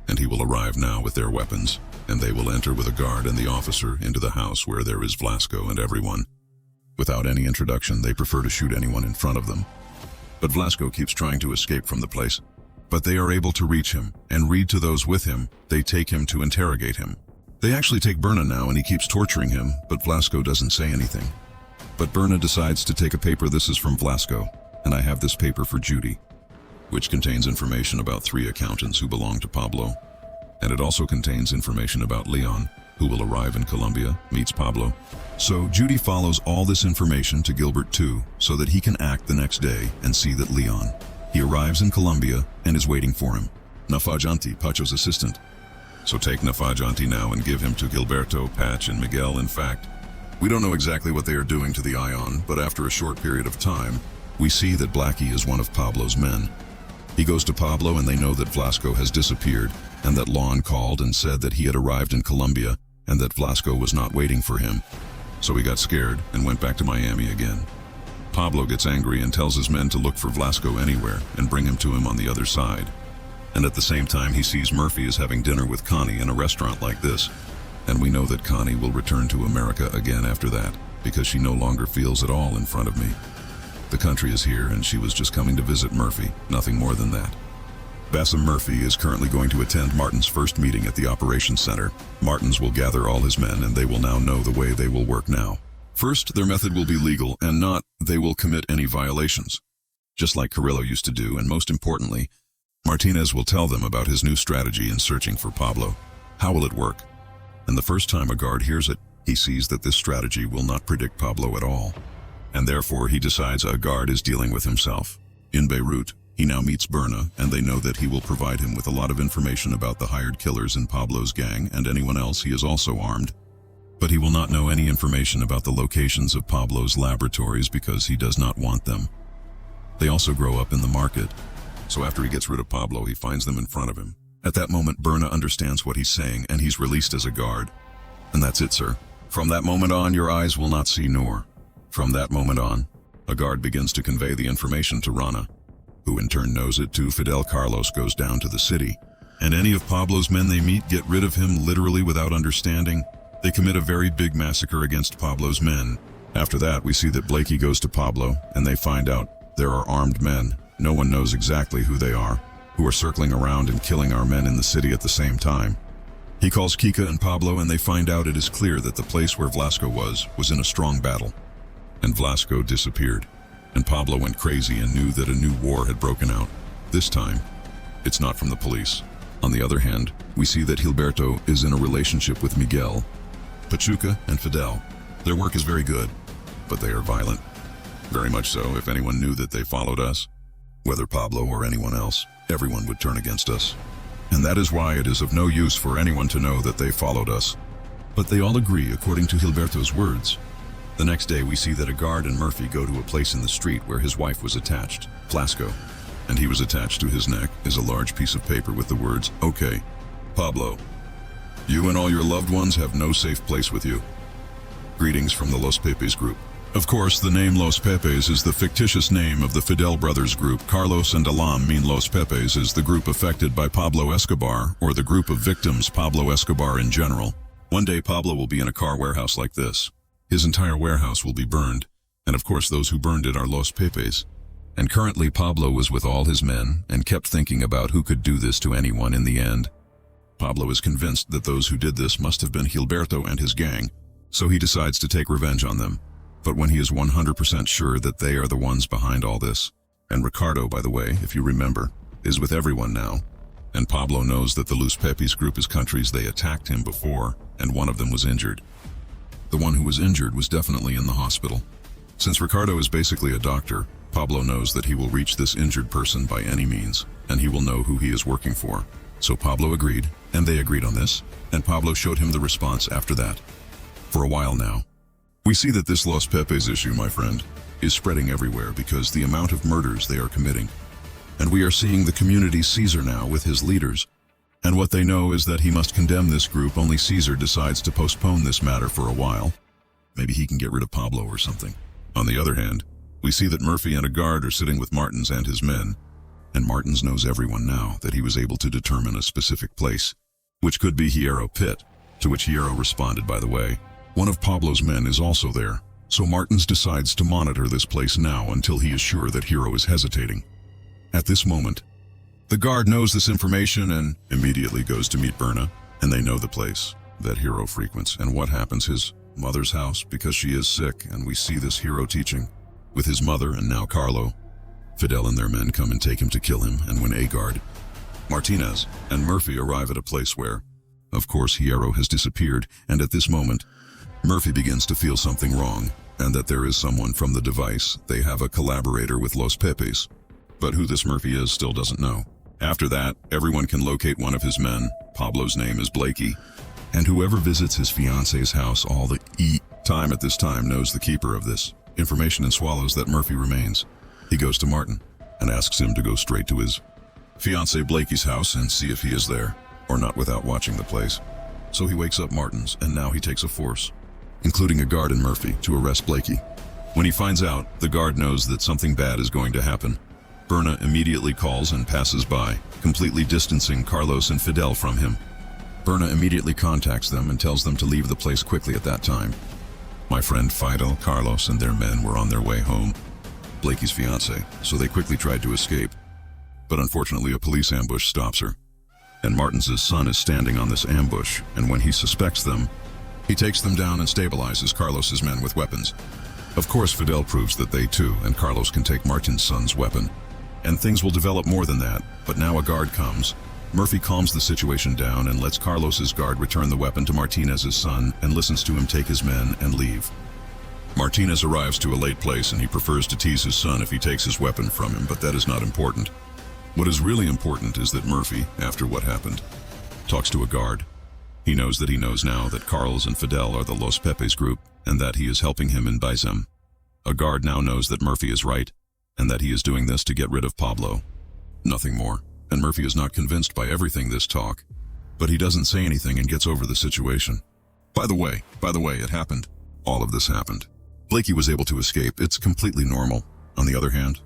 and he will arrive now with their weapons, and they will enter with a guard and the officer into the house where there is Vlasco and everyone. Without any introduction, they prefer to shoot anyone in front of them. But Vlasco keeps trying to escape from the place. But they are able to reach him and read to those with him. They take him to interrogate him. They actually take Berna now, and he keeps torturing him, but Vlasco doesn't say anything. But Berna decides to take a paper. This is from Vlasco, and I have this paper for Judy, which contains information about 3 accountants who belong to Pablo. And it also contains information about Leon, who will arrive in Colombia, meets Pablo. So Judy follows all this information to Gilbert too, so that he can act the next day and see that Leon. He arrives in Colombia and is waiting for him. Nafajanti, Pacho's assistant. So take Nafajanti now and give him to Gilberto, Patch, and Miguel. In fact, we don't know exactly what they are doing to the Ion, but after a short period of time, we see that Blackie is one of Pablo's men. He goes to Pablo and they know that Vlasco has disappeared, and that Lon called and said that he had arrived in Colombia and that Vlasco was not waiting for him. So he got scared and went back to Miami again. Pablo gets angry and tells his men to look for Vlasco anywhere and bring him to him on the other side. And at the same time, he sees Murphy is having dinner with Connie in a restaurant like this. And we know that Connie will return to America again after that, because she no longer feels at all in front of me. The country is here and she was just coming to visit Murphy, nothing more than that. Bassam Murphy is currently going to attend Martin's first meeting at the operations center. Martins will gather all his men and they will now know the way they will work now. First, their method will be legal and not they will commit any violations, just like Carrillo used to do, and most importantly, Martinez will tell them about his new strategy in searching for Pablo. How will it work? And the first time a guard hears it, he sees that this strategy will not predict Pablo at all. And therefore he decides a guard is dealing with himself. In Beirut, he now meets Berna, and they know that he will provide him with a lot of information about the hired killers in Pablo's gang and anyone else. He is also armed. But he will not know any information about the locations of Pablo's laboratories because he does not want them. They also grow up in the market. So after he gets rid of Pablo, he finds them in front of him. At that moment, Berna understands what he's saying, and he's released as a guard. And that's it, sir. From that moment on, your eyes will not see nor. From that moment on, a guard begins to convey the information to Rana, who in turn knows it too. Fidel Carlos goes down to the city, and any of Pablo's men they meet get rid of him literally without understanding. They commit a very big massacre against Pablo's men. After that, we see that Blakey goes to Pablo, and they find out there are armed men. No one knows exactly who they are, who are circling around and killing our men in the city at the same time. He calls Kika and Pablo, and they find out it is clear that the place where Vlasco was in a strong battle. And Vlasco disappeared, and Pablo went crazy and knew that a new war had broken out. This time, it's not from the police. On the other hand, we see that Gilberto is in a relationship with Miguel, Pachuca, and Fidel. Their work is very good, but they are violent. Very much so. If anyone knew that they followed us, whether Pablo or anyone else, everyone would turn against us. And that is why it is of no use for anyone to know that they followed us. But they all agree according to Gilberto's words. The next day we see that a guard and Murphy go to a place in the street where his wife was attached, Flasco, and he was attached to his neck is a large piece of paper with the words, "Okay, Pablo, you and all your loved ones have no safe place with you. Greetings from the Los Pepes group." Of course, the name Los Pepes is the fictitious name of the Fidel brothers group. Carlos and Alam mean Los Pepes is the group affected by Pablo Escobar, or the group of victims Pablo Escobar in general. One day Pablo will be in a car warehouse like this. His entire warehouse will be burned, and of course those who burned it are Los Pepes. And currently Pablo was with all his men and kept thinking about who could do this to anyone in the end. Pablo is convinced that those who did this must have been Gilberto and his gang, so he decides to take revenge on them. But when he is 100% sure that they are the ones behind all this, and Ricardo, by the way, if you remember, is with everyone now, and Pablo knows that the Los Pepes group is countries they attacked him before, and one of them was injured. The one who was injured was definitely in the hospital. Since Ricardo is basically a doctor, Pablo knows that he will reach this injured person by any means, and he will know who he is working for. So Pablo agreed, and they agreed on this, and Pablo showed him the response after that. For a while now, we see that this Los Pepes issue, my friend, is spreading everywhere because the amount of murders they are committing. And we are seeing the community Caesar now with his leaders. And what they know is that he must condemn this group, only Caesar decides to postpone this matter for a while. Maybe he can get rid of Pablo or something. On the other hand, we see that Murphy and a guard are sitting with Martins and his men. and Martins knows everyone now that he was able to determine a specific place, which could be Hierro Pit, to which Hierro responded, by the way. One of Pablo's men is also there, so Martins decides to monitor this place now until he is sure that Hierro is hesitating. At this moment, the guard knows this information and immediately goes to meet Berna, and they know the place that Hierro frequents and what happens, his mother's house, because she is sick, and we see this Hierro teaching with his mother and now Carlo. Fidel and their men come and take him to kill him, and when A-Guard, Martinez, and Murphy arrive at a place where, of course, Hierro has disappeared, and at this moment, Murphy begins to feel something wrong, and that there is someone from the device. They have a collaborator with Los Pepes, but who this Murphy is still doesn't know. After that, everyone can locate one of his men. Pablo's name is Blakey, and whoever visits his fiance's house all the time at this time knows the keeper of this information and swallows that Murphy remains. He goes to Martin and asks him to go straight to his fiancé Blakey's house and see if he is there, or not, without watching the place. So he wakes up Martins, and now he takes a force, including a guard and Murphy, to arrest Blakey. When he finds out, the guard knows that something bad is going to happen. Berna immediately calls and passes by, completely distancing Carlos and Fidel from him. Berna immediately contacts them and tells them to leave the place quickly at that time. My friend Fidel, Carlos, and their men were on their way home, Blakey's fiancé, so they quickly tried to escape. But unfortunately, a police ambush stops her. And Martins' son is standing on this ambush, and when he suspects them, he takes them down and stabilizes Carlos's men with weapons. Of course, Fidel proves that they too, and Carlos can take Martins' son's weapon. And things will develop more than that, but now a guard comes. Murphy calms the situation down and lets Carlos's guard return the weapon to Martinez's son and listens to him take his men and leave. Martinez arrives to a late place and he prefers to tease his son if he takes his weapon from him, but that is not important. What is really important is that Murphy, after what happened, talks to a guard. He knows now that Carlos and Fidel are the Los Pepes group and that he is helping him in Baizem. A guard now knows that Murphy is right and that he is doing this to get rid of Pablo. Nothing more, and Murphy is not convinced by everything this talk, but he doesn't say anything and gets over the situation. By the way, it happened. All of this happened. Blakey was able to escape. It's completely normal. On the other hand,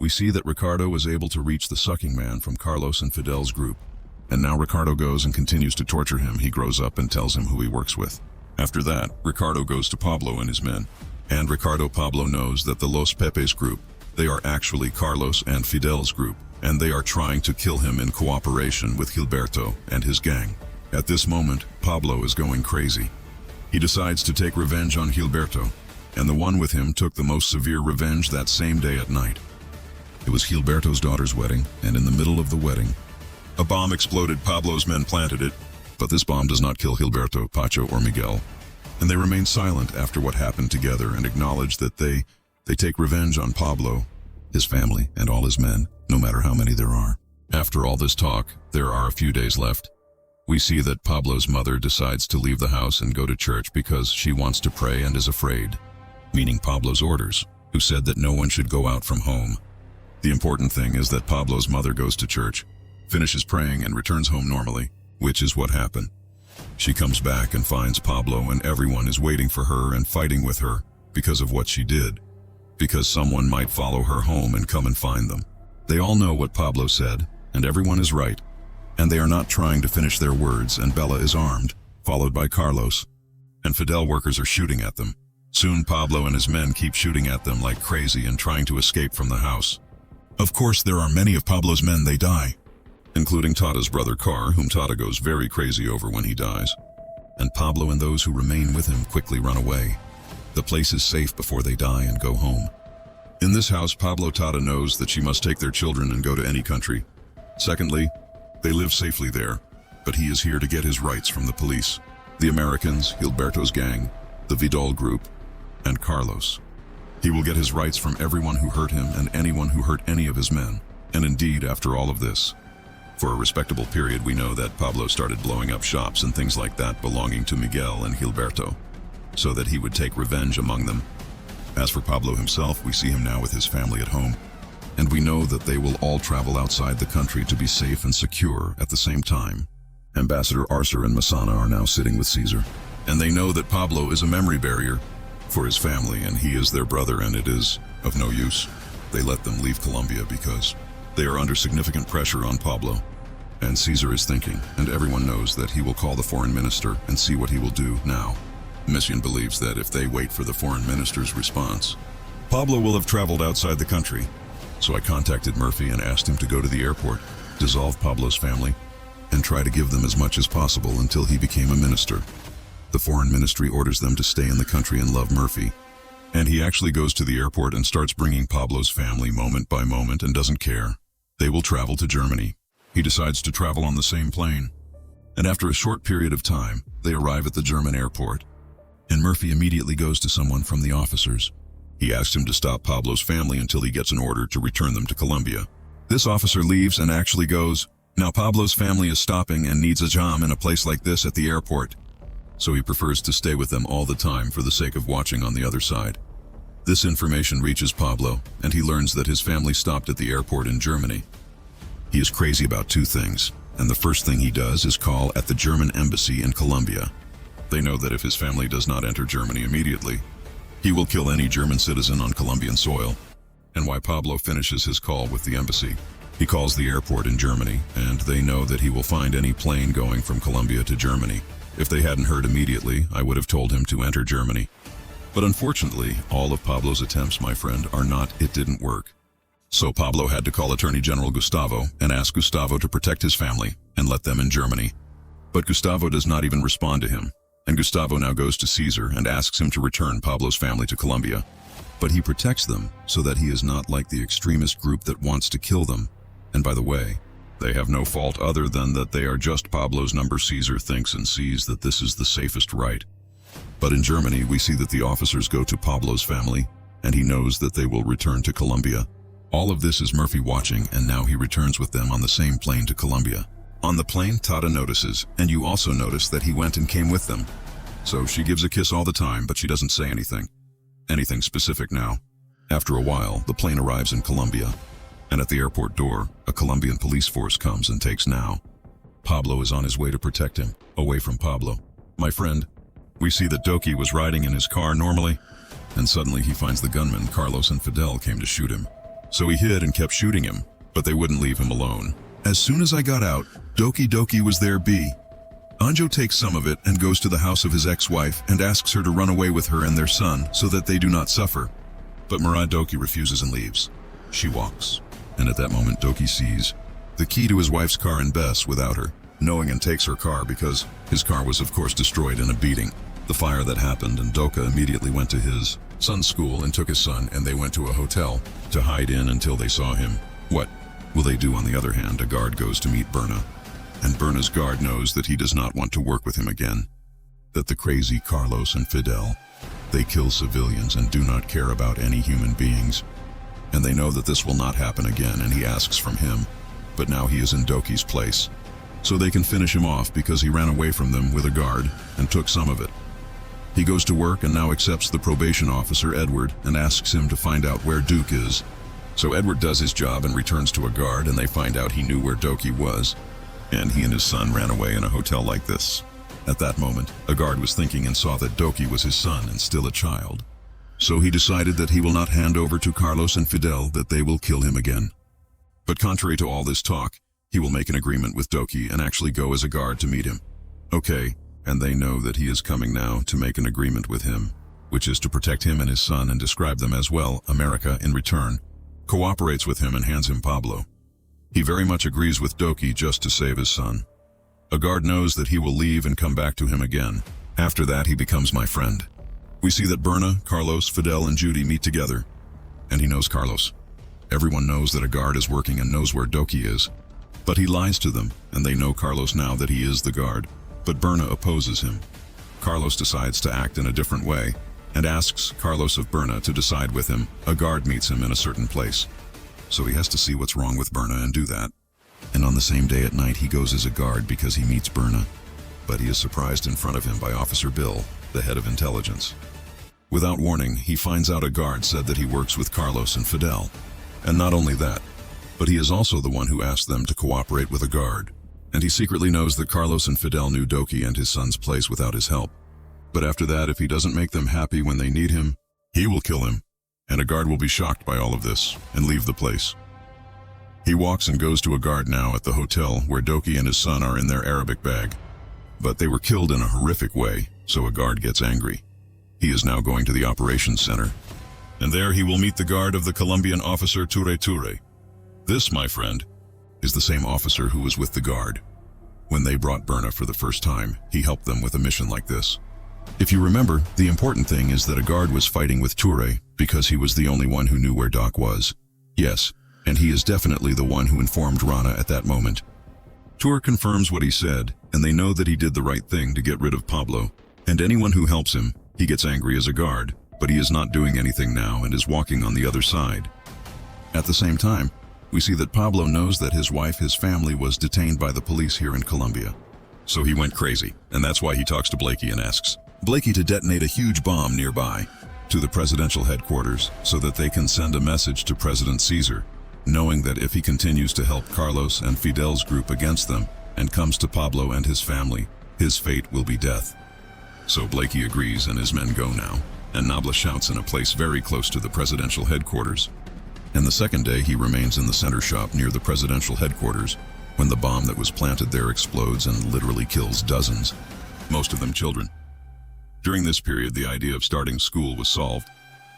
we see that Ricardo was able to reach the sucking man from Carlos and Fidel's group. And now Ricardo goes and continues to torture him. He grows up and tells him who he works with. After that, Ricardo goes to Pablo and his men. And Pablo knows that the Los Pepes group, they are actually Carlos and Fidel's group, and they are trying to kill him in cooperation with Gilberto and his gang. At this moment, Pablo is going crazy. He decides to take revenge on Gilberto, and the one with him took the most severe revenge that same day at night. It was Gilberto's daughter's wedding, and in the middle of the wedding, a bomb exploded. Pablo's men planted it, but this bomb does not kill Gilberto, Pacho, or Miguel, and they remain silent after what happened together and acknowledge that they take revenge on Pablo, his family, and all his men, no matter how many there are. After all this talk, there are a few days left. We see that Pablo's mother decides to leave the house and go to church because she wants to pray and is afraid, meaning Pablo's orders, who said that no one should go out from home. The important thing is that Pablo's mother goes to church, finishes praying, and returns home normally, which is what happened. She comes back and finds Pablo and everyone is waiting for her and fighting with her because of what she did, because someone might follow her home and come and find them. They all know what Pablo said, and everyone is right, and they are not trying to finish their words, and Bella is armed, followed by Carlos, and Fidel workers are shooting at them. Soon Pablo and his men keep shooting at them like crazy and trying to escape from the house. Of course, there are many of Pablo's men they die, including Tata's brother Car, whom Tata goes very crazy over when he dies. And Pablo and those who remain with him quickly run away. The place is safe before they die and go home. In this house, Pablo Tata knows that she must take their children and go to any country. Secondly, they live safely there, but he is here to get his rights from the police, the Americans, Gilberto's gang, the Vidal group, and Carlos. He will get his rights from everyone who hurt him and anyone who hurt any of his men. And indeed, after all of this, for a respectable period, we know that Pablo started blowing up shops and things like that belonging to Miguel and Gilberto, so that he would take revenge among them. As for Pablo himself, we see him now with his family at home, and we know that they will all travel outside the country to be safe and secure at the same time. Ambassador Arcer and Massana are now sitting with Caesar, and they know that Pablo is a memory barrier for his family, and he is their brother, and it is of no use. They let them leave Colombia because They are under significant pressure on Pablo. And Caesar is thinking, and everyone knows that he will call the foreign minister and see what he will do now. Mission believes that if they wait for the foreign minister's response, Pablo will have traveled outside the country. So I contacted Murphy and asked him to go to the airport, dissolve Pablo's family, and try to give them as much as possible until he became a minister. The foreign ministry orders them to stay in the country and love Murphy. And he actually goes to the airport and starts bringing Pablo's family moment by moment and doesn't care. They will travel to Germany. He decides to travel on the same plane. And after a short period of time, they arrive at the German airport. And Murphy immediately goes to someone from the officers. He asks him to stop Pablo's family until he gets an order to return them to Colombia. This officer leaves and actually goes, "Now Pablo's family is stopping and needs a job in a place like this at the airport." So he prefers to stay with them all the time for the sake of watching on the other side. This information reaches Pablo, and he learns that his family stopped at the airport in Germany. He is crazy about two things, and the first thing he does is call at the German embassy in Colombia. They know that if his family does not enter Germany immediately, he will kill any German citizen on Colombian soil. And why Pablo finishes his call with the embassy. He calls the airport in Germany, and they know that he will find any plane going from Colombia to Germany. If they hadn't heard immediately, I would have told him to enter Germany. But unfortunately, all of Pablo's attempts, my friend, it didn't work. So Pablo had to call Attorney General Gustavo and ask Gustavo to protect his family and let them in Germany. But Gustavo does not even respond to him, and Gustavo now goes to Caesar and asks him to return Pablo's family to Colombia. But he protects them so that he is not like the extremist group that wants to kill them. And by the way, they have no fault other than that they are just Pablo's number. Caesar thinks and sees that this is the safest right. But in Germany, we see that the officers go to Pablo's family, and he knows that they will return to Colombia. All of this is Murphy watching, and now he returns with them on the same plane to Colombia. On the plane, Tata notices, and you also notice that he went and came with them. So she gives a kiss all the time, but she doesn't say anything specific now. After a while, the plane arrives in Colombia, and at the airport door, a Colombian police force comes and takes now. Pablo is on his way to protect him, away from Pablo. My friend, we see that Doki was riding in his car normally, and suddenly he finds the gunmen Carlos and Fidel came to shoot him. So he hid and kept shooting him, but they wouldn't leave him alone. As soon as I got out, Doki was there. Anjo takes some of it and goes to the house of his ex-wife and asks her to run away with her and their son so that they do not suffer. But Murat Doki refuses and leaves. She walks, and at that moment Doki sees the key to his wife's car in Bess without her, knowing, and takes her car because his car was of course destroyed in a beating. The fire that happened, and Doka immediately went to his son's school and took his son, and they went to a hotel to hide in until they saw him. What will they do? On the other hand, a guard goes to meet Berna, and Berna's guard knows that he does not want to work with him again. That the crazy Carlos and Fidel, they kill civilians and do not care about any human beings. And they know that this will not happen again, and he asks from him, but now he is in Doki's place. So they can finish him off because he ran away from them with a guard and took some of it. He goes to work and now accepts the probation officer, Edward, and asks him to find out where Duke is. So Edward does his job and returns to a guard, and they find out he knew where Doki was. And he and his son ran away in a hotel like this. At that moment, a guard was thinking and saw that Doki was his son and still a child. So he decided that he will not hand over to Carlos and Fidel, that they will kill him again. But contrary to all this talk, he will make an agreement with Doki and actually go as a guard to meet him. Okay, and they know that he is coming now to make an agreement with him, which is to protect him and his son and describe them as well. America, in return, cooperates with him and hands him Pablo. He very much agrees with Doki just to save his son. A guard knows that he will leave and come back to him again. After that, he becomes my friend. We see that Berna, Carlos, Fidel, and Judy meet together, and he knows Carlos. Everyone knows that a guard is working and knows where Doki is, but he lies to them, and they know Carlos now that he is the guard. But Berna opposes him. Carlos decides to act in a different way and asks Carlos of Berna to decide with him. A guard meets him in a certain place, so he has to see what's wrong with Berna and do that. And on the same day at night, he goes as a guard because he meets Berna, but he is surprised in front of him by Officer Bill, the head of intelligence. Without warning, he finds out a guard said that he works with Carlos and Fidel. And not only that, but he is also the one who asked them to cooperate with a guard. And he secretly knows that Carlos and Fidel knew Doki and his son's place without his help. But after that, if he doesn't make them happy when they need him, he will kill him. And a guard will be shocked by all of this and leave the place. He walks and goes to a guard now at the hotel where Doki and his son are in their Arabic bag. But they were killed in a horrific way, so a guard gets angry. He is now going to the operations center, and there he will meet the guard of the Colombian officer Ture Ture. This, my friend, is the same officer who was with the guard. When they brought Berna for the first time, he helped them with a mission like this. If you remember, the important thing is that a guard was fighting with Ture because he was the only one who knew where Doc was. Yes, and he is definitely the one who informed Rana at that moment. Ture confirms what he said, and they know that he did the right thing to get rid of Pablo, and anyone who helps him, he gets angry as a guard, but he is not doing anything now and is walking on the other side. At the same time, we see that Pablo knows that his family was detained by the police here in Colombia. So he went crazy, and that's why he talks to Blakey and asks Blakey to detonate a huge bomb nearby to the presidential headquarters so that they can send a message to President Caesar, knowing that if he continues to help Carlos and Fidel's group against them and comes to Pablo and his family, his fate will be death. So Blakey agrees and his men go now, and Nabla shouts in a place very close to the presidential headquarters. And the second day he remains in the center shop near the presidential headquarters when the bomb that was planted there explodes and literally kills dozens, most of them children. During this period, the idea of starting school was solved,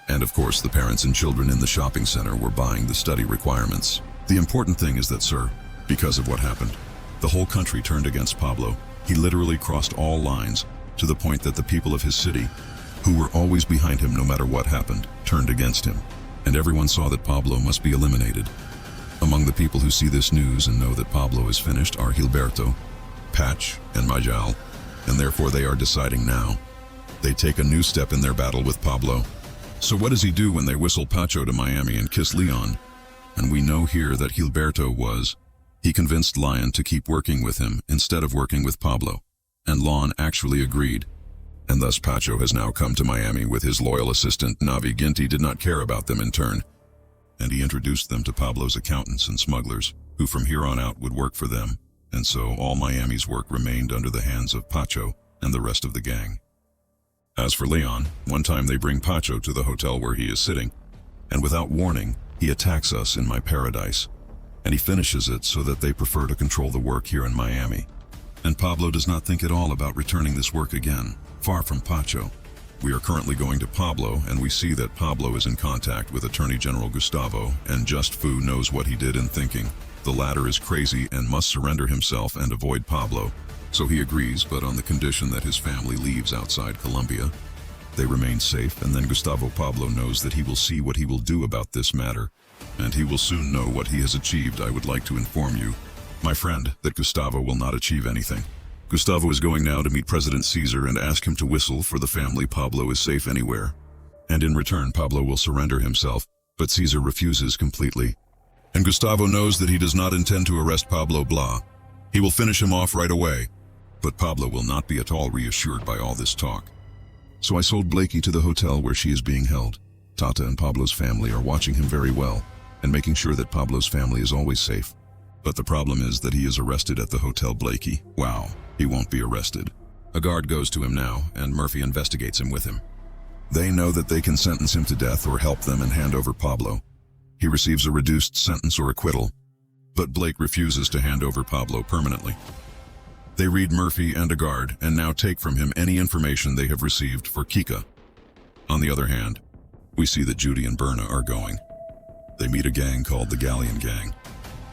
and of course the parents and children in the shopping center were buying the study requirements. The important thing is that, sir, because of what happened, the whole country turned against Pablo. He literally crossed all lines, to the point that the people of his city, who were always behind him no matter what happened, turned against him, and everyone saw that Pablo must be eliminated. Among the people who see this news and know that Pablo is finished are Gilberto, Patch, and Majal, and therefore they are deciding now. They take a new step in their battle with Pablo. So what does he do when they whistle Pacho to Miami and kiss Leon? And we know here that Gilberto he convinced Lion to keep working with him instead of working with Pablo. And Lon actually agreed, and thus Pacho has now come to Miami with his loyal assistant Navi. Ginty did not care about them in turn, and he introduced them to Pablo's accountants and smugglers, who from here on out would work for them, and so all Miami's work remained under the hands of Pacho and the rest of the gang. As for Leon, one time they bring Pacho to the hotel where he is sitting, and without warning, he attacks us in my paradise, and he finishes it so that they prefer to control the work here in Miami. And Pablo does not think at all about returning this work again, far from Pacho. We are currently going to Pablo, and we see that Pablo is in contact with Attorney General Gustavo, and Just Fu knows what he did in thinking. The latter is crazy and must surrender himself and avoid Pablo. So he agrees, but on the condition that his family leaves outside Colombia. They remain safe, and then Gustavo Pablo knows that he will see what he will do about this matter, and he will soon know what he has achieved. I would like to inform you, my friend, that Gustavo will not achieve anything. Gustavo is going now to meet President Caesar and ask him to whistle for the family. Pablo is safe anywhere. And in return, Pablo will surrender himself, but Caesar refuses completely. And Gustavo knows that he does not intend to arrest Pablo Blah. He will finish him off right away. But Pablo will not be at all reassured by all this talk. So I sold Blakey to the hotel where she is being held. Tata and Pablo's family are watching him very well and making sure that Pablo's family is always safe. But the problem is that he is arrested at the Hotel Blakey. Wow, he won't be arrested. A guard goes to him now, and Murphy investigates him with him. They know that they can sentence him to death or help them and hand over Pablo. He receives a reduced sentence or acquittal, but Blake refuses to hand over Pablo permanently. They read Murphy and a guard and now take from him any information they have received for Kika. On the other hand, we see that Judy and Berna are going. They meet a gang called the Galleon Gang.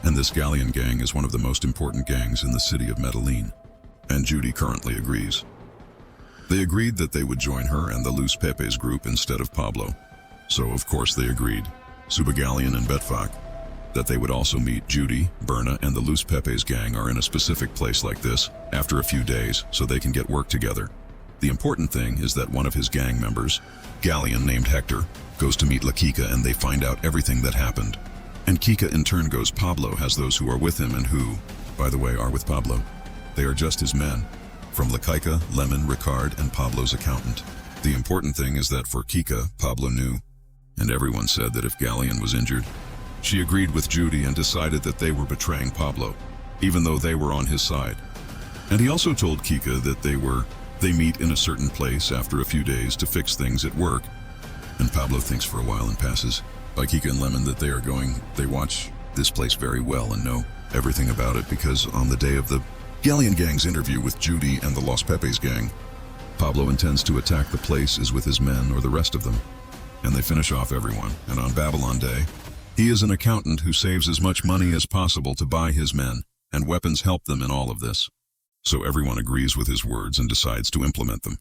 And this Galleon Gang is one of the most important gangs in the city of Medellín, and Judy currently agrees. They agreed that they would join her and the Luz Pepe's group instead of Pablo, so of course they agreed, Subagallion and Betfak, that they would also meet Judy, Berna, and the Luz Pepe's gang are in a specific place like this after a few days so they can get work together. The important thing is that one of his gang members, Galleon named Hector, goes to meet La Kika and they find out everything that happened. And Kika in turn goes. Pablo has those who are with him and who, by the way, are with Pablo. They are just his men, from La Kika, Lemon, Ricard, and Pablo's accountant. The important thing is that for Kika, Pablo knew, and everyone said that if Galleon was injured, she agreed with Judy and decided that they were betraying Pablo, even though they were on his side. And he also told Kika that they meet in a certain place after a few days to fix things at work. And Pablo thinks for a while and passes by Kika and Lemon that they watch this place very well and know everything about it because on the day of the Galleon Gang's interview with Judy and the Los Pepes gang, Pablo intends to attack the place as with his men or the rest of them, and they finish off everyone. And on Babylon Day, he is an accountant who saves as much money as possible to buy his men, and weapons help them in all of this. So everyone agrees with his words and decides to implement them.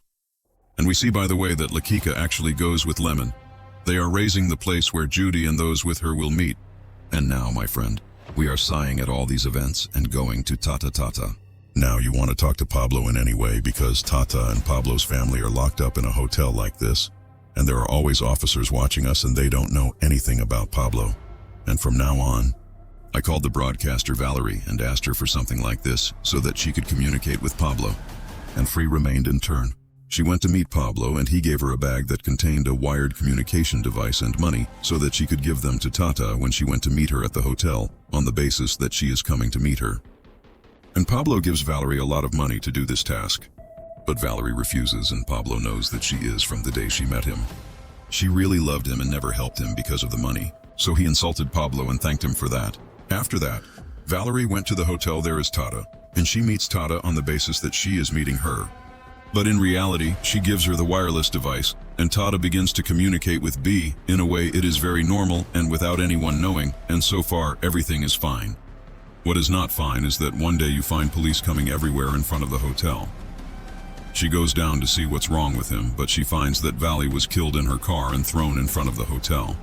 And we see, by the way, that La Kika actually goes with Lemon. They are raising the place where Judy and those with her will meet. And now, my friend, we are sighing at all these events and going to Tata Tata. Now you want to talk to Pablo in any way because Tata and Pablo's family are locked up in a hotel like this, and there are always officers watching us and they don't know anything about Pablo. And from now on, I called the broadcaster Valerie and asked her for something like this so that she could communicate with Pablo, and Free remained in turn. She went to meet Pablo and he gave her a bag that contained a wired communication device and money so that she could give them to Tata when she went to meet her at the hotel on the basis that she is coming to meet her. And Pablo gives Valerie a lot of money to do this task, but Valerie refuses and Pablo knows that she is from the day she met him. She really loved him and never helped him because of the money, so he insulted Pablo and thanked him for that. After that, Valerie went to the hotel there as Tata, and she meets Tata on the basis that she is meeting her. But in reality, she gives her the wireless device, and Tata begins to communicate with B in a way it is very normal and without anyone knowing, and so far everything is fine. What is not fine is that one day you find police coming everywhere in front of the hotel. She goes down to see what's wrong with him, but she finds that Valley was killed in her car and thrown in front of the hotel.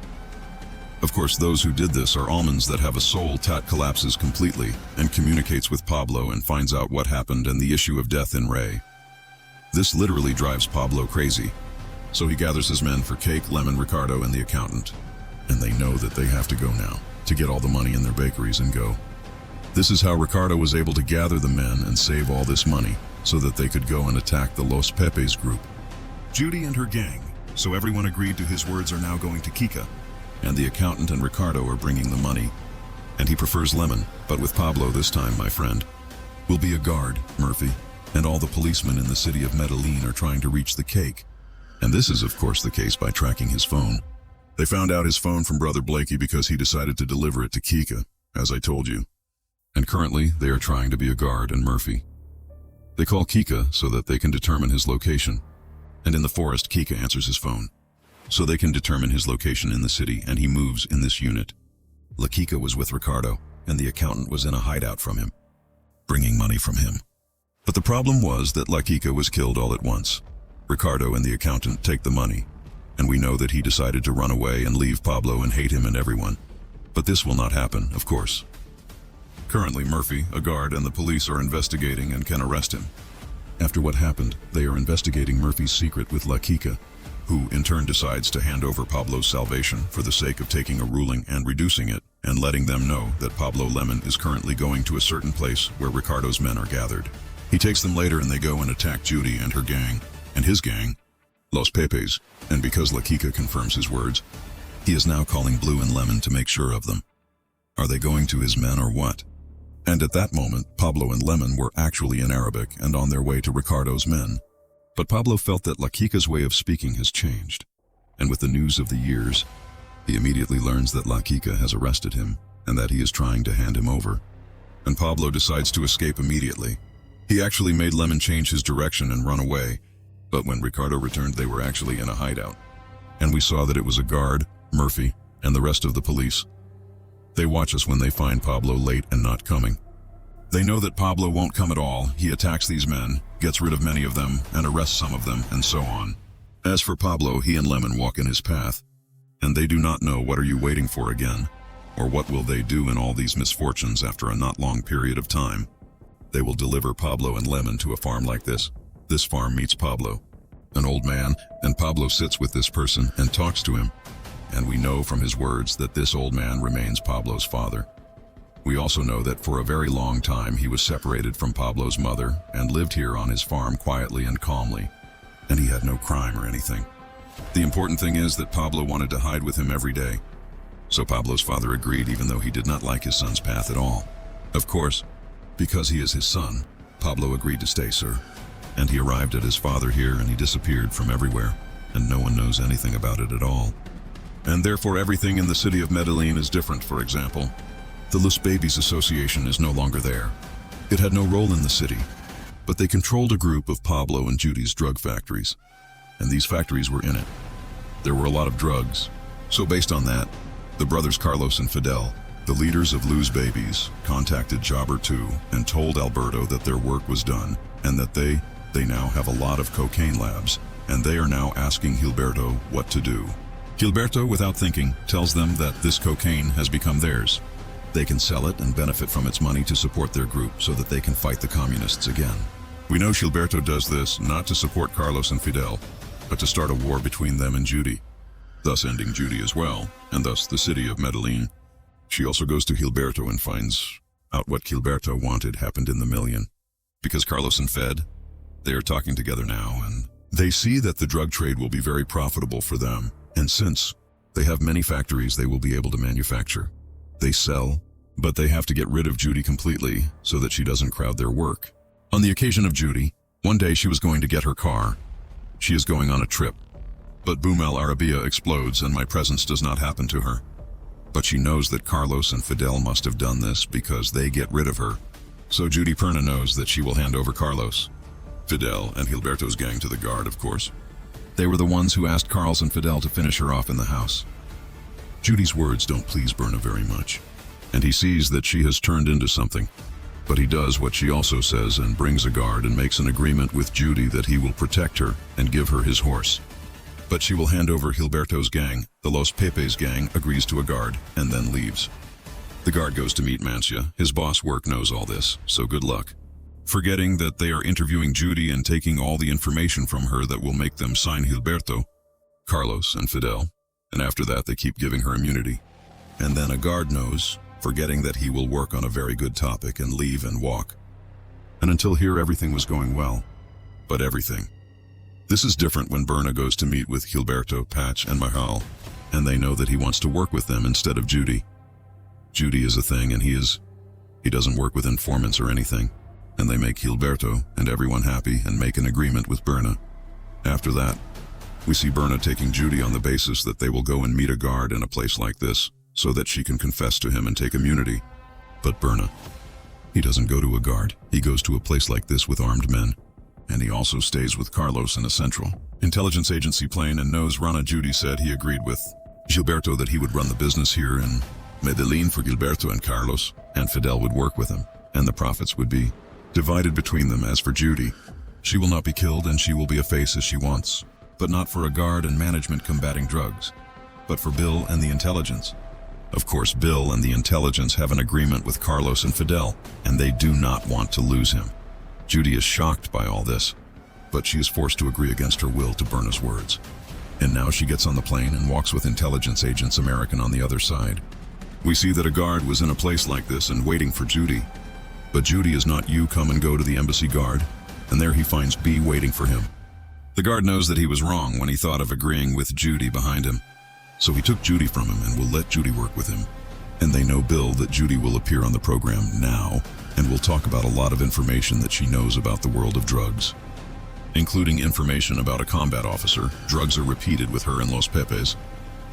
Of course, those who did this are almonds that have a soul. Tat collapses completely and communicates with Pablo and finds out what happened and the issue of death in Ray. This literally drives Pablo crazy, so he gathers his men for Cake, Lemon, Ricardo, and the accountant. And they know that they have to go now to get all the money in their bakeries and go. This is how Ricardo was able to gather the men and save all this money so that they could go and attack the Los Pepes group. Judy and her gang, so everyone agreed to his words, are now going to Kika, and the accountant and Ricardo are bringing the money. And he prefers Lemon, but with Pablo this time, my friend, will be a guard, Murphy, and all the policemen in the city of Medellín are trying to reach the Cake. And this is of course the case by tracking his phone. They found out his phone from Brother Blakey because he decided to deliver it to Kika, as I told you. And currently they are trying to be a guard and Murphy. They call Kika so that they can determine his location. And in the forest, Kika answers his phone, so they can determine his location in the city, and he moves in this unit. La Kika was with Ricardo, and the accountant was in a hideout from him, bringing money from him. But the problem was that La Kika was killed all at once. Ricardo and the accountant take the money, and we know that he decided to run away and leave Pablo and hate him and everyone. But this will not happen, of course. Currently, Murphy, a guard, and the police are investigating and can arrest him. After what happened, they are investigating Murphy's secret with La Kika, who in turn decides to hand over Pablo's salvation for the sake of taking a ruling and reducing it, and letting them know that Pablo Lemon is currently going to a certain place where Ricardo's men are gathered. He takes them later and they go and attack Judy and her gang, and his gang, Los Pepes, and because La Kika confirms his words, he is now calling Blue and Lemon to make sure of them. Are they going to his men or what? And at that moment, Pablo and Lemon were actually in Arabic and on their way to Ricardo's men. But Pablo felt that La Kika's way of speaking has changed, and with the news of the years, he immediately learns that La Kika has arrested him and that he is trying to hand him over. And Pablo decides to escape immediately. He actually made Lemon change his direction and run away, but when Ricardo returned, they were actually in a hideout. And we saw that it was a guard, Murphy, and the rest of the police. They watch us when they find Pablo late and not coming. They know that Pablo won't come at all. He attacks these men, gets rid of many of them, and arrests some of them, and so on. As for Pablo, he and Lemon walk in his path, and they do not know what are you waiting for again, or what will they do in all these misfortunes after a not long period of time. They will deliver Pablo and Lemon to a farm like this. This farm meets Pablo, an old man, and Pablo sits with this person and talks to him. And we know from his words that this old man remains Pablo's father. We also know that for a very long time he was separated from Pablo's mother and lived here on his farm quietly and calmly, and he had no crime or anything. The important thing is that Pablo wanted to hide with him every day. So Pablo's father agreed even though he did not like his son's path at all. Of course, because he is his son, Pablo agreed to stay, sir. And he arrived at his father here and he disappeared from everywhere, and no one knows anything about it at all. And therefore everything in the city of Medellín is different. For example, The Los Babies Association is no longer there. It had no role in the city, but they controlled a group of Pablo and Judy's drug factories, and these factories were in it. There were a lot of drugs, so based on that, the brothers Carlos and Fidel, the leaders of Luz Babies, contacted Jobber 2 and told Alberto that their work was done and that they now have a lot of cocaine labs, and they are now asking Gilberto what to do. Gilberto, without thinking, tells them that this cocaine has become theirs. They can sell it and benefit from its money to support their group so that they can fight the communists again. We know Gilberto does this not to support Carlos and Fidel, but to start a war between them and Judy, thus ending Judy as well, and thus the city of Medellín. She also goes to Gilberto and finds out what Gilberto wanted happened in the million. Because Carlos and Fed, they are talking together now, and they see that the drug trade will be very profitable for them, and since they have many factories they will be able to manufacture. They sell, but they have to get rid of Judy completely so that she doesn't crowd their work. On the occasion of Judy, one day she was going to get her car. She is going on a trip, but Boom El Arabia explodes and my presence does not happen to her. But she knows that Carlos and Fidel must have done this because they get rid of her. So Judy Perna knows that she will hand over Carlos, Fidel, and Gilberto's gang to the guard, of course. They were the ones who asked Carlos and Fidel to finish her off in the house. Judy's words don't please Berna very much, and he sees that she has turned into something. But he does what she also says and brings a guard and makes an agreement with Judy that he will protect her and give her his horse. But she will hand over Gilberto's gang. The Los Pepes gang agrees to a guard and then leaves. The guard goes to meet Mancia. His boss Work knows all this, so good luck. Forgetting that they are interviewing Judy and taking all the information from her that will make them sign Gilberto, Carlos, and Fidel. And after that they keep giving her immunity. And then a guard knows, forgetting that he will work on a very good topic and leave and walk. And until here everything was going well. But everything. This is different when Berna goes to meet with Gilberto, Patch, and Mahal, and they know that he wants to work with them instead of Judy. Judy is a thing and he doesn't work with informants or anything. And they make Gilberto and everyone happy and make an agreement with Berna. After that, we see Berna taking Judy on the basis that they will go and meet a guard in a place like this so that she can confess to him and take immunity. But Berna, he doesn't go to a guard. He goes to a place like this with armed men. And he also stays with Carlos in a central intelligence agency plane and knows Rana. Judy said he agreed with Gilberto that he would run the business here in Medellín for Gilberto and Carlos, and Fidel would work with him, and the profits would be divided between them. As for Judy, she will not be killed and she will be a face as she wants, but not for a guard and management combating drugs, but for Bill and the intelligence. Of course, Bill and the intelligence have an agreement with Carlos and Fidel, and they do not want to lose him. Judy is shocked by all this, but she is forced to agree against her will to Berna's words. And now she gets on the plane and walks with intelligence agents American on the other side. We see that a guard was in a place like this and waiting for Judy. But Judy is not you come and go to the embassy guard, and there he finds B waiting for him. The guard knows that he was wrong when he thought of agreeing with Judy behind him. So he took Judy from him and will let Judy work with him. And they know Bill that Judy will appear on the program now and will talk about a lot of information that she knows about the world of drugs, including information about a combat officer. Drugs are repeated with her in Los Pepes.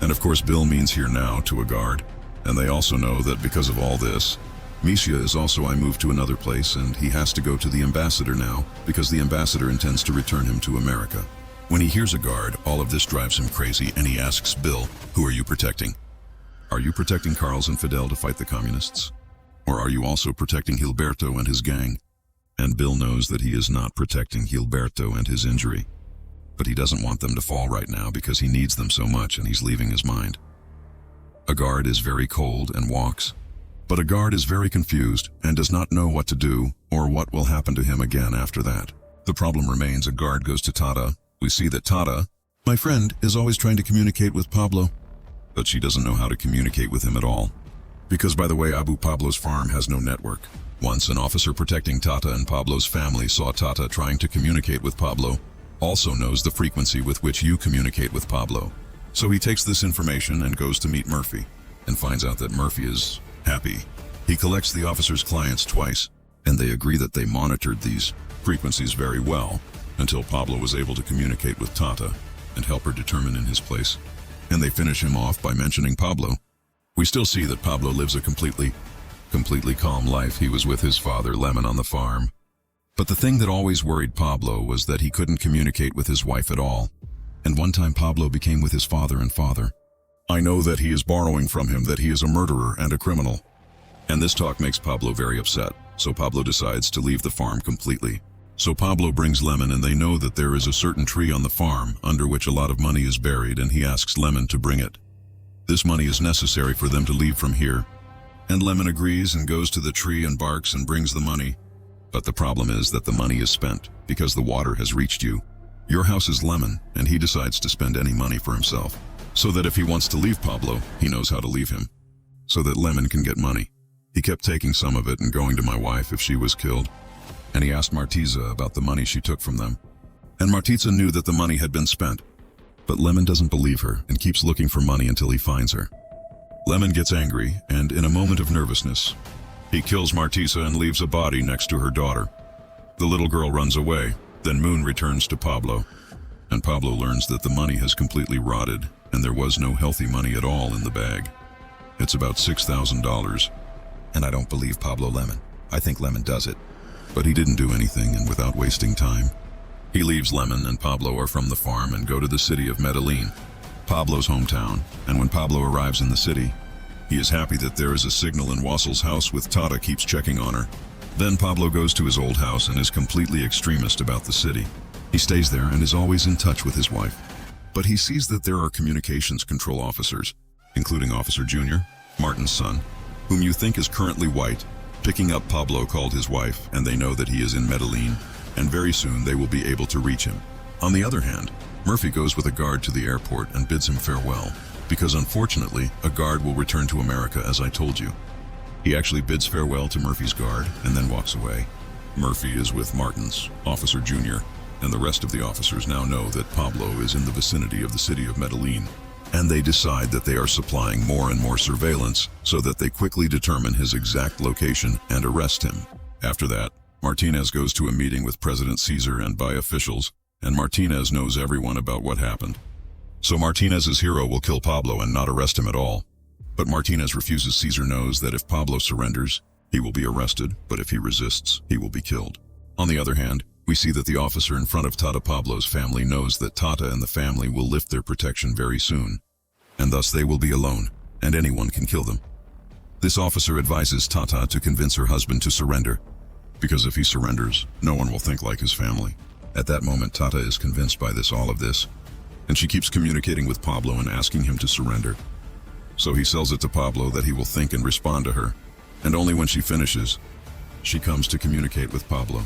And of course Bill means here now to a guard. And they also know that because of all this, Misha is also I moved to another place and he has to go to the ambassador now because the ambassador intends to return him to America. When he hears a guard, all of this drives him crazy and he asks Bill, who are you protecting? Are you protecting Carlos and Fidel to fight the communists? Or are you also protecting Gilberto and his gang? And Bill knows that he is not protecting Gilberto and his injury. But he doesn't want them to fall right now because he needs them so much and he's leaving his mind. A guard is very cold and walks. But a guard is very confused and does not know what to do or what will happen to him again after that. The problem remains. A guard goes to Tata. We see that Tata, my friend, is always trying to communicate with Pablo, but she doesn't know how to communicate with him at all. Because, by the way, Abu Pablo's farm has no network. Once an officer protecting Tata and Pablo's family saw Tata trying to communicate with Pablo, also knows the frequency with which you communicate with Pablo. So he takes this information and goes to meet Murphy, and finds out that Murphy is happy. He collects the officer's clients twice, and they agree that they monitored these frequencies very well until Pablo was able to communicate with Tata and help her determine in his place. And they finish him off by mentioning Pablo. We still see that Pablo lives a completely completely calm life he was with his father, Lemon, on the farm. But the thing that always worried Pablo was that he couldn't communicate with his wife at all. And one time Pablo became with his father and father. I know that he is borrowing from him, that he is a murderer and a criminal. And this talk makes Pablo very upset, so Pablo decides to leave the farm completely. So Pablo brings Lemon, and they know that there is a certain tree on the farm under which a lot of money is buried, and he asks Lemon to bring it. This money is necessary for them to leave from here. And Lemon agrees and goes to the tree and barks and brings the money. But the problem is that the money is spent because the water has reached you. Your house is Lemon, and he decides to spend any money for himself, so that if he wants to leave Pablo, he knows how to leave him, so that Lemon can get money. He kept taking some of it and going to my wife if she was killed. And he asked Martiza about the money she took from them. And Martiza knew that the money had been spent. But Lemon doesn't believe her and keeps looking for money until he finds her. Lemon gets angry, and in a moment of nervousness, he kills Martiza and leaves a body next to her daughter. The little girl runs away. Then Moon returns to Pablo. And Pablo learns that the money has completely rotted, and there was no healthy money at all in the bag. It's about $6,000. And I don't believe Pablo Lemon. I think Lemon does it. But he didn't do anything, and without wasting time, he leaves. Lemon and Pablo are from the farm and go to the city of Medellín, Pablo's hometown. And when Pablo arrives in the city, he is happy that there is a signal in Wassel's house with Tata keeps checking on her. Then Pablo goes to his old house and is completely extremist about the city. He stays there and is always in touch with his wife. But he sees that there are communications control officers, including Officer Junior, Martin's son, whom you think is currently white, picking up Pablo called his wife, and they know that he is in Medellín, and very soon they will be able to reach him. On the other hand, Murphy goes with a guard to the airport and bids him farewell, because unfortunately, a guard will return to America, as I told you. He actually bids farewell to Murphy's guard and then walks away. Murphy is with Martins, Officer Junior, and the rest of the officers now know that Pablo is in the vicinity of the city of Medellín, and they decide that they are supplying more and more surveillance so that they quickly determine his exact location and arrest him. After that, Martinez goes to a meeting with President Caesar and by officials, and Martinez knows everyone about what happened. So Martinez's hero will kill Pablo and not arrest him at all. But Martinez refuses. Caesar knows that if Pablo surrenders, he will be arrested, but if he resists, he will be killed. On the other hand, we see that the officer in front of Tata Pablo's family knows that Tata and the family will lift their protection very soon, and thus they will be alone, and anyone can kill them. This officer advises Tata to convince her husband to surrender, because if he surrenders, no one will think like his family. At that moment, Tata is convinced by all of this, and she keeps communicating with Pablo and asking him to surrender. So he sells it to Pablo that he will think and respond to her, and only when she finishes, she comes to communicate with Pablo.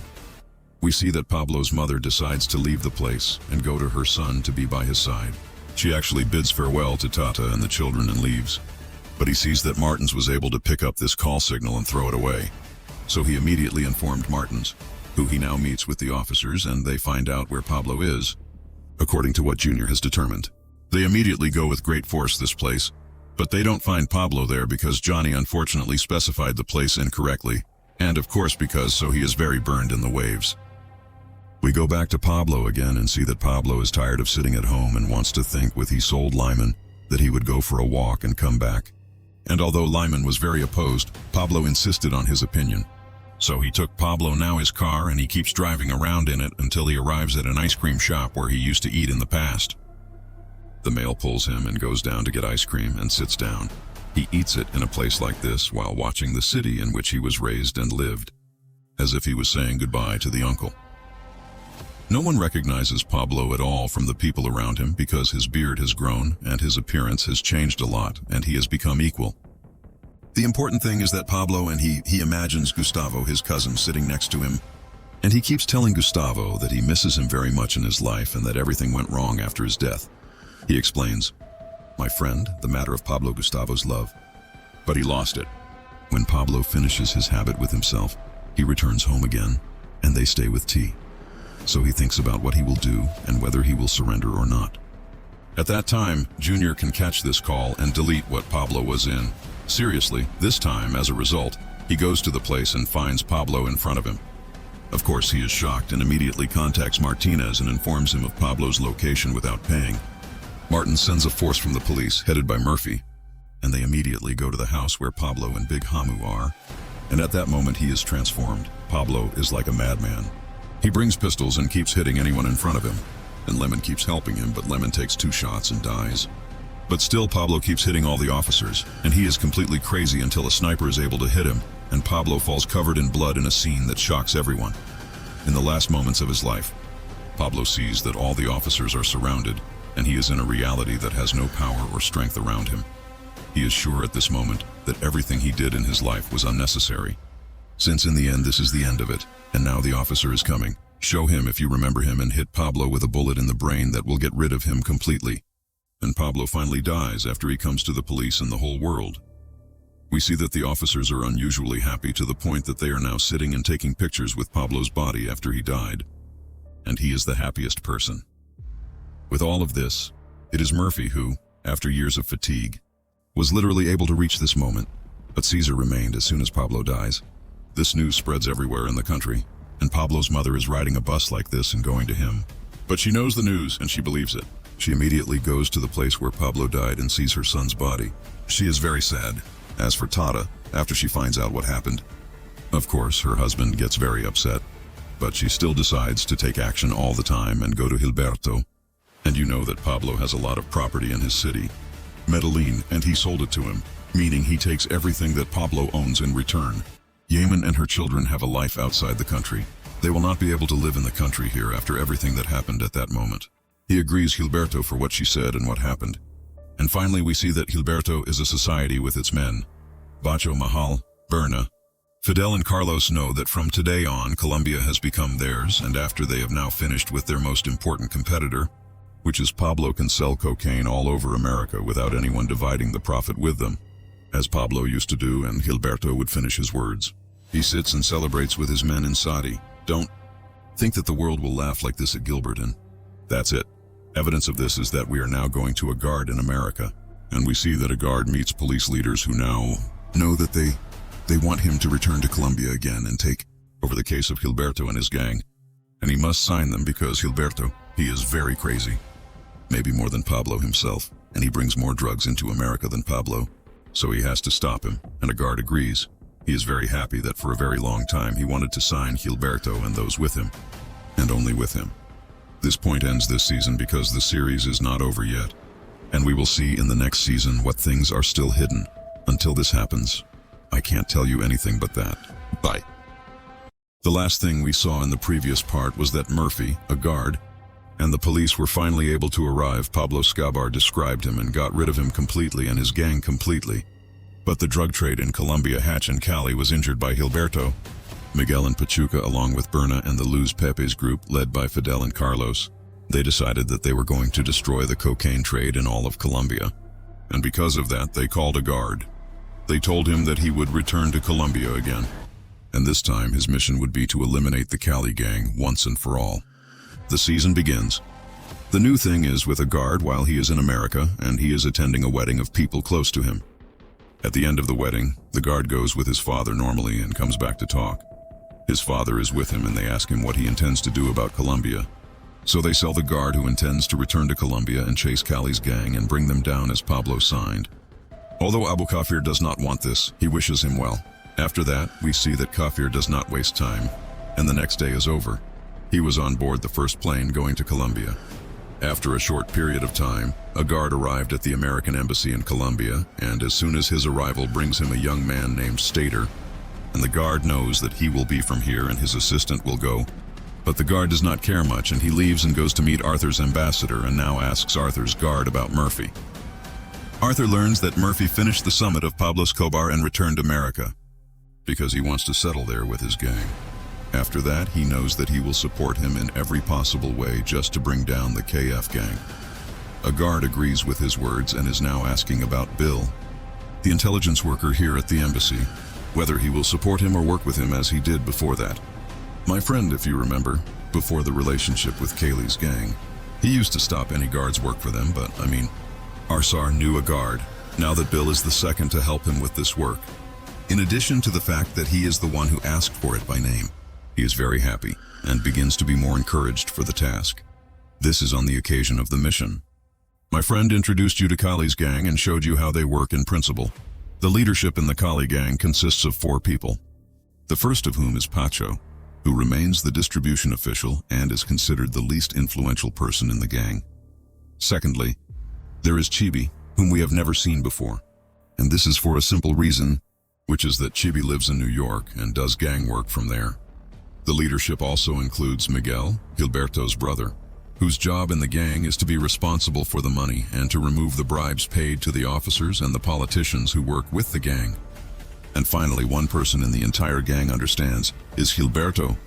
We see that Pablo's mother decides to leave the place and go to her son to be by his side. She actually bids farewell to Tata and the children and leaves, but he sees that Martins was able to pick up this call signal and throw it away. So he immediately informed Martins, who he now meets with the officers, and they find out where Pablo is, according to what Junior has determined. They immediately go with great force this place, but they don't find Pablo there because Johnny unfortunately specified the place incorrectly, and of course because so he is very burned in the waves. We go back to Pablo again and see that Pablo is tired of sitting at home and wants to think with he sold Lyman that he would go for a walk and come back. And although Lyman was very opposed, Pablo insisted on his opinion. So he took Pablo now his car and he keeps driving around in it until he arrives at an ice cream shop where he used to eat in the past. The male pulls him and goes down to get ice cream and sits down. He eats it in a place like this while watching the city in which he was raised and lived, as if he was saying goodbye to the uncle. No one recognizes Pablo at all from the people around him because his beard has grown and his appearance has changed a lot and he has become equal. The important thing is that Pablo and he imagines Gustavo, his cousin, sitting next to him, and he keeps telling Gustavo that he misses him very much in his life and that everything went wrong after his death. He explains, "My friend, the matter of Pablo Gustavo's love, but he lost it." When Pablo finishes his habit with himself, he returns home again, and they stay with tea. So he thinks about what he will do and whether he will surrender or not. At that time, Junior can catch this call and delete what Pablo was in. Seriously, this time, as a result, he goes to the place and finds Pablo in front of him. Of course, he is shocked and immediately contacts Martinez and informs him of Pablo's location without paying. Martin sends a force from the police, headed by Murphy, and they immediately go to the house where Pablo and Big Hamu are. And at that moment he is transformed. Pablo is like a madman. He brings pistols and keeps hitting anyone in front of him. And Lemon keeps helping him, but Lemon takes 2 shots and dies. But still Pablo keeps hitting all the officers, and he is completely crazy until a sniper is able to hit him, and Pablo falls covered in blood in a scene that shocks everyone. In the last moments of his life, Pablo sees that all the officers are surrounded, and he is in a reality that has no power or strength around him. He is sure at this moment that everything he did in his life was unnecessary. Since in the end this is the end of it, and now the officer is coming. Show him if you remember him and hit Pablo with a bullet in the brain that will get rid of him completely. And Pablo finally dies after he comes to the police and the whole world. We see that the officers are unusually happy to the point that they are now sitting and taking pictures with Pablo's body after he died. And he is the happiest person. With all of this, it is Murphy who, after years of fatigue, was literally able to reach this moment, but Caesar remained as soon as Pablo dies. This news spreads everywhere in the country, and Pablo's mother is riding a bus like this and going to him. But she knows the news and she believes it. She immediately goes to the place where Pablo died and sees her son's body. She is very sad. As for Tata, after she finds out what happened, of course, her husband gets very upset, but she still decides to take action all the time and go to Gilberto. And you know that Pablo has a lot of property in his city, Medellín, and he sold it to him, meaning he takes everything that Pablo owns in return. Yemen and her children have a life outside the country. They will not be able to live in the country here after everything that happened at that moment. He agrees Gilberto for what she said and what happened. And finally we see that Gilberto is a society with its men. Bacho Mahal, Berna. Fidel and Carlos know that from today on Colombia has become theirs, and after they have now finished with their most important competitor, which is Pablo can sell cocaine all over America without anyone dividing the profit with them, as Pablo used to do, and Gilberto would finish his words. He sits and celebrates with his men in Saudi. Don't think that the world will laugh like this at Gilbert, and that's it. Evidence of this is that we are now going to a guard in America, and we see that a guard meets police leaders who now know that they want him to return to Colombia again and take over the case of Gilberto and his gang. And he must sign them because Gilberto, he is very crazy. Maybe more than Pablo himself, and he brings more drugs into America than Pablo. So he has to stop him, and a guard agrees. He is very happy that for a very long time he wanted to sign Gilberto and those with him, and only with him. This point ends this season because the series is not over yet, and we will see in the next season what things are still hidden. Until this happens, I can't tell you anything but that. Bye. The last thing we saw in the previous part was that Murphy, a guard, and the police were finally able to arrive. Pablo Escobar described him and got rid of him completely and his gang completely. But the drug trade in Colombia, Hatch and Cali, was injured by Gilberto. Miguel and Pachuca, along with Berna and the Luz Pepe's group, led by Fidel and Carlos, they decided that they were going to destroy the cocaine trade in all of Colombia. And because of that, they called a guard. They told him that he would return to Colombia again. And this time, his mission would be to eliminate the Cali gang once and for all. The season begins. The new thing is with a guard while he is in America, and he is attending a wedding of people close to him. At the end of the wedding, the guard goes with his father normally and comes back to talk. His father is with him and they ask him what he intends to do about Colombia. So they sell the guard who intends to return to Colombia and chase Cali's gang and bring them down as Pablo signed. Although Abu Kafir does not want this, he wishes him well. After that, we see that Kafir does not waste time, and the next day is over. He was on board the first plane going to Colombia. After a short period of time, a guard arrived at the American embassy in Colombia, and as soon as his arrival brings him a young man named Stater, and the guard knows that he will be from here and his assistant will go. But the guard does not care much, and he leaves and goes to meet Arthur's ambassador and now asks Arthur's guard about Murphy. Arthur learns that Murphy finished the summit of Pablo Escobar and returned to America, because he wants to settle there with his gang. After that, he knows that he will support him in every possible way just to bring down the KF gang. A guard agrees with his words and is now asking about Bill, the intelligence worker here at the embassy, whether he will support him or work with him as he did before that. My friend, if you remember, before the relationship with Kaylee's gang, he used to stop any guard's work for them, but Arsar knew a guard, now that Bill is the second to help him with this work. In addition to the fact that he is the one who asked for it by name, he is very happy and begins to be more encouraged for the task. This is on the occasion of the mission. My friend introduced you to Kali's gang and showed you how they work in principle. The leadership in the Kali gang consists of 4 people. The first of whom is Pacho, who remains the distribution official and is considered the least influential person in the gang. Secondly, there is Chibi, whom we have never seen before. And this is for a simple reason, which is that Chibi lives in New York and does gang work from there. The leadership also includes Miguel, Gilberto's brother, whose job in the gang is to be responsible for the money and to remove the bribes paid to the officers and the politicians who work with the gang. And finally, one person in the entire gang understands is Gilberto,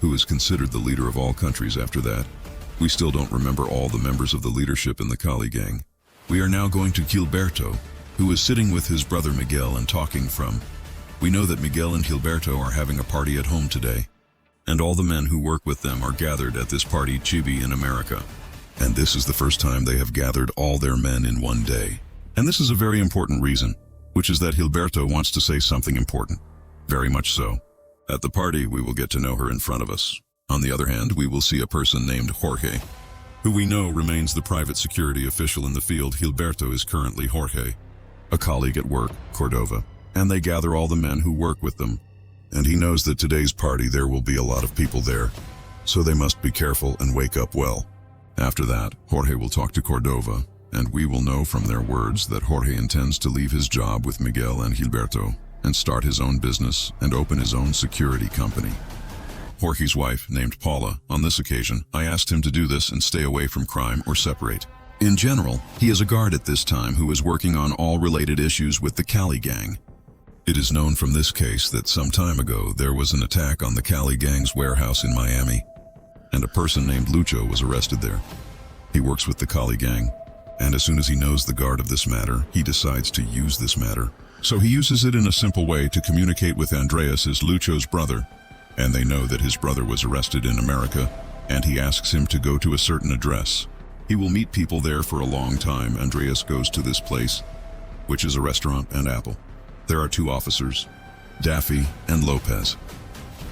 who is considered the leader of all countries after that. We still don't remember all the members of the leadership in the Kali gang. We are now going to Gilberto, who is sitting with his brother Miguel and talking from. We know that Miguel and Gilberto are having a party at home today, and all the men who work with them are gathered at this party Chibi in America. And this is the first time they have gathered all their men in one day. And this is a very important reason, which is that Gilberto wants to say something important. Very much so. At the party, we will get to know her in front of us. On the other hand, we will see a person named Jorge, who we know remains the private security official in the field. Gilberto is currently Jorge, a colleague at work, Cordova, and they gather all the men who work with them. And he knows that today's party there will be a lot of people there, so they must be careful and wake up well. After that, Jorge will talk to Cordova, and we will know from their words that Jorge intends to leave his job with Miguel and Gilberto and start his own business and open his own security company. Jorge's wife, named Paula, on this occasion, I asked him to do this and stay away from crime or separate. In general, he is a guard at this time who is working on all related issues with the Kali gang. It is known from this case that some time ago there was an attack on the Kali gang's warehouse in Miami, and a person named Lucho was arrested there. He works with the Kali gang, and as soon as he knows the guard of this matter, he decides to use this matter. So he uses it in a simple way to communicate with Andreas, as Lucho's brother, and they know that his brother was arrested in America, and he asks him to go to a certain address. He will meet people there for a long time. Andreas goes to this place, which is a restaurant and Apple. There are 2 officers, Daffy and Lopez.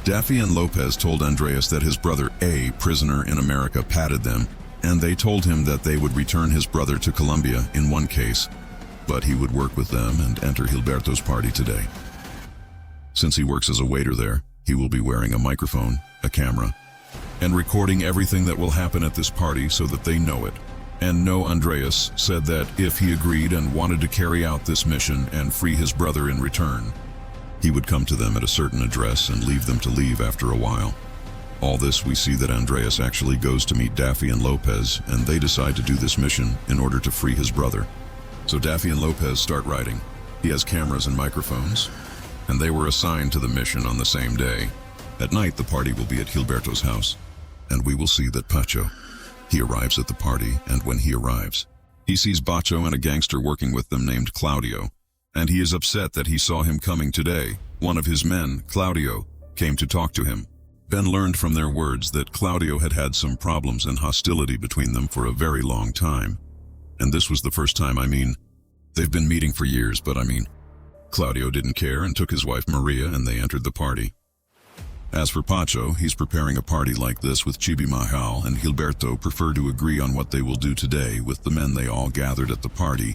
Daffy and Lopez told Andreas that his brother, a prisoner in America, patted them, and they told him that they would return his brother to Colombia in one case, but he would work with them and enter Gilberto's party today. Since he works as a waiter there, he will be wearing a microphone, a camera, and recording everything that will happen at this party so that they know it. And no, Andreas said that if he agreed and wanted to carry out this mission and free his brother in return, he would come to them at a certain address and leave them to leave after a while. All this, we see that Andreas actually goes to meet Daffy and Lopez, and they decide to do this mission in order to free his brother. So Daffy and Lopez start writing. He has cameras and microphones, and they were assigned to the mission on the same day. At night, the party will be at Gilberto's house, and we will see that Pacho. He arrives at the party, and when he arrives, he sees Bacho and a gangster working with them named Claudio, and he is upset that he saw him coming today. One of his men, Claudio, came to talk to him. Ben learned from their words that Claudio had had some problems and hostility between them for a very long time. And this was the first time, they've been meeting for years, but Claudio didn't care and took his wife Maria, and they entered the party. As for Pacho, he's preparing a party like this with Chibi Mahal, and Gilberto prefer to agree on what they will do today with the men they all gathered at the party.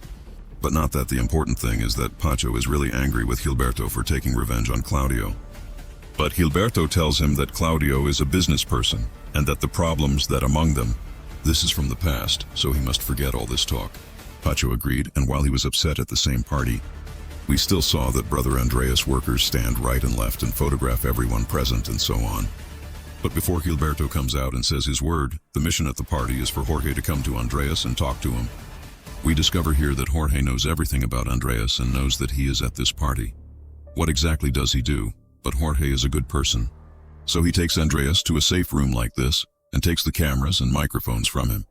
But not that the important thing is that Pacho is really angry with Gilberto for taking revenge on Claudio. But Gilberto tells him that Claudio is a business person, and that the problems that among them, this is from the past, so he must forget all this talk. Pacho agreed, and while he was upset at the same party, we still saw that Brother Andreas workers stand right and left and photograph everyone present and so on. But before Gilberto comes out and says his word, the mission at the party is for Jorge to come to Andreas and talk to him. We discover here that Jorge knows everything about Andreas and knows that he is at this party. What exactly does he do? But Jorge is a good person. So he takes Andreas to a safe room like this and takes the cameras and microphones from him.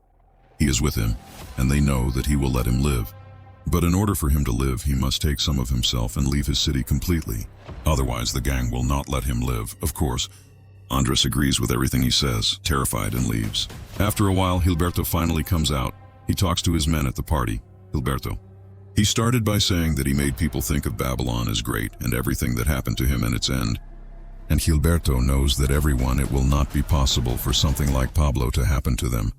He is with him, and they know that he will let him live. But in order for him to live, he must take some of himself and leave his city completely. Otherwise, the gang will not let him live, of course. Andres agrees with everything he says, terrified, and leaves. After a while, Gilberto finally comes out. He talks to his men at the party. Gilberto. He started by saying that he made people think of Babylon as great and everything that happened to him and its end. And Gilberto knows that everyone, it will not be possible for something like Pablo to happen to them.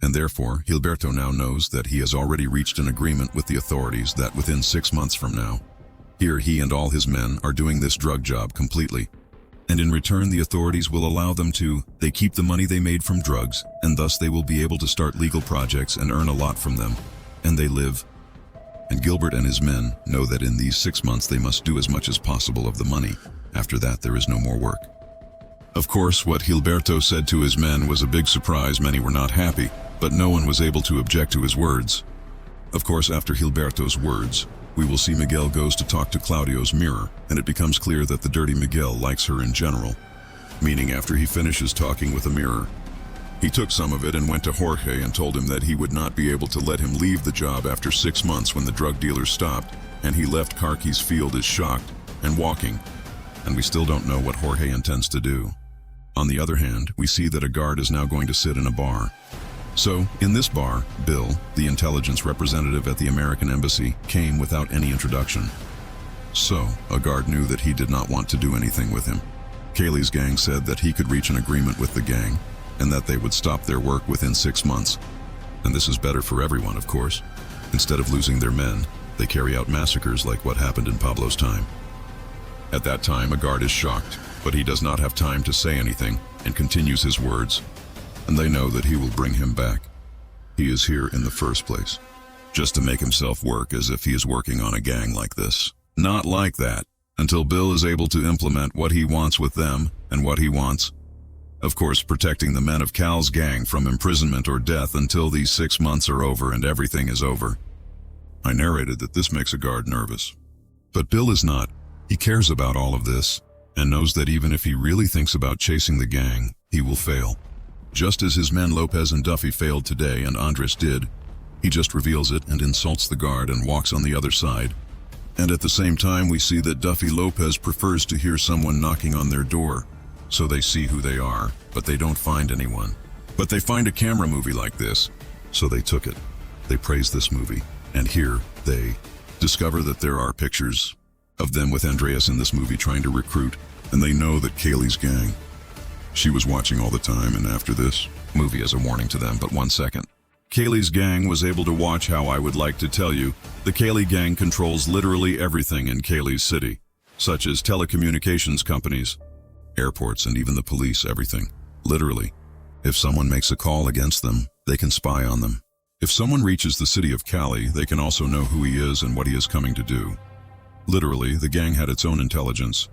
And therefore, Gilberto now knows that he has already reached an agreement with the authorities that within 6 months from now, here he and all his men are doing this drug job completely. And in return, the authorities will allow them to, they keep the money they made from drugs, and thus they will be able to start legal projects and earn a lot from them. And they live. And Gilbert and his men know that in these 6 months they must do as much as possible of the money. After that, there is no more work. Of course, what Gilberto said to his men was a big surprise. Many were not happy, but no one was able to object to his words. Of course, after Gilberto's words, we will see Miguel goes to talk to Claudio's mirror, and it becomes clear that the dirty Miguel likes her in general. Meaning after he finishes talking with a mirror, he took some of it and went to Jorge and told him that he would not be able to let him leave the job after 6 months when the drug dealer stopped, and he left Carquis Field as shocked and walking. And we still don't know what Jorge intends to do. On the other hand, we see that a guard is now going to sit in a bar. So, in this bar, Bill, the intelligence representative at the American embassy, came without any introduction. So, a guard knew that he did not want to do anything with him. Kaylee's gang said that he could reach an agreement with the gang, and that they would stop their work within 6 months. And this is better for everyone, of course. Instead of losing their men, they carry out massacres like what happened in Pablo's time. At that time, a guard is shocked, but he does not have time to say anything and continues his words. And they know that he will bring him back. He is here in the first place, just to make himself work as if he is working on a gang like this. Not like that, until Bill is able to implement what he wants with them and what he wants. Of course, protecting the men of Cal's gang from imprisonment or death until these 6 months are over and everything is over. I narrated that this makes a guard nervous. But Bill is not. He cares about all of this and knows that even if he really thinks about chasing the gang, he will fail. Just as his men Lopez and Duffy failed today and Andres did, he just reveals it and insults the guard and walks on the other side. And at the same time, we see that Duffy Lopez prefers to hear someone knocking on their door. So they see who they are, but they don't find anyone. But they find a camera movie like this, so they took it. They praise this movie, and here they discover that there are pictures of them with Andreas in this movie trying to recruit, and they know that Kaylee's gang. She was watching all the time, and after this movie as a warning to them, but 1 second. Kaylee's gang was able to watch how I would like to tell you, the Kaylee gang controls literally everything in Kaylee's city, such as telecommunications companies, airports, and even the police, everything. Literally. If someone makes a call against them, they can spy on them. If someone reaches the city of Cali, they can also know who he is and what he is coming to do. Literally, the gang had its own intelligence.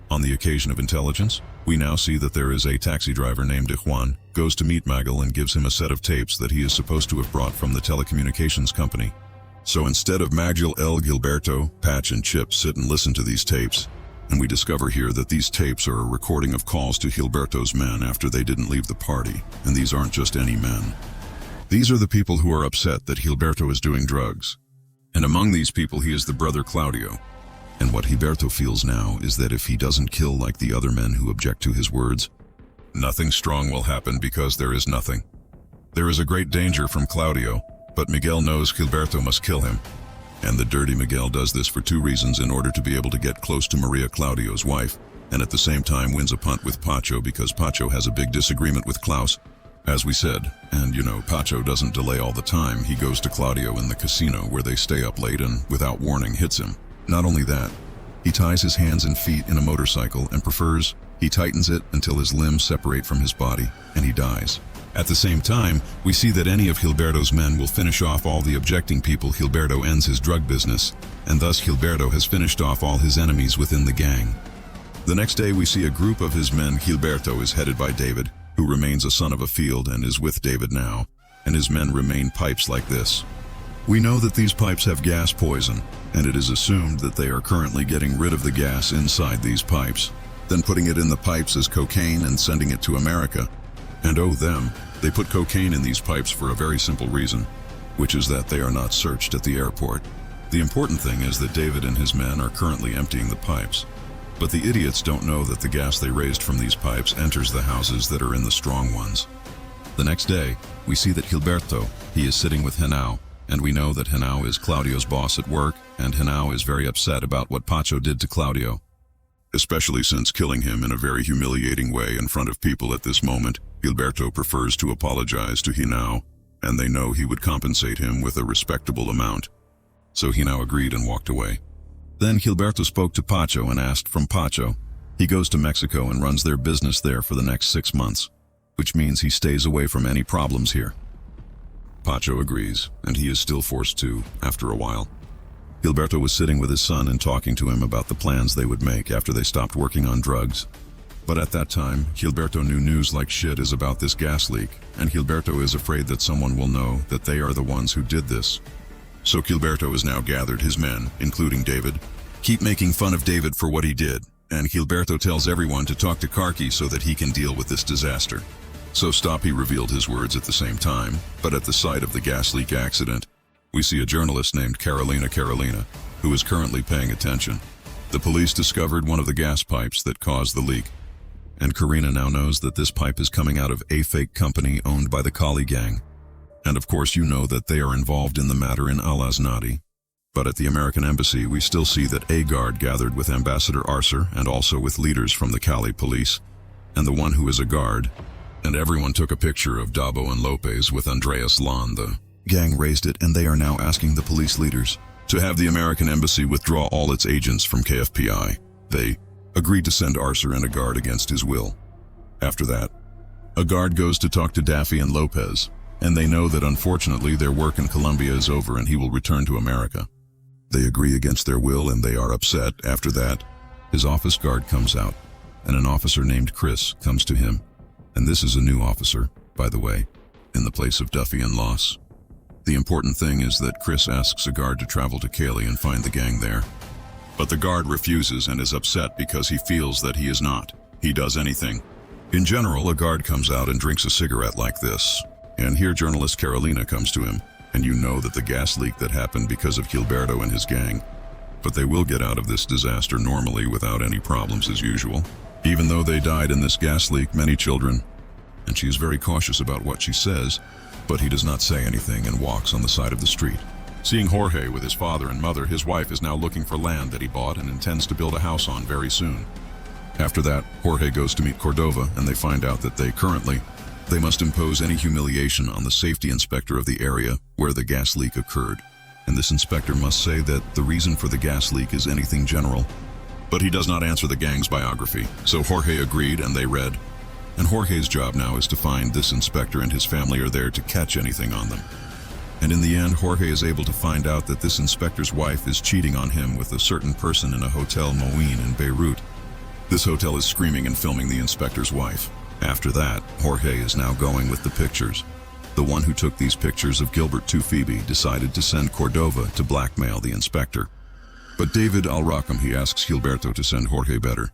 On the occasion of intelligence, we now see that there is a taxi driver named Juan, goes to meet Magel and gives him a set of tapes that he is supposed to have brought from the telecommunications company. So instead of Magel, Gilberto, Patch, and Chip sit and listen to these tapes, and we discover here that these tapes are a recording of calls to Gilberto's men after they didn't leave the party, and these aren't just any men. These are the people who are upset that Gilberto is doing drugs. And among these people, he is the brother Claudio. And what Gilberto feels now is that if he doesn't kill like the other men who object to his words, nothing strong will happen because there is nothing. There is a great danger from Claudio, but Miguel knows Gilberto must kill him. And the dirty Miguel does this for 2 reasons: in order to be able to get close to Maria, Claudio's wife, and at the same time wins a punt with Pacho because Pacho has a big disagreement with Klaus, as we said. And Pacho doesn't delay all the time. He goes to Claudio in the casino where they stay up late and, without warning, hits him. Not only that, he ties his hands and feet in a motorcycle and he tightens it until his limbs separate from his body, and he dies. At the same time, we see that any of Gilberto's men will finish off all the objecting people. Gilberto ends his drug business, and thus Gilberto has finished off all his enemies within the gang. The next day, we see a group of his men. Gilberto is headed by David, who remains a son of a field and is with David now, and his men remain pipes like this. We know that these pipes have gas poison, and it is assumed that they are currently getting rid of the gas inside these pipes, then putting it in the pipes as cocaine and sending it to America. And oh them, they put cocaine in these pipes for a very simple reason, which is that they are not searched at the airport. The important thing is that David and his men are currently emptying the pipes. But the idiots don't know that the gas they raised from these pipes enters the houses that are in the strong ones. The next day, we see that Gilberto, he is sitting with Henao, and we know that Henao is Claudio's boss at work, and Henao is very upset about what Pacho did to Claudio. Especially since killing him in a very humiliating way in front of people at this moment, Gilberto prefers to apologize to Henao, and they know he would compensate him with a respectable amount. So he now agreed and walked away. Then Gilberto spoke to Pacho and asked from Pacho. He goes to Mexico and runs their business there for the next 6 months, which means he stays away from any problems here. Pacho agrees, and he is still forced to, after a while. Gilberto was sitting with his son and talking to him about the plans they would make after they stopped working on drugs. But at that time, Gilberto knew news like shit is about this gas leak, and Gilberto is afraid that someone will know that they are the ones who did this. So Gilberto has now gathered his men, including David. Keep making fun of David for what he did, and Gilberto tells everyone to talk to Carqui so that he can deal with this disaster. So stop, he revealed his words at the same time, but at the site of the gas leak accident, we see a journalist named Carolina, who is currently paying attention. The police discovered one of the gas pipes that caused the leak, and Karina now knows that this pipe is coming out of a fake company owned by the Kali gang. And of course you know that they are involved in the matter in Alaznadi. But at the American embassy we still see that a guard gathered with Ambassador Arcer and also with leaders from the Cali police, and the one who is a guard, and everyone took a picture of Dabo and Lopez with Andreas Lon. The gang raised it, and they are now asking the police leaders to have the American embassy withdraw all its agents from KFPI. They agreed to send Arcer and a guard against his will. After that, a guard goes to talk to Daffy and Lopez, and they know that unfortunately their work in Colombia is over and he will return to America. They agree against their will and they are upset. After that, his office guard comes out, and an officer named Chris comes to him. And this is a new officer, by the way, in the place of Duffy and Loss. The important thing is that Chris asks a guard to travel to Cali and find the gang there. But the guard refuses and is upset because he feels that he is not. He does anything. In general, a guard comes out and drinks a cigarette like this. And here journalist Carolina comes to him, and you know that the gas leak that happened because of Gilberto and his gang. But they will get out of this disaster normally without any problems as usual. Even though they died in this gas leak, many children. And she is very cautious about what she says, but he does not say anything and walks on the side of the street. Seeing Jorge with his father and mother, his wife is now looking for land that he bought and intends to build a house on very soon. After that, Jorge goes to meet Cordova, and they find out that they must impose any humiliation on the safety inspector of the area where the gas leak occurred. And this inspector must say that the reason for the gas leak is anything general. But he does not answer the gang's biography, so Jorge agreed and they read. And Jorge's job now is to find this inspector, and his family are there to catch anything on them. And in the end, Jorge is able to find out that this inspector's wife is cheating on him with a certain person in a Hotel Moin in Beirut. This hotel is screaming and filming the inspector's wife. After that, Jorge is now going with the pictures. The one who took these pictures of Gilbert to Phoebe decided to send Cordova to blackmail the inspector. But David Al-Rakam, he asks Gilberto to send Jorge better.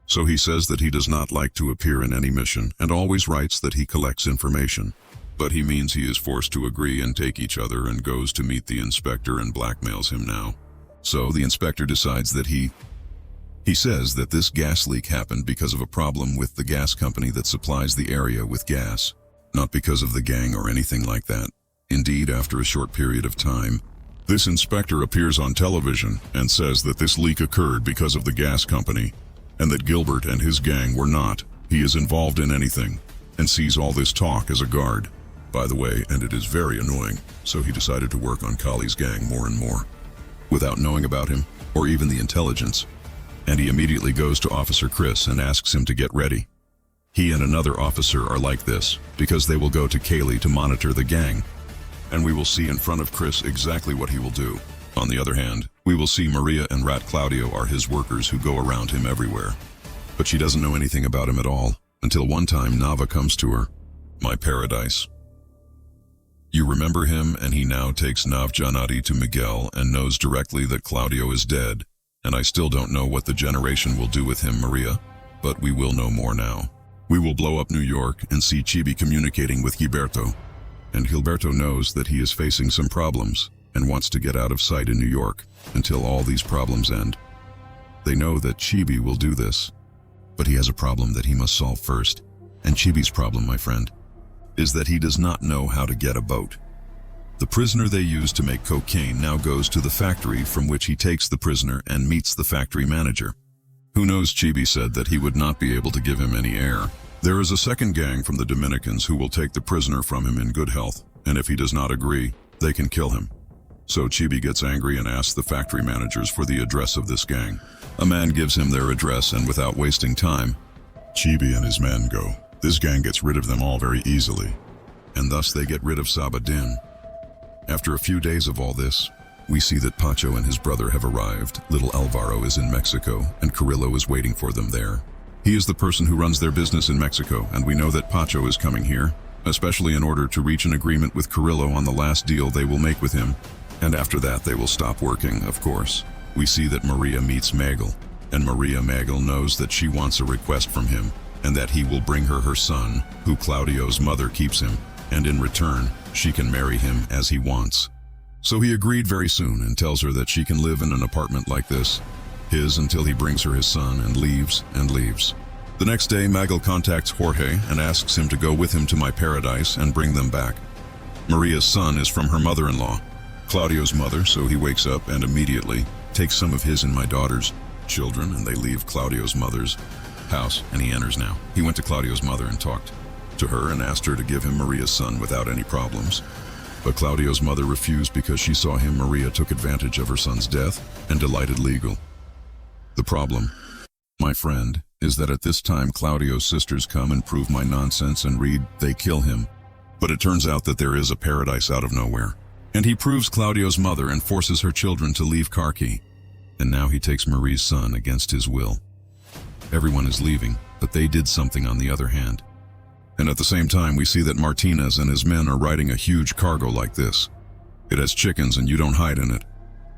So he says that he does not like to appear in any mission and always writes that he collects information. But he means he is forced to agree and take each other and goes to meet the inspector and blackmails him now. So the inspector decides that he says that this gas leak happened because of a problem with the gas company that supplies the area with gas, not because of the gang or anything like that. Indeed, after a short period of time, this inspector appears on television and says that this leak occurred because of the gas company, and that Gilbert and his gang were not. He is involved in anything, and sees all this talk as a guard, by the way, and it is very annoying, so he decided to work on Kali's gang more and more, without knowing about him, or even the intelligence. And he immediately goes to Officer Chris and asks him to get ready. He and another officer are like this, because they will go to Cali to monitor the gang, and we will see in front of Chris exactly what he will do. On the other hand, we will see Maria and Rat Claudio are his workers who go around him everywhere. But she doesn't know anything about him at all, until one time Nava comes to her. My paradise. You remember him, and he now takes Nav Janati to Miguel and knows directly that Claudio is dead, and I still don't know what the generation will do with him, Maria, but we will know more now. We will blow up New York and see Chibi communicating with Gilberto, and Gilberto knows that he is facing some problems and wants to get out of sight in New York until all these problems end. They know that Chibi will do this, but he has a problem that he must solve first, and Chibi's problem, my friend, is that he does not know how to get a boat. The prisoner they used to make cocaine now goes to the factory, from which he takes the prisoner and meets the factory manager. Who knows, Chibi said that he would not be able to give him any air. There is a second gang from the Dominicans who will take the prisoner from him in good health, and if he does not agree, they can kill him. So Chibi gets angry and asks the factory managers for the address of this gang. A man gives him their address, and without wasting time, Chibi and his men go. This gang gets rid of them all very easily, and thus they get rid of Sabadin. After a few days of all this, we see that Pacho and his brother have arrived, little Alvaro is in Mexico, and Carrillo is waiting for them there. He is the person who runs their business in Mexico, and we know that Pacho is coming here, especially in order to reach an agreement with Carrillo on the last deal they will make with him, and after that they will stop working, of course. We see that Maria meets Magel, and Maria Magel knows that she wants a request from him, and that he will bring her son, who Claudio's mother keeps him, and in return, she can marry him as he wants. So he agreed very soon and tells her that she can live in an apartment like this, his until he brings her his son, and leaves. The next day, Magel contacts Jorge and asks him to go with him to my paradise and bring them back. Maria's son is from her mother-in-law, Claudio's mother, so he wakes up and immediately takes some of his and my daughter's children, and they leave Claudio's mother's house, and he enters now. He went to Claudio's mother and talked to her and asked her to give him Maria's son without any problems. But Claudio's mother refused because she saw Maria took advantage of her son's death and delighted legal. The problem, my friend, is that at this time Claudio's sisters come and prove my nonsense and read they kill him. But it turns out that there is a paradise out of nowhere. And he proves Claudio's mother and forces her children to leave Carqui. And now he takes Marie's son against his will. Everyone is leaving, but they did something on the other hand. And at the same time we see that Martinez and his men are riding a huge cargo like this. It has chickens and you don't hide in it.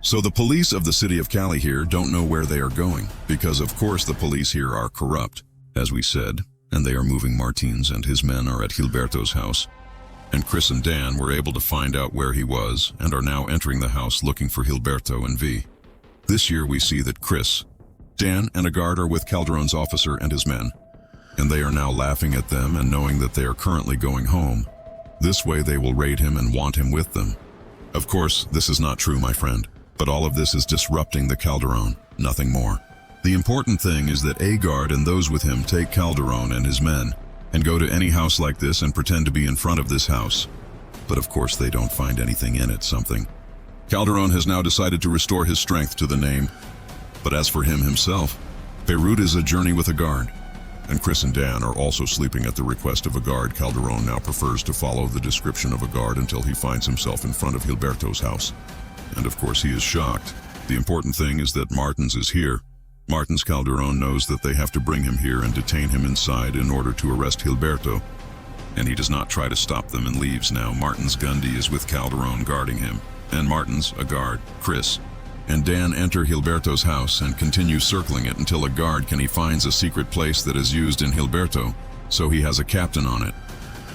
So the police of the city of Cali here don't know where they are going, because of course the police here are corrupt, as we said, and they are moving Martins and his men are at Gilberto's house. And Chris and Dan were able to find out where he was and are now entering the house looking for Gilberto and V. This year we see that Chris, Dan, and a guard are with Calderon's officer and his men, and they are now laughing at them and knowing that they are currently going home. This way they will raid him and want him with them. Of course, this is not true, my friend, but all of this is disrupting the Calderon, nothing more. The important thing is that a guard and those with him take Calderon and his men and go to any house like this and pretend to be in front of this house. But of course they don't find anything in it, something. Calderon has now decided to restore his strength to the name. But as for him himself, Beirut is a journey with a guard. And Chris and Dan are also sleeping at the request of a guard. Calderon now prefers to follow the description of a guard until he finds himself in front of Gilberto's house. And of course he is shocked. The important thing is that Martins is here. Martins Calderon knows that they have to bring him here and detain him inside in order to arrest Gilberto. And he does not try to stop them and leaves now. Martins Gundy is with Calderon guarding him. And Martins, a guard, Chris, and Dan enter Gilberto's house and continue circling it until a guard he finds a secret place that is used in Gilberto, so he has a captain on it.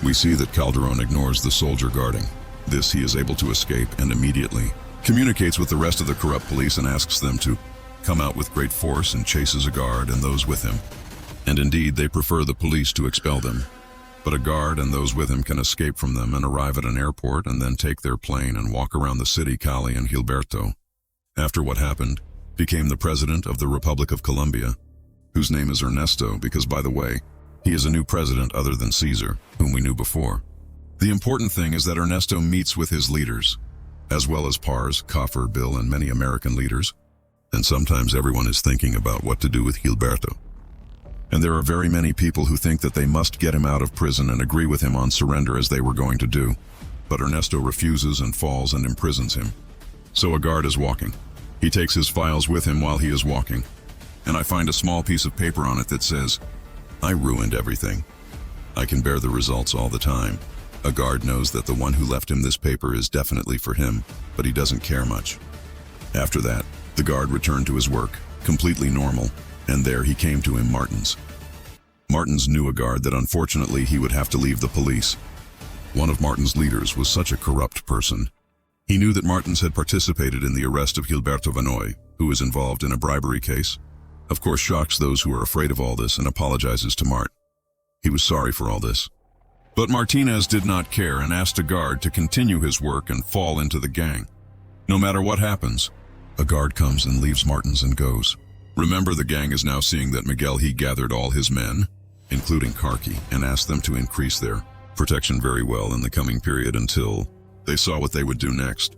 We see that Calderon ignores the soldier guarding. This he is able to escape and immediately communicates with the rest of the corrupt police and asks them to come out with great force and chases a guard and those with him. And indeed, they prefer the police to expel them. But a guard and those with him can escape from them and arrive at an airport and then take their plane and walk around the city, Cali and Gilberto. After what happened, became the president of the Republic of Colombia, whose name is Ernesto because, by the way, he is a new president other than Caesar, whom we knew before. The important thing is that Ernesto meets with his leaders, as well as Pars, Coffer, Bill, and many American leaders, and sometimes everyone is thinking about what to do with Gilberto. And there are very many people who think that they must get him out of prison and agree with him on surrender as they were going to do, but Ernesto refuses and falls and imprisons him. So a guard is walking. He takes his files with him while he is walking, and I find a small piece of paper on it that says, "I ruined everything. I can bear the results all the time." A guard knows that the one who left him this paper is definitely for him, but he doesn't care much. After that, the guard returned to his work, completely normal, and there he came to him Martins. Martins knew a guard that unfortunately he would have to leave the police. One of Martins' leaders was such a corrupt person. He knew that Martins had participated in the arrest of Gilberto Vanoy, who was involved in a bribery case. Of course, shocks those who are afraid of all this and apologizes to Mart. He was sorry for all this. But Martinez did not care and asked a guard to continue his work and fall into the gang. No matter what happens, a guard comes and leaves Martins and goes. Remember, the gang is now seeing that Miguel he gathered all his men, including Carqui, and asked them to increase their protection very well in the coming period until they saw what they would do next.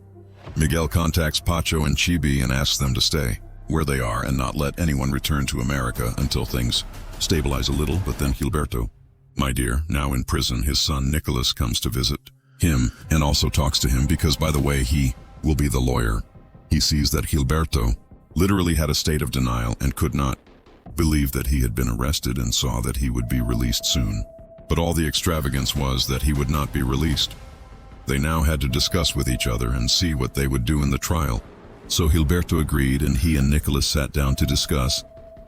Miguel contacts Pacho and Chibi and asks them to stay where they are and not let anyone return to America until things stabilize a little. But then Gilberto, my dear, now in prison, his son Nicholas comes to visit him and also talks to him because, by the way, he will be the lawyer. He sees that Gilberto literally had a state of denial and could not believe that he had been arrested and saw that he would be released soon. But all the extravagance was that he would not be released. They now had to discuss with each other and see what they would do in the trial. So Gilberto agreed, and he and Nicholas sat down to discuss,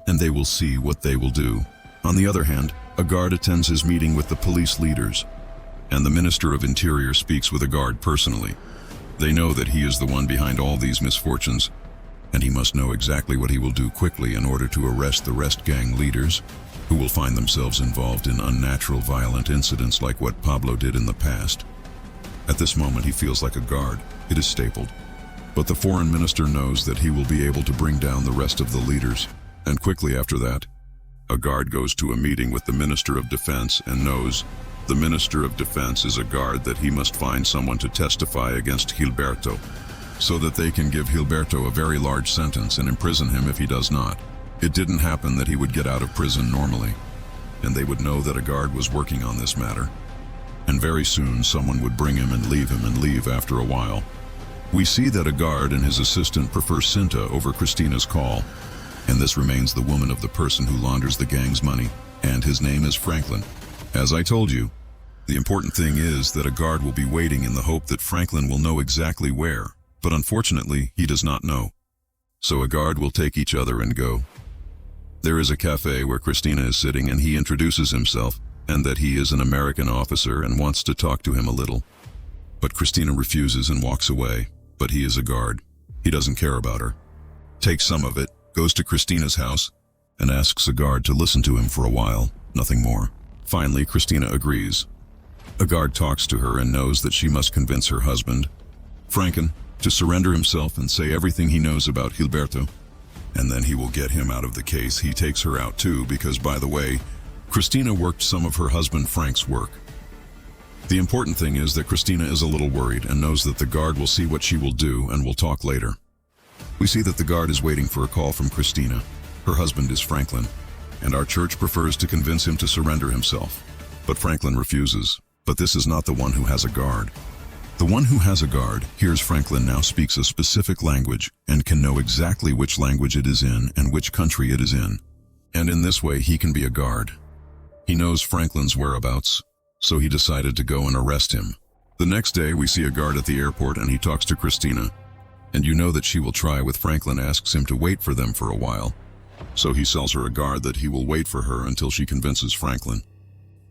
and they will see what they will do. On the other hand, a guard attends his meeting with the police leaders, and the Minister of Interior speaks with a guard personally. They know that he is the one behind all these misfortunes, and he must know exactly what he will do quickly in order to arrest the rest gang leaders, who will find themselves involved in unnatural violent incidents like what Pablo did in the past. At this moment he feels like a guard. It is stapled. But the foreign minister knows that he will be able to bring down the rest of the leaders. And quickly after that, a guard goes to a meeting with the Minister of Defense and knows the Minister of Defense is a guard that he must find someone to testify against Gilberto, so that they can give Gilberto a very large sentence and imprison him if he does not. It didn't happen that he would get out of prison normally, and they would know that a guard was working on this matter. And very soon someone would bring him and leave after a while. We see that a guard and his assistant prefer Cinta over Christina's call, and this remains the woman of the person who launders the gang's money, and his name is Franklin. As I told you, the important thing is that a guard will be waiting in the hope that Franklin will know exactly where, but unfortunately he does not know. So a guard will take each other and go. There is a cafe where Christina is sitting, and he introduces himself and that he is an American officer and wants to talk to him a little. But Christina refuses and walks away. But he is a guard. He doesn't care about her. Takes some of it, goes to Christina's house, and asks a guard to listen to him for a while, nothing more. Finally, Christina agrees. A guard talks to her and knows that she must convince her husband, Franken, to surrender himself and say everything he knows about Gilberto, and then he will get him out of the case. He takes her out too because, by the way, Christina worked some of her husband Frank's work. The important thing is that Christina is a little worried and knows that the guard will see what she will do and will talk later. We see that the guard is waiting for a call from Christina. Her husband is Franklin, and our church prefers to convince him to surrender himself. But Franklin refuses. But this is not the one who has a guard. The one who has a guard hears Franklin now speaks a specific language and can know exactly which language it is in and which country it is in. And in this way he can be a guard. He knows Franklin's whereabouts, so he decided to go and arrest him. The next day we see a guard at the airport and he talks to Christina. And you know that she will try with Franklin asks him to wait for them for a while. So he sells her a guard that he will wait for her until she convinces Franklin.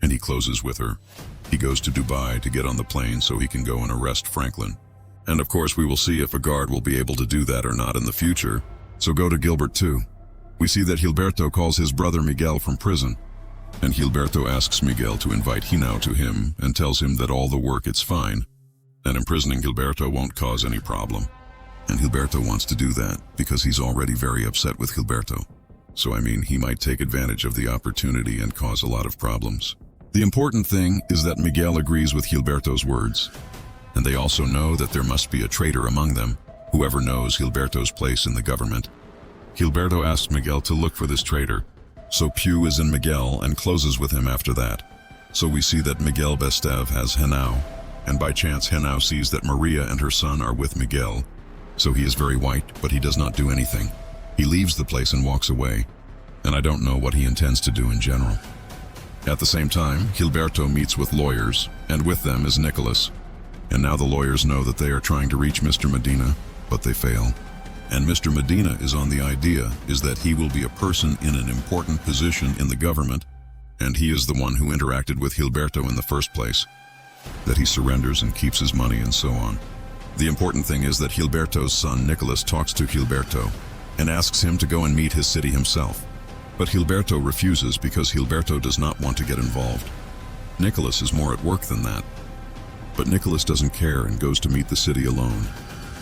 And he closes with her. He goes to Dubai to get on the plane so he can go and arrest Franklin. And of course we will see if a guard will be able to do that or not in the future. So go to Gilbert too. We see that Gilberto calls his brother Miguel from prison. And Gilberto asks Miguel to invite Hinao to him and tells him that all the work it's fine, and imprisoning Gilberto won't cause any problem. And Gilberto wants to do that because he's already very upset with Gilberto. So I mean, he might take advantage of the opportunity and cause a lot of problems. The important thing is that Miguel agrees with Gilberto's words, and they also know that there must be a traitor among them, whoever knows Gilberto's place in the government. Gilberto asks Miguel to look for this traitor, so Pew is in Miguel and closes with him after that. So we see that Miguel Bestev has Henao, and by chance Henao sees that Maria and her son are with Miguel, so he is very white, but he does not do anything. He leaves the place and walks away, and I don't know what he intends to do in general. At the same time, Gilberto meets with lawyers, and with them is Nicholas. And now the lawyers know that they are trying to reach Mr. Medina, but they fail. And Mr. Medina is on the idea is that he will be a person in an important position in the government, and he is the one who interacted with Gilberto in the first place, that he surrenders and keeps his money and so on. The important thing is that Gilberto's son Nicholas talks to Gilberto and asks him to go and meet his city himself. But Gilberto refuses because Gilberto does not want to get involved. Nicholas is more at work than that. But Nicholas doesn't care and goes to meet the city alone,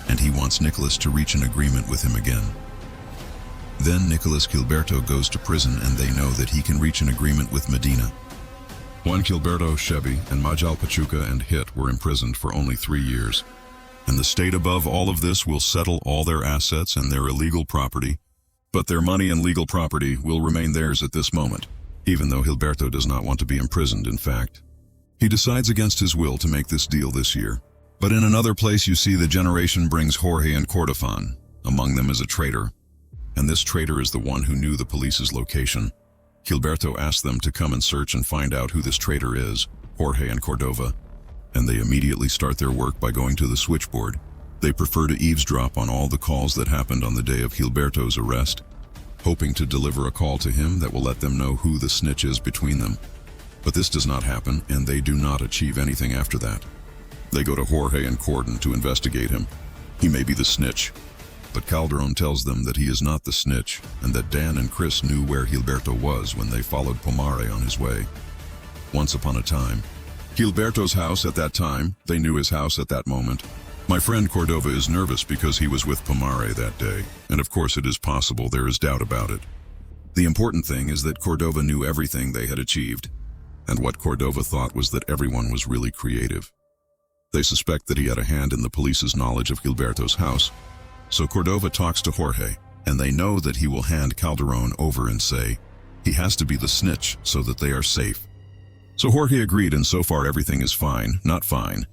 and he wants Nicholas to reach an agreement with him again. Then Nicholas Gilberto goes to prison and they know that he can reach an agreement with Medina. Juan Gilberto Chevy and Majal Pachuca and Hit were imprisoned for only 3 years. And the state above all of this will settle all their assets and their illegal property, but their money and legal property will remain theirs at this moment, even though Gilberto does not want to be imprisoned, in fact. He decides against his will to make this deal this year. But in another place you see the generation brings Jorge and Cordofan. Among them is a traitor, and this traitor is the one who knew the police's location. Gilberto asks them to come and search and find out who this traitor is, Jorge and Cordova, and they immediately start their work by going to the switchboard. They prefer to eavesdrop on all the calls that happened on the day of Gilberto's arrest, hoping to deliver a call to him that will let them know who the snitch is between them. But this does not happen, and they do not achieve anything after that. They go to Jorge and Cordon to investigate him. He may be the snitch, but Calderon tells them that he is not the snitch, and that Dan and Chris knew where Gilberto was when they followed Pomare on his way. Once upon a time, Gilberto's house at that time, they knew his house at that moment. My friend Cordova is nervous because he was with Pomare that day, and of course it is possible there is doubt about it. The important thing is that Cordova knew everything they had achieved, and what Cordova thought was that everyone was really creative. They suspect that he had a hand in the police's knowledge of Gilberto's house, so Cordova talks to Jorge, and they know that he will hand Calderon over and say he has to be the snitch so that they are safe. So Jorge agreed, and so far everything is fine, not fine.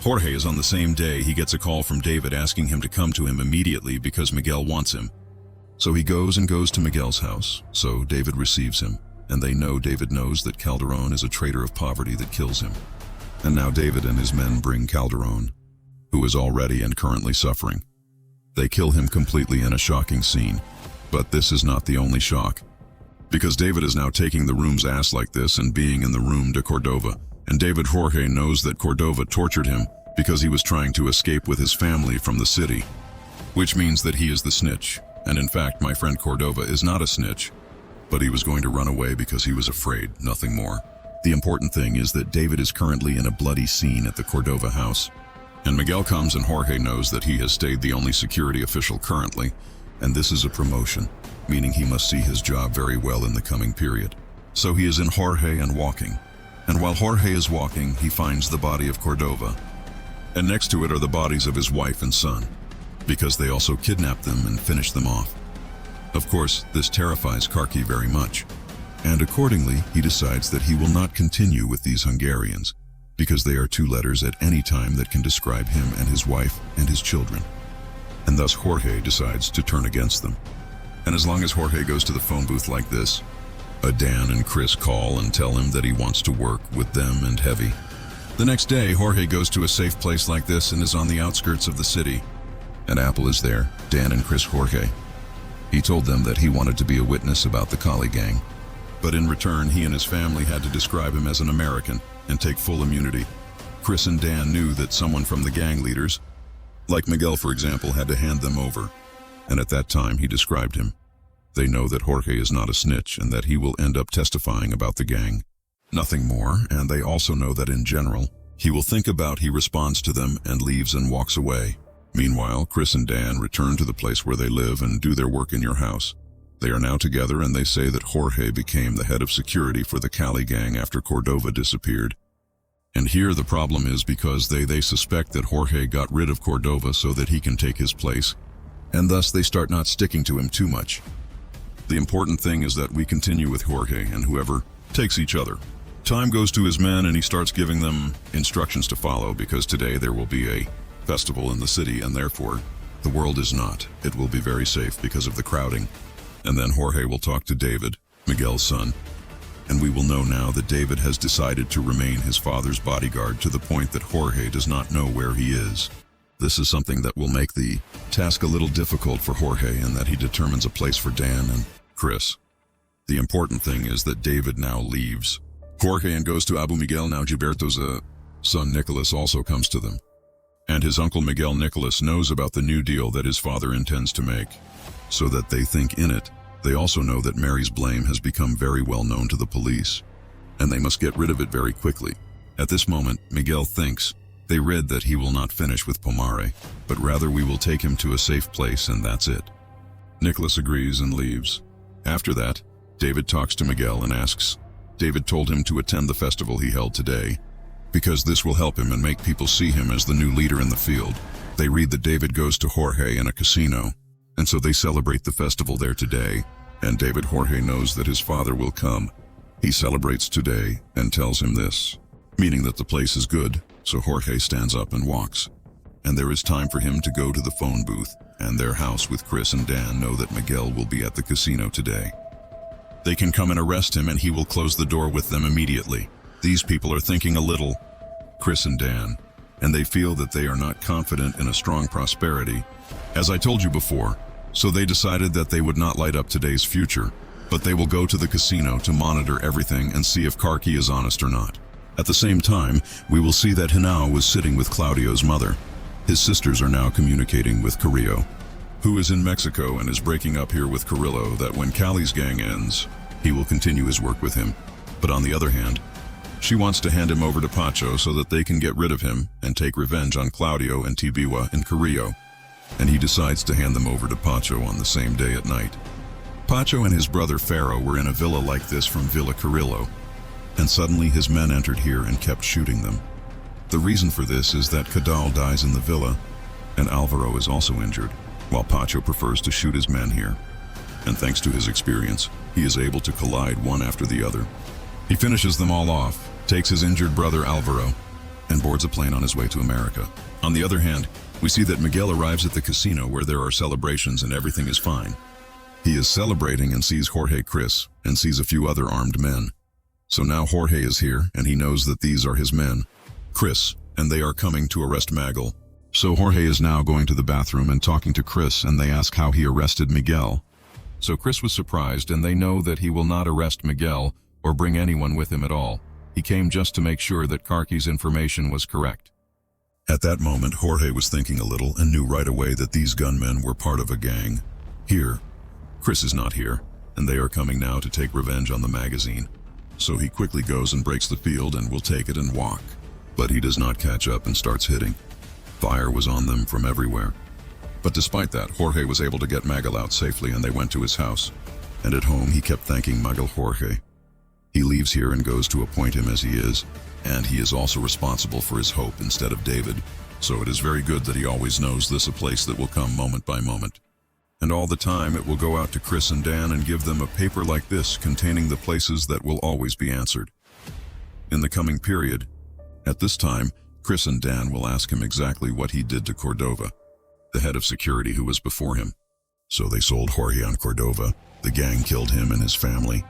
Jorge is on the same day he gets a call from David asking him to come to him immediately because Miguel wants him. So he goes to Miguel's house, so David receives him, and they know David knows that Calderon is a traitor of poverty that kills him. And now David and his men bring Calderon, who is already and currently suffering. They kill him completely in a shocking scene, but this is not the only shock. Because David is now taking the room's ass like this and being in the room to Cordova, and David Jorge knows that Cordova tortured him because he was trying to escape with his family from the city, which means that he is the snitch. And in fact, my friend Cordova is not a snitch, but he was going to run away because he was afraid, nothing more. The important thing is that David is currently in a bloody scene at the Cordova house, and Miguel comes and Jorge knows that he has stayed the only security official currently, and this is a promotion, meaning he must see his job very well in the coming period. So he is in Jorge and walking, and while Jorge is walking, he finds the body of Cordova, and next to it are the bodies of his wife and son, because they also kidnapped them and finished them off. Of course, this terrifies Karki very much, and accordingly, he decides that he will not continue with these Hungarians, because they are 2 letters at any time that can describe him and his wife and his children. And thus Jorge decides to turn against them. And as long as Jorge goes to the phone booth like this, Dan and Chris call and tell him that he wants to work with them and Heavy. The next day, Jorge goes to a safe place like this and is on the outskirts of the city. And Apple is there, Dan and Chris Jorge. He told them that he wanted to be a witness about the Kali gang, but in return he and his family had to describe him as an American and take full immunity. Chris and Dan knew that someone from the gang leaders, like Miguel for example, had to hand them over, and at that time he described him. They know that Jorge is not a snitch and that he will end up testifying about the gang. Nothing more, and they also know that in general, he will think about he responds to them and leaves and walks away. Meanwhile, Chris and Dan return to the place where they live and do their work in your house. They are now together and they say that Jorge became the head of security for the Cali gang after Cordova disappeared. And here the problem is because they suspect that Jorge got rid of Cordova so that he can take his place, and thus they start not sticking to him too much. The important thing is that we continue with Jorge and whoever takes each other. Time goes to his men and he starts giving them instructions to follow because today there will be a festival in the city and therefore the world is not. It will be very safe because of the crowding. And then Jorge will talk to David, Miguel's son, and we will know now that David has decided to remain his father's bodyguard to the point that Jorge does not know where he is. This is something that will make the task a little difficult for Jorge in that he determines a place for Dan and Chris. The important thing is that David now leaves Jorge and goes to Abu Miguel. Now Gilberto's son Nicholas also comes to them, and his uncle Miguel Nicholas knows about the new deal that his father intends to make, so that they think in it. They also know that Mary's blame has become very well known to the police, and they must get rid of it very quickly. At this moment, Miguel thinks they read that he will not finish with Pomare, but rather we will take him to a safe place and that's it. Nicholas agrees and leaves. After that, David talks to Miguel and asks, David told him to attend the festival he held today, because this will help him and make people see him as the new leader in the field. They read that David goes to Jorge in a casino, and so they celebrate the festival there today, and Jorge knows that his father will come. He celebrates today and tells him this, meaning that the place is good, so Jorge stands up and walks. And there is time for him to go to the phone booth, and their house with Chris and Dan know that Miguel will be at the casino today. They can come and arrest him and he will close the door with them immediately. These people are thinking a little, Chris and Dan, and they feel that they are not confident in a strong prosperity, as I told you before, so they decided that they would not light up today's future, but they will go to the casino to monitor everything and see if Karki is honest or not. At the same time, we will see that Hinao was sitting with Claudio's mother. His sisters are now communicating with Carrillo, who is in Mexico and is breaking up here with Carrillo, that when Cali's gang ends, he will continue his work with him. But on the other hand, she wants to hand him over to Pacho so that they can get rid of him and take revenge on Claudio and Tibiwa and Carrillo. And he decides to hand them over to Pacho on the same day at night. Pacho and his brother Pharaoh were in a villa like this from Villa Carrillo, and suddenly his men entered here and kept shooting them. The reason for this is that Cadal dies in the villa, and Alvaro is also injured, while Pacho prefers to shoot his men here. And thanks to his experience, he is able to collide one after the other. He finishes them all off, takes his injured brother Alvaro, and boards a plane on his way to America. On the other hand, we see that Miguel arrives at the casino where there are celebrations and everything is fine. He is celebrating and sees Jorge Chris, and sees a few other armed men. So now Jorge is here, and he knows that these are his men, Chris, and they are coming to arrest Miguel. So Jorge is now going to the bathroom and talking to Chris, and they ask how he arrested Miguel. So Chris was surprised, and they know that he will not arrest Miguel or bring anyone with him at all. He came just to make sure that Karki's information was correct. At that moment, Jorge was thinking a little and knew right away that these gunmen were part of a gang. Here, Chris is not here, and they are coming now to take revenge on the magazine. So he quickly goes and breaks the field and will take it and walk. But he does not catch up and starts hitting. Fire was on them from everywhere. But despite that, Jorge was able to get Miguel out safely, and they went to his house. And at home, he kept thanking Miguel Jorge. He leaves here and goes to appoint him as he is, and he is also responsible for his hope instead of David. So it is very good that he always knows this a place that will come moment by moment. And all the time it will go out to Chris and Dan and give them a paper like this containing the places that will always be answered. In the coming period, at this time, Chris and Dan will ask him exactly what he did to Cordova, the head of security who was before him. So they sold Jorge on Cordova, the gang killed him and his family,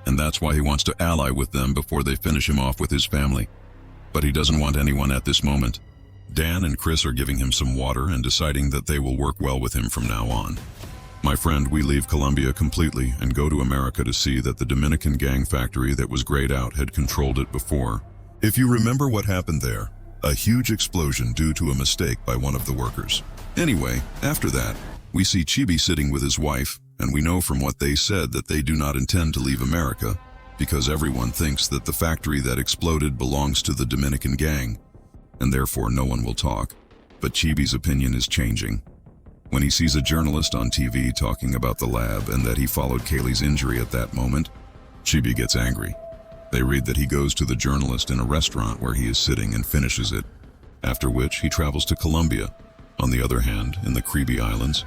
and that's why he wants to ally with them before they finish him off with his family. But he doesn't want anyone at this moment. Dan and Chris are giving him some water and deciding that they will work well with him from now on. My friend, we leave Colombia completely and go to America to see that the Dominican gang factory that was grayed out had controlled it before. If you remember what happened there, a huge explosion due to a mistake by one of the workers. Anyway, after that, we see Chibi sitting with his wife, and we know from what they said that they do not intend to leave America, because everyone thinks that the factory that exploded belongs to the Dominican gang, and therefore no one will talk. But Chibi's opinion is changing. When he sees a journalist on TV talking about the lab and that he followed Kaylee's injury at that moment, Chibi gets angry. They read that he goes to the journalist in a restaurant where he is sitting and finishes it, after which he travels to Colombia. On the other hand, in the Caribe Islands,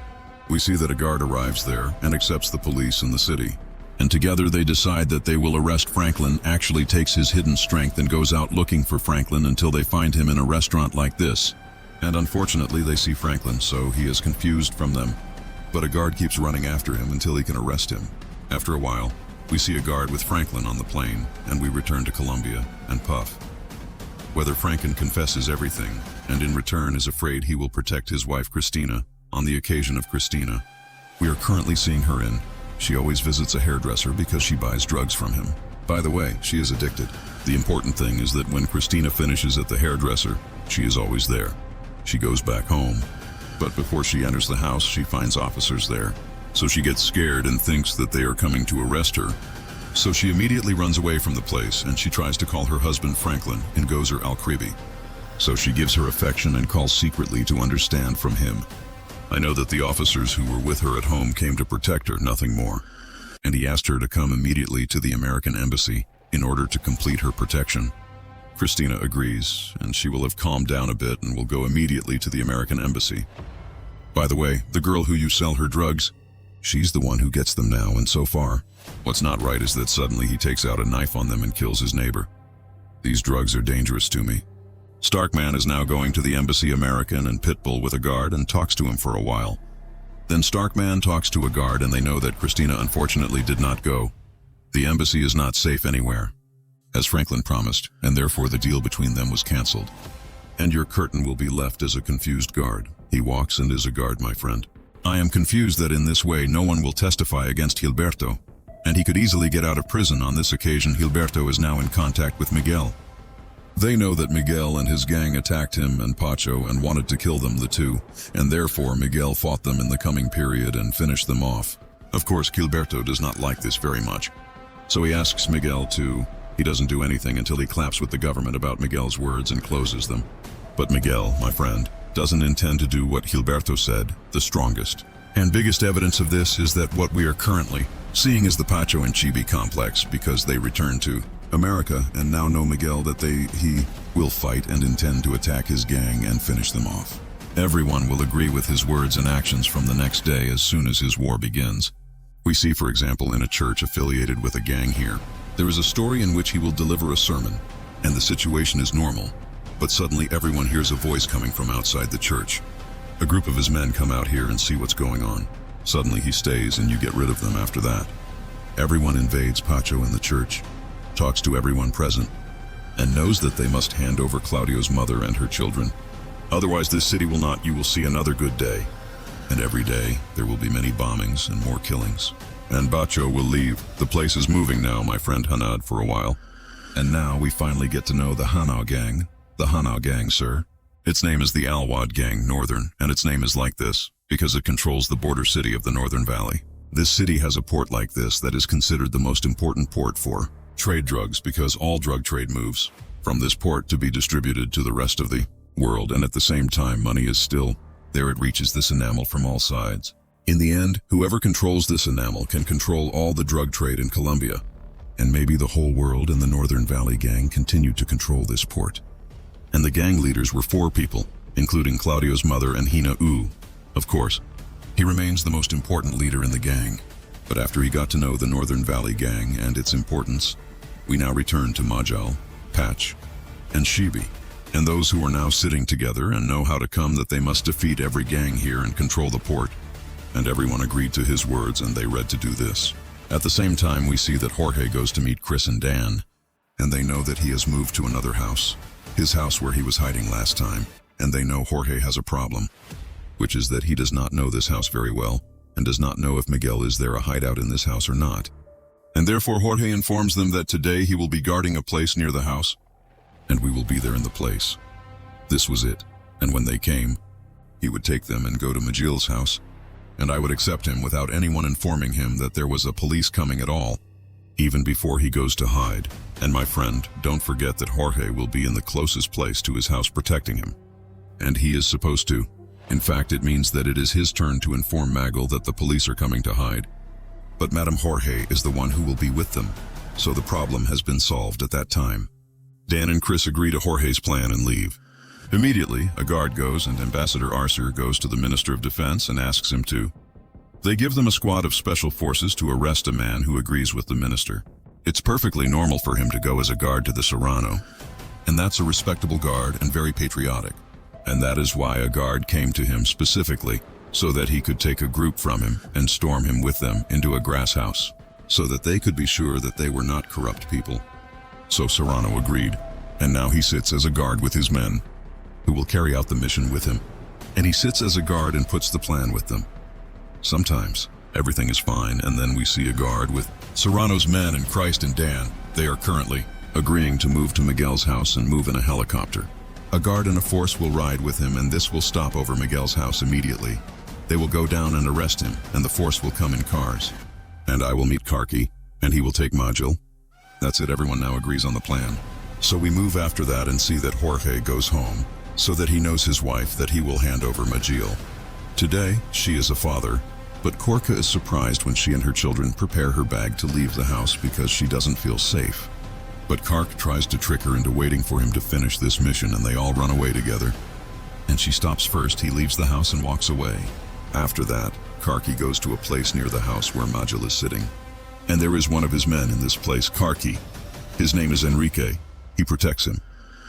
we see that a guard arrives there and accepts the police in the city. And together they decide that they will arrest Franklin, actually takes his hidden strength and goes out looking for Franklin until they find him in a restaurant like this. And unfortunately they see Franklin, so he is confused from them. But a guard keeps running after him until he can arrest him. After a while, we see a guard with Franklin on the plane, and we return to Colombia and Puff. Whether Franklin confesses everything, and in return is afraid he will protect his wife Christina, on the occasion of Christina. We are currently seeing her in. She always visits a hairdresser because she buys drugs from him. By the way, she is addicted. The important thing is that when Christina finishes at the hairdresser, she is always there. She goes back home, but before she enters the house, she finds officers there. So she gets scared and thinks that they are coming to arrest her. So she immediately runs away from the place, and she tries to call her husband Franklin in Gozer Al-Kribi. So she gives her affection and calls secretly to understand from him. I know that the officers who were with her at home came to protect her, nothing more. And he asked her to come immediately to the American embassy in order to complete her protection. Christina agrees, and she will have calmed down a bit and will go immediately to the American embassy. By the way, the girl who you sell her drugs, she's the one who gets them now, and so far, what's not right is that suddenly he takes out a knife on them and kills his neighbor. These drugs are dangerous to me. Starkman is now going to the embassy American and Pitbull with a guard and talks to him for a while. Then Starkman talks to a guard and they know that Christina unfortunately did not go. The embassy is not safe anywhere, as Franklin promised, and therefore the deal between them was cancelled. And your curtain will be left as a confused guard. He walks and is a guard, my friend. I am confused that in this way no one will testify against Gilberto, and he could easily get out of prison. On this occasion, Gilberto is now in contact with Miguel. They know that Miguel and his gang attacked him and Pacho and wanted to kill them, the two, and therefore Miguel fought them in the coming period and finished them off. Of course, Gilberto does not like this very much, so he asks Miguel to. He doesn't do anything until he claps with the government about Miguel's words and closes them. But Miguel, my friend, doesn't intend to do what Gilberto said, the strongest. And biggest evidence of this is that what we are currently seeing is the Pacho and Chibi complex, because they returned to America and now know Miguel that he will fight and intend to attack his gang and finish them off. Everyone will agree with his words and actions from the next day as soon as his war begins. We see, for example, in a church affiliated with a gang here, there is a story in which he will deliver a sermon, and the situation is normal, but suddenly everyone hears a voice coming from outside the church. A group of his men come out here and see what's going on. Suddenly he stays and you get rid of them after that. Everyone invades Pacho in the church, talks to everyone present, and knows that they must hand over Claudio's mother and her children. Otherwise this city will not. You will see another good day. And every day there will be many bombings and more killings. And Pacho will leave. The place is moving now, my friend Hanad, for a while. And now we finally get to know the Hanau gang. The Hanau gang, sir. Its name is the Alwad Gang Northern, and its name is like this because it controls the border city of the Northern Valley. This city has a port like this that is considered the most important port for trade drugs, because all drug trade moves from this port to be distributed to the rest of the world, and at the same time money is still there. It reaches this enamel from all sides. In the end, whoever controls this enamel can control all the drug trade in Colombia, and maybe the whole world. And the Northern Valley Gang continued to control this port. And the gang leaders were 4 people, including Claudio's mother and Hina U. Of course, he remains the most important leader in the gang, but after he got to know the Northern Valley Gang and its importance, we now return to Majal, Patch, and Shibi, and those who are now sitting together and know how to come that they must defeat every gang here and control the port. And everyone agreed to his words and they read to do this. At the same time, we see that Jorge goes to meet Chris and Dan, and they know that he has moved to another house, his house where he was hiding last time, and they know Jorge has a problem, which is that he does not know this house very well, and does not know if Miguel is there a hideout in this house or not. And therefore Jorge informs them that today he will be guarding a place near the house, and we will be there in the place. This was it, and when they came, he would take them and go to Magil's house, and I would accept him without anyone informing him that there was a police coming at all, even before he goes to hide. And my friend, don't forget that Jorge will be in the closest place to his house protecting him. And he is supposed to. In fact, it means that it is his turn to inform Magil that the police are coming to hide. But Madame Jorge is the one who will be with them, so the problem has been solved at that time. Dan and Chris agree to Jorge's plan and leave. Immediately, a guard goes and Ambassador Arcer goes to the Minister of Defense and asks him to. They give them a squad of special forces to arrest a man who agrees with the minister. It's perfectly normal for him to go as a guard to the Serrano, and that's a respectable guard and very patriotic. And that is why a guard came to him specifically, so that he could take a group from him and storm him with them into a grass house, so that they could be sure that they were not corrupt people. So Serrano agreed, and now he sits as a guard with his men, who will carry out the mission with him. And he sits as a guard and puts the plan with them. Sometimes everything is fine, and then we see a guard with Serrano's men and Christ and Dan. They are currently agreeing to move to Miguel's house and move in a helicopter. A guard and a force will ride with him, and this will stop over Miguel's house immediately. They will go down and arrest him, and the force will come in cars. And I will meet Karki, and he will take Magil. That's it, everyone now agrees on the plan. So we move after that and see that Jorge goes home, so that he knows his wife that he will hand over Magil. Today, she is a father, but Korka is surprised when she and her children prepare her bag to leave the house because she doesn't feel safe. But Kark tries to trick her into waiting for him to finish this mission, and they all run away together. And she stops first. He leaves the house and walks away. After that, Karki goes to a place near the house where Majel is sitting. And there is one of his men in this place, Karki. His name is Enrique. He protects him.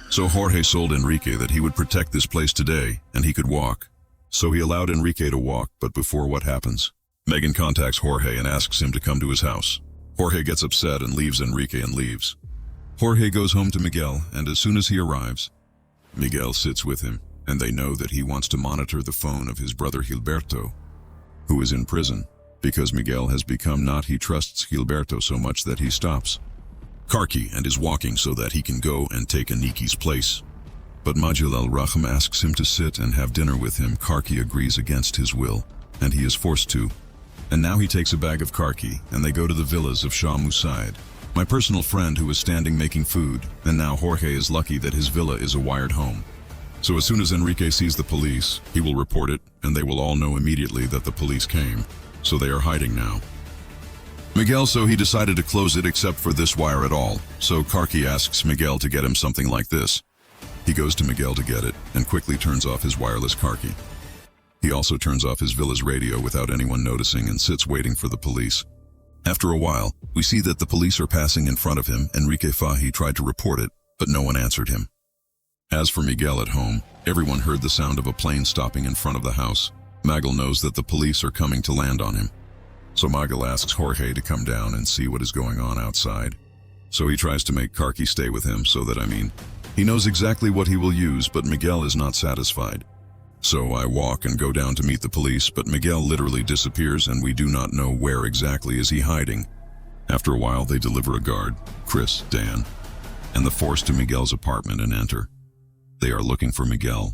So Jorge sold Enrique that he would protect this place today, and he could walk. So he allowed Enrique to walk, but before what happens? Megan contacts Jorge and asks him to come to his house. Jorge gets upset and leaves Enrique and leaves. Jorge goes home to Miguel, and as soon as he arrives, Miguel sits with him, and they know that he wants to monitor the phone of his brother Gilberto, who is in prison, because Miguel has become he trusts Gilberto so much that he stops Karki and is walking so that he can go and take Aniki's place. But Majel al-Raham asks him to sit and have dinner with him. Karki agrees against his will, and he is forced to. And now he takes a bag of Karki, and they go to the villas of Shah Musaid, my personal friend who is standing making food, and now Jorge is lucky that his villa is a wired home. So as soon as Enrique sees the police, he will report it, and they will all know immediately that the police came, so they are hiding now. Miguel, so he decided to close it except for this wire at all, so Karki asks Miguel to get him something like this. He goes to Miguel to get it, and quickly turns off his wireless Karki. He also turns off his villa's radio without anyone noticing and sits waiting for the police. After a while, we see that the police are passing in front of him. Enrique Fahy tried to report it, but no one answered him. As for Miguel at home, everyone heard the sound of a plane stopping in front of the house. Miguel knows that the police are coming to land on him. So Miguel asks Jorge to come down and see what is going on outside. So he tries to make Karki stay with him so that, he knows exactly what he will use, but Miguel is not satisfied. So I walk and go down to meet the police, but Miguel literally disappears and we do not know where exactly is he hiding. After a while, they deliver a guard, Chris, Dan, and the force to Miguel's apartment and enter. They are looking for Miguel,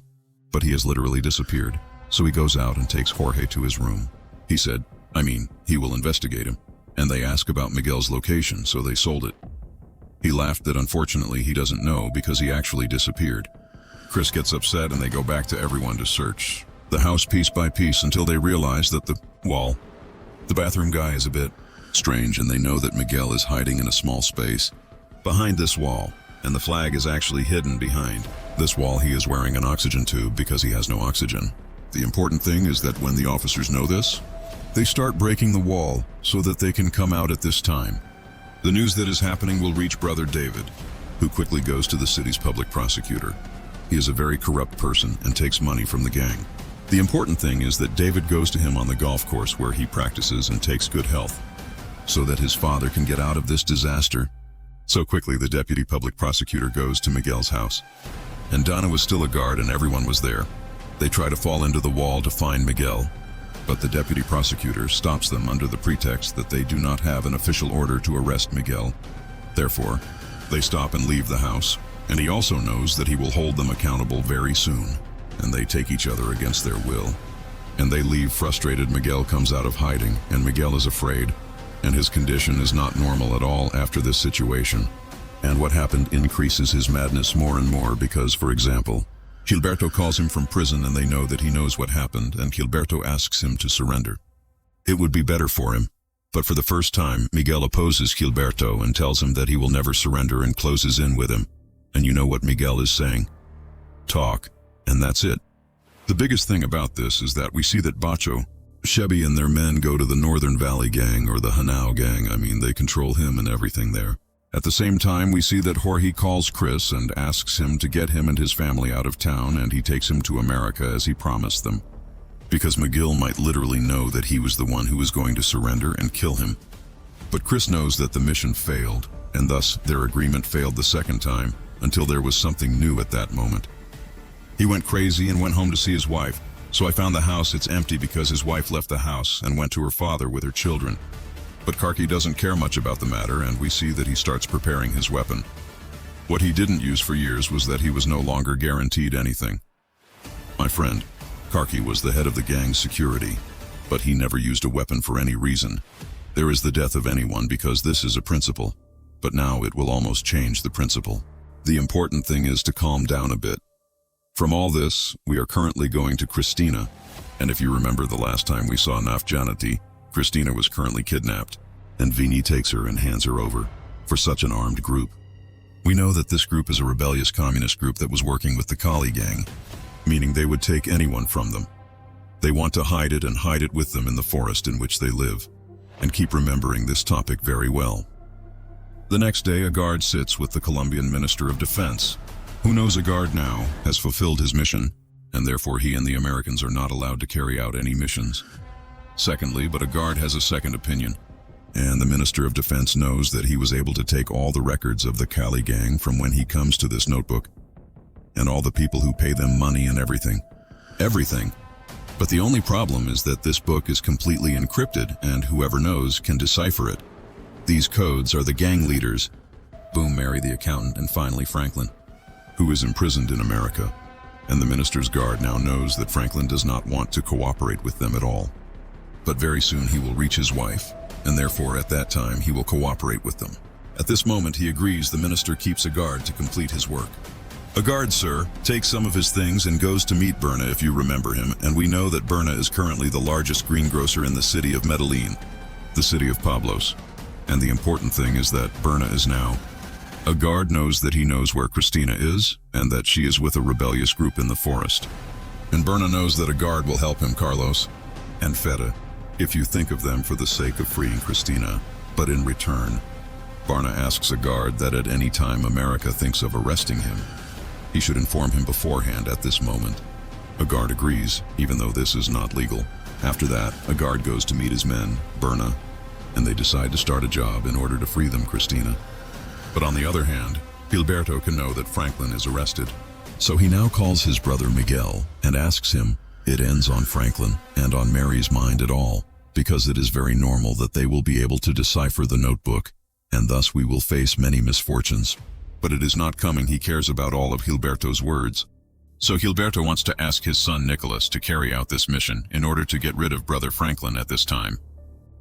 but he has literally disappeared. So he goes out and takes Jorge to his room. He said, he will investigate him. And they ask about Miguel's location, so they sold it. He laughed that unfortunately he doesn't know because he actually disappeared. Chris gets upset and they go back to everyone to search the house piece by piece until they realize that the bathroom guy is a bit strange, and they know that Miguel is hiding in a small space behind this wall, and the flag is actually hidden behind this wall. He is wearing an oxygen tube because he has no oxygen. The important thing is that when the officers know this, they start breaking the wall so that they can come out at this time. The news that is happening will reach Brother David, who quickly goes to the city's public prosecutor. He is a very corrupt person and takes money from the gang. The important thing is that David goes to him on the golf course where he practices and takes good health, so that his father can get out of this disaster. So quickly the deputy public prosecutor goes to Miguel's house. And Donna was still a guard and everyone was there. They try to fall into the wall to find Miguel, but the deputy prosecutor stops them under the pretext that they do not have an official order to arrest Miguel. Therefore, they stop and leave the house. And he also knows that he will hold them accountable very soon, and they take each other against their will. And they leave frustrated. Miguel comes out of hiding, and Miguel is afraid, and his condition is not normal at all after this situation. And what happened increases his madness more and more because, for example, Gilberto calls him from prison and they know that he knows what happened, and Gilberto asks him to surrender. It would be better for him. But for the first time, Miguel opposes Gilberto and tells him that he will never surrender and closes in with him. And you know what Miguel is saying? Talk. And that's it. The biggest thing about this is that we see that Bacho, Chevy and their men go to the Northern Valley gang, or the Hanau gang. They control him and everything there. At the same time, we see that Jorge calls Chris and asks him to get him and his family out of town, and he takes him to America as he promised them. Because Miguel might literally know that he was the one who was going to surrender and kill him. But Chris knows that the mission failed, and thus their agreement failed the second time, until there was something new at that moment. He went crazy and went home to see his wife. So I found the house, it's empty because his wife left the house and went to her father with her children. But Karki doesn't care much about the matter, and we see that he starts preparing his weapon. What he didn't use for years was that he was no longer guaranteed anything. My friend, Karki was the head of the gang's security, but he never used a weapon for any reason. There is the death of anyone because this is a principle, but now it will almost change the principle. The important thing is to calm down a bit. From all this, we are currently going to Christina, and if you remember the last time we saw Nafjanati, Christina was currently kidnapped, and Vini takes her and hands her over for such an armed group. We know that this group is a rebellious communist group that was working with the Kali gang, meaning they would take anyone from them. They want to hide it and hide it with them in the forest in which they live, and keep remembering this topic very well. The next day, a guard sits with the Colombian Minister of Defense, who knows a guard now has fulfilled his mission, and therefore he and the Americans are not allowed to carry out any missions. Secondly, but a guard has a second opinion, and the Minister of Defense knows that he was able to take all the records of the Kali gang from when he comes to this notebook, and all the people who pay them money and everything. Everything. But the only problem is that this book is completely encrypted, and whoever knows can decipher it. These codes are the gang leaders, Boom Mary the accountant, and finally Franklin, who is imprisoned in America. And the minister's guard now knows that Franklin does not want to cooperate with them at all. But very soon he will reach his wife, and therefore at that time he will cooperate with them. At this moment he agrees the minister keeps a guard to complete his work. A guard, sir, takes some of his things and goes to meet Berna, if you remember him, and we know that Berna is currently the largest greengrocer in the city of Medellín, the city of Pablos. And the important thing is that Berna is now. A guard knows that he knows where Christina is, and that she is with a rebellious group in the forest. And Berna knows that a guard will help him, Carlos, and Feta, if you think of them for the sake of freeing Christina. But in return, Berna asks a guard that at any time America thinks of arresting him, he should inform him beforehand at this moment. A guard agrees, even though this is not legal. After that, a guard goes to meet his men, Berna, and they decide to start a job in order to free them, Christina. But on the other hand, Gilberto can know that Franklin is arrested. So he now calls his brother Miguel and asks him, it ends on Franklin and on Mary's mind at all, because it is very normal that they will be able to decipher the notebook, and thus we will face many misfortunes. But it is not coming. He cares about all of Gilberto's words. So Gilberto wants to ask his son Nicholas to carry out this mission in order to get rid of brother Franklin at this time.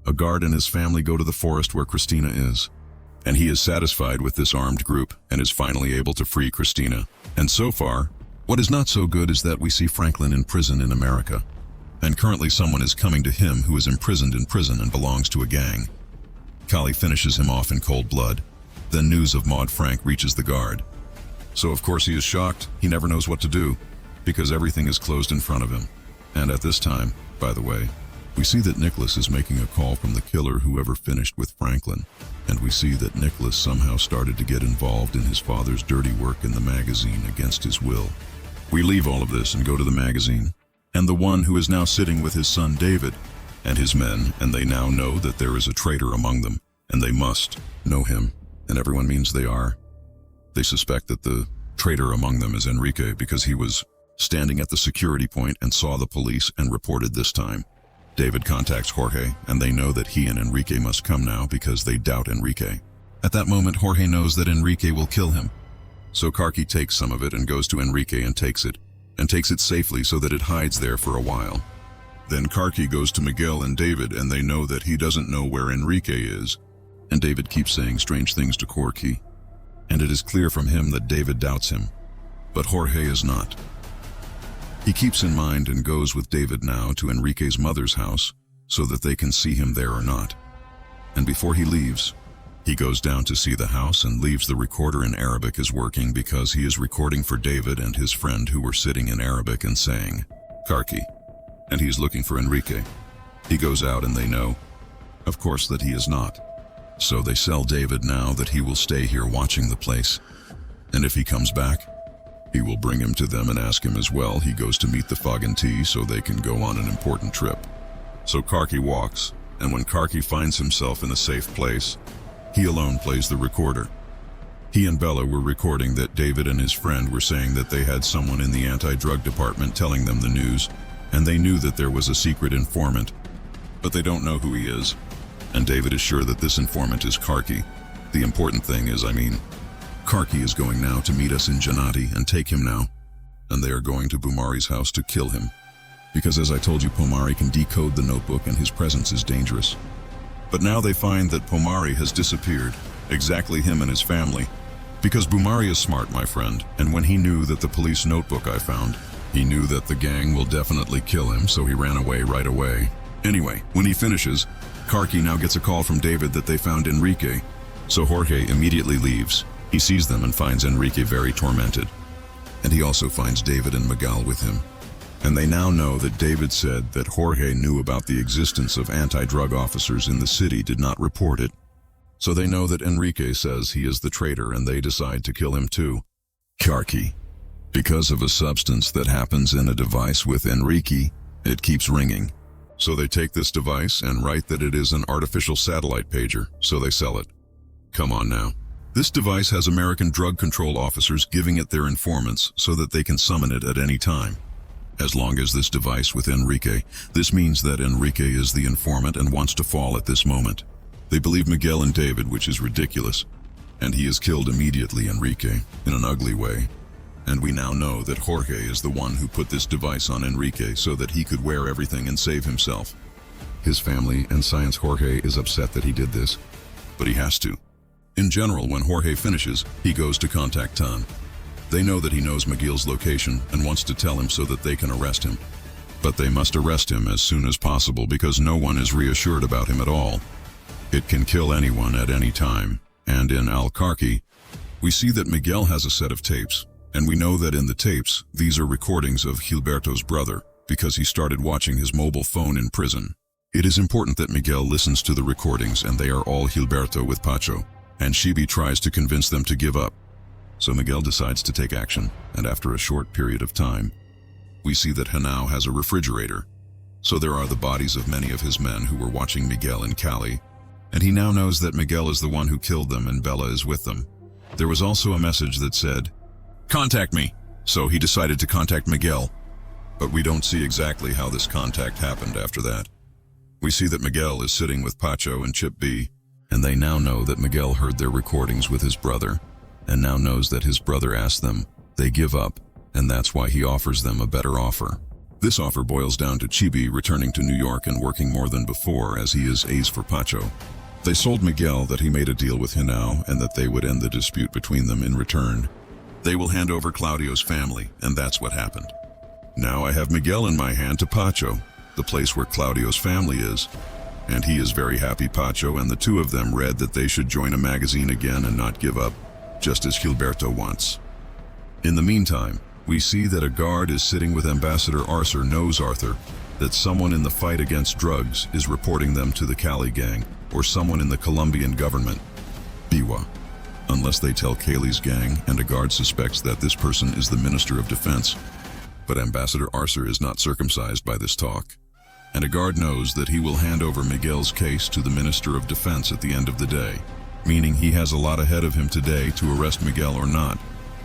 A guard and his family go to the forest where Christina is, and he is satisfied with this armed group and is finally able to free Christina. And so far, what is not so good is that we see Franklin in prison in America, and currently someone is coming to him who is imprisoned in prison and belongs to a gang. Kali finishes him off in cold blood. Then news of Maud Frank reaches the guard. So of course he is shocked. He never knows what to do, because everything is closed in front of him. And at this time, by the way, we see that Nicholas is making a call from the killer whoever finished with Franklin, and we see that Nicholas somehow started to get involved in his father's dirty work in the magazine against his will. We leave all of this and go to the magazine, and the one who is now sitting with his son David and his men, and they now know that there is a traitor among them, and they must know him, and everyone means they are. They suspect that the traitor among them is Enrique because he was standing at the security point and saw the police and reported this time. David contacts Jorge, and they know that he and Enrique must come now because they doubt Enrique. At that moment, Jorge knows that Enrique will kill him. So Karki takes some of it and goes to Enrique and takes it safely so that it hides there for a while. Then Karki goes to Miguel and David, and they know that he doesn't know where Enrique is. And David keeps saying strange things to Karki, and it is clear from him that David doubts him. But Jorge is not. He keeps in mind and goes with David now to Enrique's mother's house so that they can see him there or not. And before he leaves, he goes down to see the house and leaves the recorder in Arabic is working because he is recording for David and his friend who were sitting in Arabic and saying, Karki, and he's looking for Enrique. He goes out and they know, of course, that he is not. So they sell David now that he will stay here watching the place. And if he comes back, he will bring him to them and ask him as well. He goes to meet the Fog and Tea so they can go on an important trip. So Karki walks, and when Karki finds himself in a safe place, he alone plays the recorder. He and Bella were recording that David and his friend were saying that they had someone in the anti-drug department telling them the news, and they knew that there was a secret informant, but they don't know who he is. And David is sure that this informant is Karki. The important thing is, Karki is going now to meet us in Janati and take him now, and they are going to Bumari's house to kill him. Because as I told you, Pomari can decode the notebook and his presence is dangerous. But now they find that Pomari has disappeared, exactly him and his family. Because Bumari is smart, my friend, and when he knew that the police notebook I found, he knew that the gang will definitely kill him, so he ran away right away. Anyway, when he finishes, Karki now gets a call from David that they found Enrique, so Jorge immediately leaves. He sees them and finds Enrique very tormented. And he also finds David and Miguel with him. And they now know that David said that Jorge knew about the existence of anti-drug officers in the city, did not report it. So they know that Enrique says he is the traitor, and they decide to kill him too. Karki. Because of a substance that happens in a device with Enrique, it keeps ringing. So they take this device and write that it is an artificial satellite pager, so they sell it. Come on now. This device has American drug control officers giving it their informants so that they can summon it at any time. As long as this device with Enrique, this means that Enrique is the informant and wants to fall at this moment. They believe Miguel and David, which is ridiculous. And he is killed immediately, Enrique, in an ugly way. And we now know that Jorge is the one who put this device on Enrique so that he could wear everything and save himself. His family and Science Jorge is upset that he did this, but he has to. In general, when Jorge finishes, he goes to contact Tan. They know that he knows Miguel's location and wants to tell him so that they can arrest him. But they must arrest him as soon as possible because no one is reassured about him at all. It can kill anyone at any time. And in Alcarque, we see that Miguel has a set of tapes. And we know that in the tapes, these are recordings of Gilberto's brother, because he started watching his mobile phone in prison. It is important that Miguel listens to the recordings, and they are all Gilberto with Pacho, and Shibi tries to convince them to give up. So Miguel decides to take action, and after a short period of time, we see that Hanau has a refrigerator. So there are the bodies of many of his men who were watching Miguel in Cali, and he now knows that Miguel is the one who killed them and Bella is with them. There was also a message that said, "Contact me." So he decided to contact Miguel. But we don't see exactly how this contact happened after that. We see that Miguel is sitting with Pacho and Chip B, and they now know that Miguel heard their recordings with his brother, and now knows that his brother asked them. They give up, and that's why he offers them a better offer. This offer boils down to Chibi returning to New York and working more than before as he is ace for Pacho. They sold Miguel that he made a deal with Hinao and that they would end the dispute between them in return. They will hand over Claudio's family, and that's what happened. Now I have Miguel in my hand to Pacho, the place where Claudio's family is, and he is very happy. Pacho and the two of them read that they should join a magazine again and not give up, just as Gilberto wants. In the meantime, we see that a guard is sitting with Ambassador Arthur, knows Arthur, that someone in the fight against drugs is reporting them to the Cali gang, or someone in the Colombian government, Biwa. Unless they tell Kaylee's gang, and a guard suspects that this person is the Minister of Defense. But Ambassador Arthur is not circumcised by this talk. And a guard knows that he will hand over Miguel's case to the Minister of Defense at the end of the day, meaning he has a lot ahead of him today to arrest Miguel or not.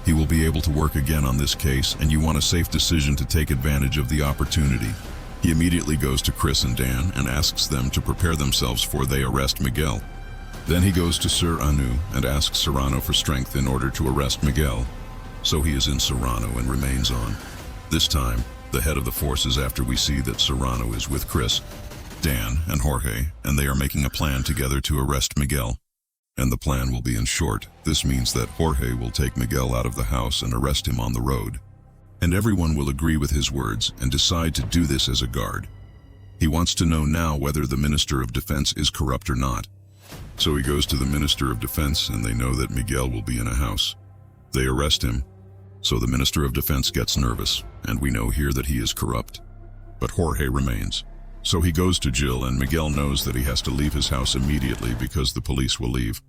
He will be able to work again on this case, and you want a safe decision to take advantage of the opportunity. He immediately goes to Chris and Dan and asks them to prepare themselves for they arrest Miguel. Then he goes to Sir Anu and asks Serrano for strength in order to arrest Miguel. So he is in Serrano and remains on. This time, the head of the force is after we see that Serrano is with Chris, Dan, and Jorge, and they are making a plan together to arrest Miguel. And the plan will be in short. This means that Jorge will take Miguel out of the house and arrest him on the road. And everyone will agree with his words and decide to do this as a guard. He wants to know now whether the Minister of Defense is corrupt or not. So he goes to the Minister of Defense, and they know that Miguel will be in a house. They arrest him. So the Minister of Defense gets nervous, and we know here that he is corrupt. But Jorge remains. So he goes to Jill, and Miguel knows that he has to leave his house immediately because the police will leave.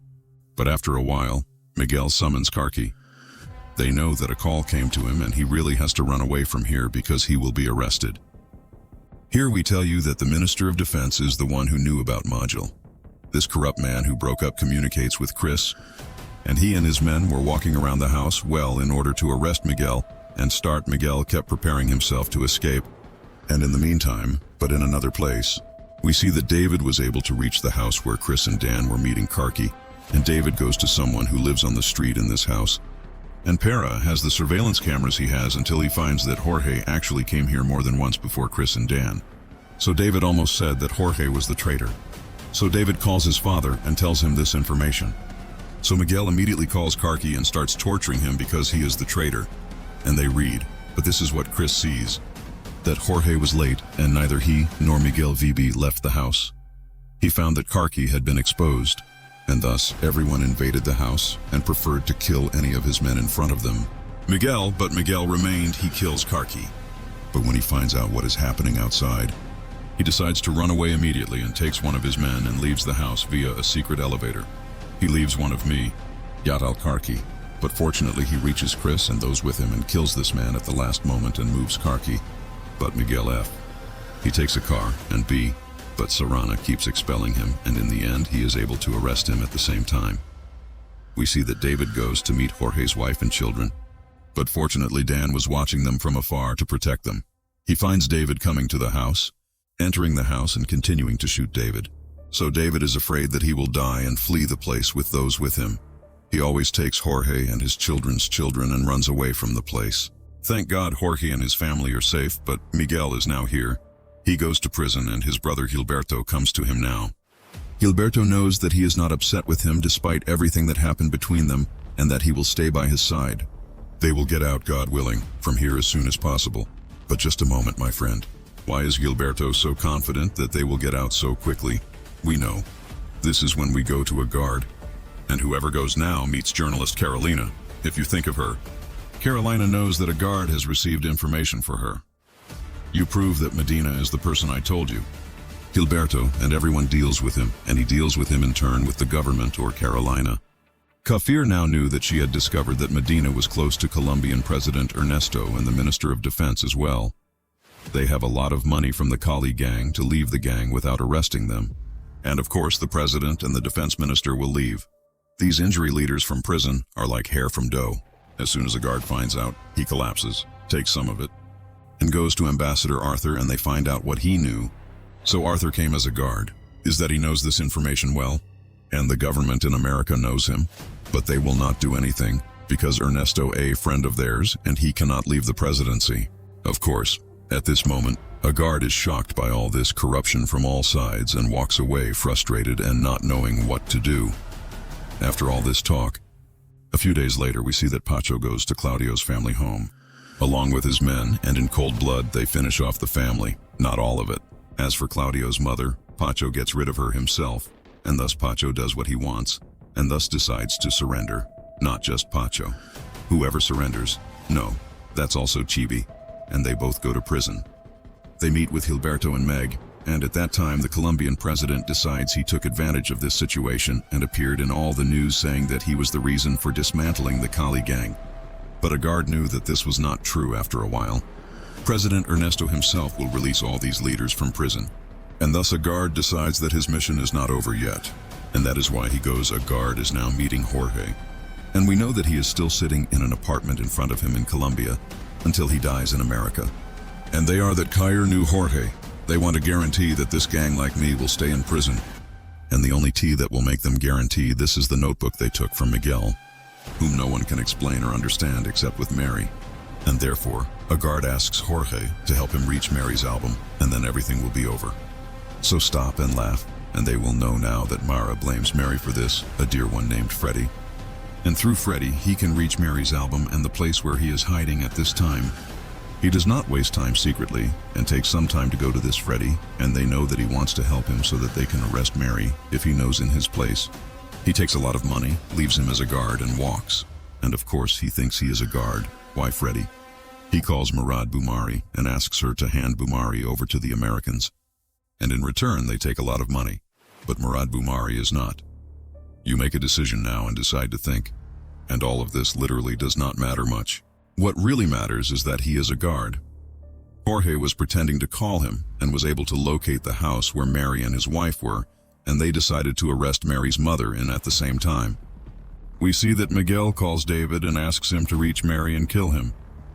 But after a while, Miguel summons Karki. They know that a call came to him, and he really has to run away from here because he will be arrested. Here we tell you that the Minister of Defense is the one who knew about Module. This corrupt man who broke up communicates with Chris, and he and his men were walking around the house well in order to arrest Miguel, and Miguel kept preparing himself to escape. And in the meantime, but in another place, we see that David was able to reach the house where Chris and Dan were meeting Karki, and David goes to someone who lives on the street in this house. And Para has the surveillance cameras he has until he finds that Jorge actually came here more than once before Chris and Dan. So David almost said that Jorge was the traitor. So David calls his father and tells him this information. So Miguel immediately calls Karki and starts torturing him because he is the traitor. And they read, but this is what Chris sees, that Jorge was late and neither he nor Miguel VB left the house. He found that Karki had been exposed, and thus everyone invaded the house and preferred to kill any of his men in front of them. But Miguel remained. He kills Karki. But when he finds out what is happening outside, he decides to run away immediately and takes one of his men and leaves the house via a secret elevator. He leaves one of me, Yat al-Karki, but fortunately he reaches Chris and those with him and kills this man at the last moment and moves Karki, but Miguel F. He takes a car and B, but Sarana keeps expelling him, and in the end he is able to arrest him at the same time. We see that David goes to meet Jorge's wife and children, but fortunately Dan was watching them from afar to protect them. He finds David coming to the house, entering the house and continuing to shoot David. So David is afraid that he will die and flee the place with those with him. He always takes Jorge and his children's children and runs away from the place. Thank God Jorge and his family are safe, but Miguel is now here. He goes to prison and his brother Gilberto comes to him now. Gilberto knows that he is not upset with him despite everything that happened between them and that he will stay by his side. They will get out, God willing, from here as soon as possible. But just a moment, my friend. Why is Gilberto so confident that they will get out so quickly? We know. This is when we go to a guard. And whoever goes now meets journalist Carolina. If you think of her, Carolina knows that a guard has received information for her. You prove that Medina is the person I told you. Gilberto and everyone deals with him, and he deals with him in turn with the government or Carolina. Kafir now knew that she had discovered that Medina was close to Colombian President Ernesto and the Minister of Defense as well. They have a lot of money from the Kali gang to leave the gang without arresting them. And of course the President and the Defense Minister will leave. These injury leaders from prison are like hair from dough. As soon as a guard finds out, he collapses, takes some of it, and goes to Ambassador Arthur and they find out what he knew. So Arthur came as a guard. Is that he knows this information well? And the government in America knows him, but they will not do anything because Ernesto a friend of theirs and he cannot leave the presidency. Of course, at this moment, a guard is shocked by all this corruption from all sides and walks away frustrated and not knowing what to do. After all this talk, a few days later we see that Pacho goes to Claudio's family home. Along with his men, and in cold blood, they finish off the family, not all of it. As for Claudio's mother, Pacho gets rid of her himself, and thus Pacho does what he wants, and thus decides to surrender. Not just Pacho. Whoever surrenders, no, that's also Chibi, and they both go to prison. They meet with Gilberto and Meg, and at that time the Colombian president decides he took advantage of this situation and appeared in all the news saying that he was the reason for dismantling the Kali gang. But a guard knew that this was not true after a while. President Ernesto himself will release all these leaders from prison, and thus a guard decides that his mission is not over yet, and that is why he goes. A guard is now meeting Jorge, and we know that he is still sitting in an apartment in front of him in Colombia until he dies in America. And they are that Kair knew Jorge. They want to guarantee that this gang like me will stay in prison, and the only T that will make them guarantee this is the notebook they took from Miguel, whom no one can explain or understand except with Mary. And therefore, a guard asks Jorge to help him reach Mary's album, and then everything will be over. So stop and laugh, and they will know now that Mara blames Mary for this, a dear one named Freddy. And through Freddy, he can reach Mary's album and the place where he is hiding at this time. He does not waste time secretly, and takes some time to go to this Freddy, and they know that he wants to help him so that they can arrest Mary if he knows in his place. He takes a lot of money, leaves him as a guard, and walks. And of course he thinks he is a guard. Why Freddy? He calls Murad Boumari and asks her to hand Boumari over to the Americans. And in return they take a lot of money. But Murad Boumari is not. You make a decision now and decide to think. And all of this literally does not matter much. What really matters is that he is a guard. Jorge was pretending to call him and was able to locate the house where Mary and his wife were, and they decided to arrest Mary's mother in at the same time. We see that Miguel calls David and asks him to reach Mary and kill him,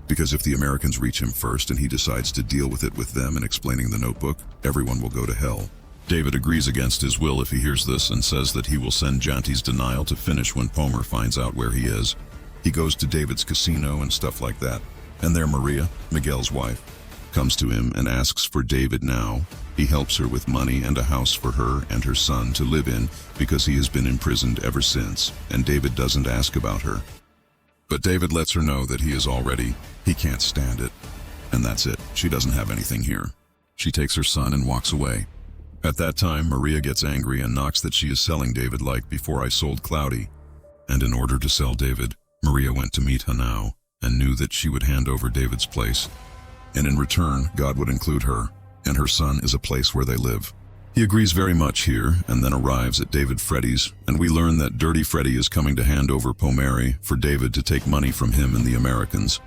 because if the Americans reach him first and he decides to deal with it with them and explaining the notebook, everyone will go to hell. David agrees against his will if he hears this and says that he will send Janti's denial to finish when Pomer finds out where he is. He goes to David's casino and stuff like that, and there Maria, Miguel's wife, comes to him and asks for David now. He helps her with money and a house for her and her son to live in because he has been imprisoned ever since, and David doesn't ask about her. But David lets her know that he can't stand it. And that's it. She doesn't have anything here. She takes her son and walks away. At that time, Maria gets angry and knocks that she is selling David like before I sold Cloudy. And in order to sell David, Maria went to meet Hanau and knew that she would hand over David's place. And in return, God would include her, and her son is a place where they live. He agrees very much here and then arrives at David Freddy's, and we learn that Dirty Freddy is coming to hand over Pomeri for David to take money from him and the Americans.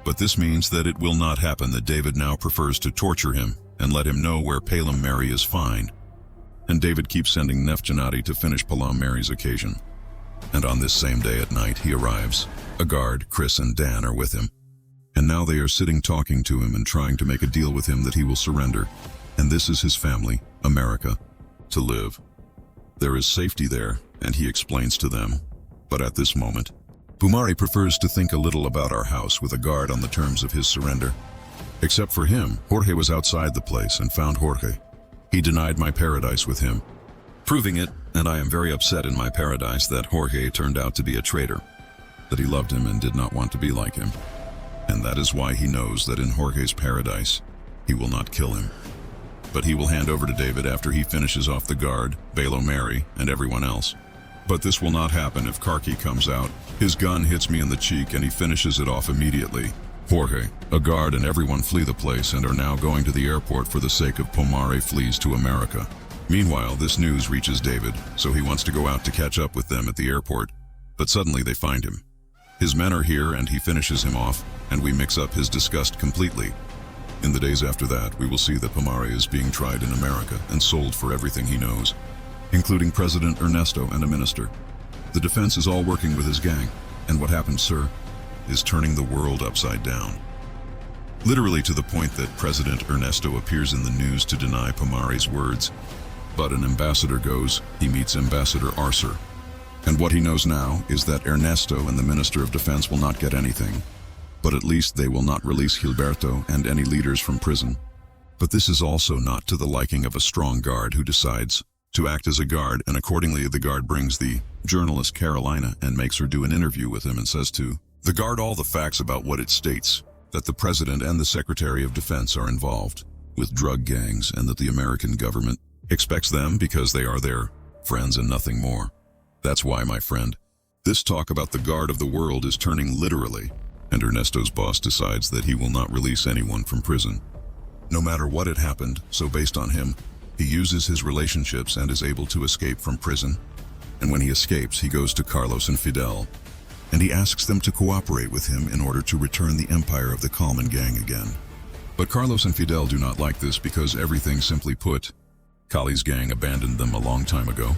But this means that it will not happen, that David now prefers to torture him and let him know where Palam Mary is fine. And David keeps sending Nefjanati to finish Palam Mary's occasion. And on this same day at night, he arrives. A guard, Chris and Dan are with him. And now they are sitting talking to him and trying to make a deal with him that he will surrender. And this is his family, America, to live. There is safety there, and he explains to them. But at this moment, Pumari prefers to think a little about our house with a guard on the terms of his surrender. Except for him, Jorge was outside the place and found Jorge. He denied my paradise with him, proving it, and I am very upset in my paradise that Jorge turned out to be a traitor, that he loved him and did not want to be like him. And that is why he knows that in Jorge's paradise, he will not kill him. But he will hand over to David after he finishes off the guard, Balo Mary, and everyone else. But this will not happen if Karki comes out. His gun hits me in the cheek and he finishes it off immediately. Jorge, a guard, and everyone flee the place and are now going to the airport for the sake of Pomare flees to America. Meanwhile, this news reaches David, so he wants to go out to catch up with them at the airport. But suddenly they find him. His men are here and he finishes him off, and we mix up his disgust completely. In the days after that, we will see that Pomare is being tried in America and sold for everything he knows, including President Ernesto and a minister. The defense is all working with his gang, and what happens, sir, is turning the world upside down. Literally to the point that President Ernesto appears in the news to deny Pomare's words. But an ambassador goes, he meets Ambassador Arcer. And what he knows now is that Ernesto and the Minister of Defense will not get anything. But at least they will not release Gilberto and any leaders from prison. But this is also not to the liking of a strong guard who decides to act as a guard, and accordingly the guard brings the journalist Carolina and makes her do an interview with him and says to the guard all the facts about what it states, that the President and the Secretary of Defense are involved with drug gangs and that the American government expects them because they are their friends and nothing more. That's why, my friend, this talk about the guard of the world is turning literally, and Ernesto's boss decides that he will not release anyone from prison, no matter what had happened. So based on him, he uses his relationships and is able to escape from prison. And when he escapes, he goes to Carlos and Fidel, and he asks them to cooperate with him in order to return the empire of the Colombian gang again. But Carlos and Fidel do not like this because everything, simply put, Kali's gang abandoned them a long time ago.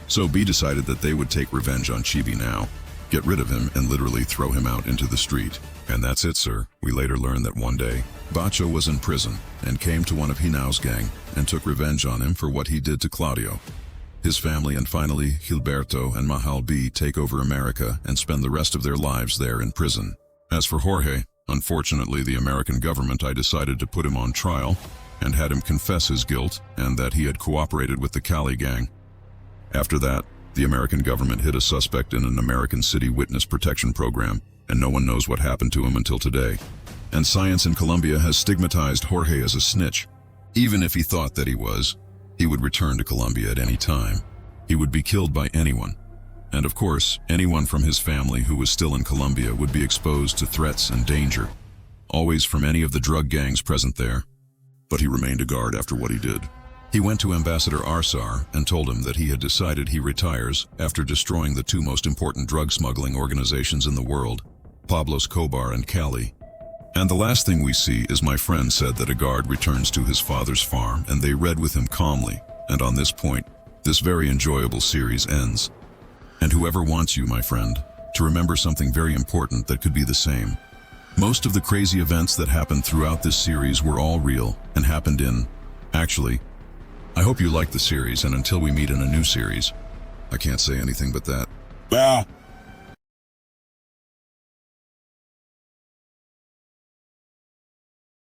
So B decided that they would take revenge on Chibi now, get rid of him and literally throw him out into the street. And that's it, sir. We later learn that one day, Bacho was in prison and came to one of Hinao's gang and took revenge on him for what he did to Claudio, his family, and finally Gilberto and Mahal B take over America and spend the rest of their lives there in prison. As for Jorge, unfortunately the American government decided to put him on trial and had him confess his guilt and that he had cooperated with the Cali gang. After that, the American government hid a suspect in an American city witness protection program, and no one knows what happened to him until today. And science in Colombia has stigmatized Jorge as a snitch. Even if he thought that he would return to Colombia at any time. He would be killed by anyone. And of course, anyone from his family who was still in Colombia would be exposed to threats and danger, always from any of the drug gangs present there. But he remained a guard after what he did. He went to Ambassador Arsar and told him that he had decided he retires after destroying the two most important drug smuggling organizations in the world, Pablo Escobar and Cali. And the last thing we see is my friend said that a guard returns to his father's farm and they read with him calmly, and on this point, this very enjoyable series ends. And whoever wants you, my friend, to remember something very important that could be the same. Most of the crazy events that happened throughout this series were all real and happened actually, I hope you liked the series, and until we meet in a new series, I can't say anything but that.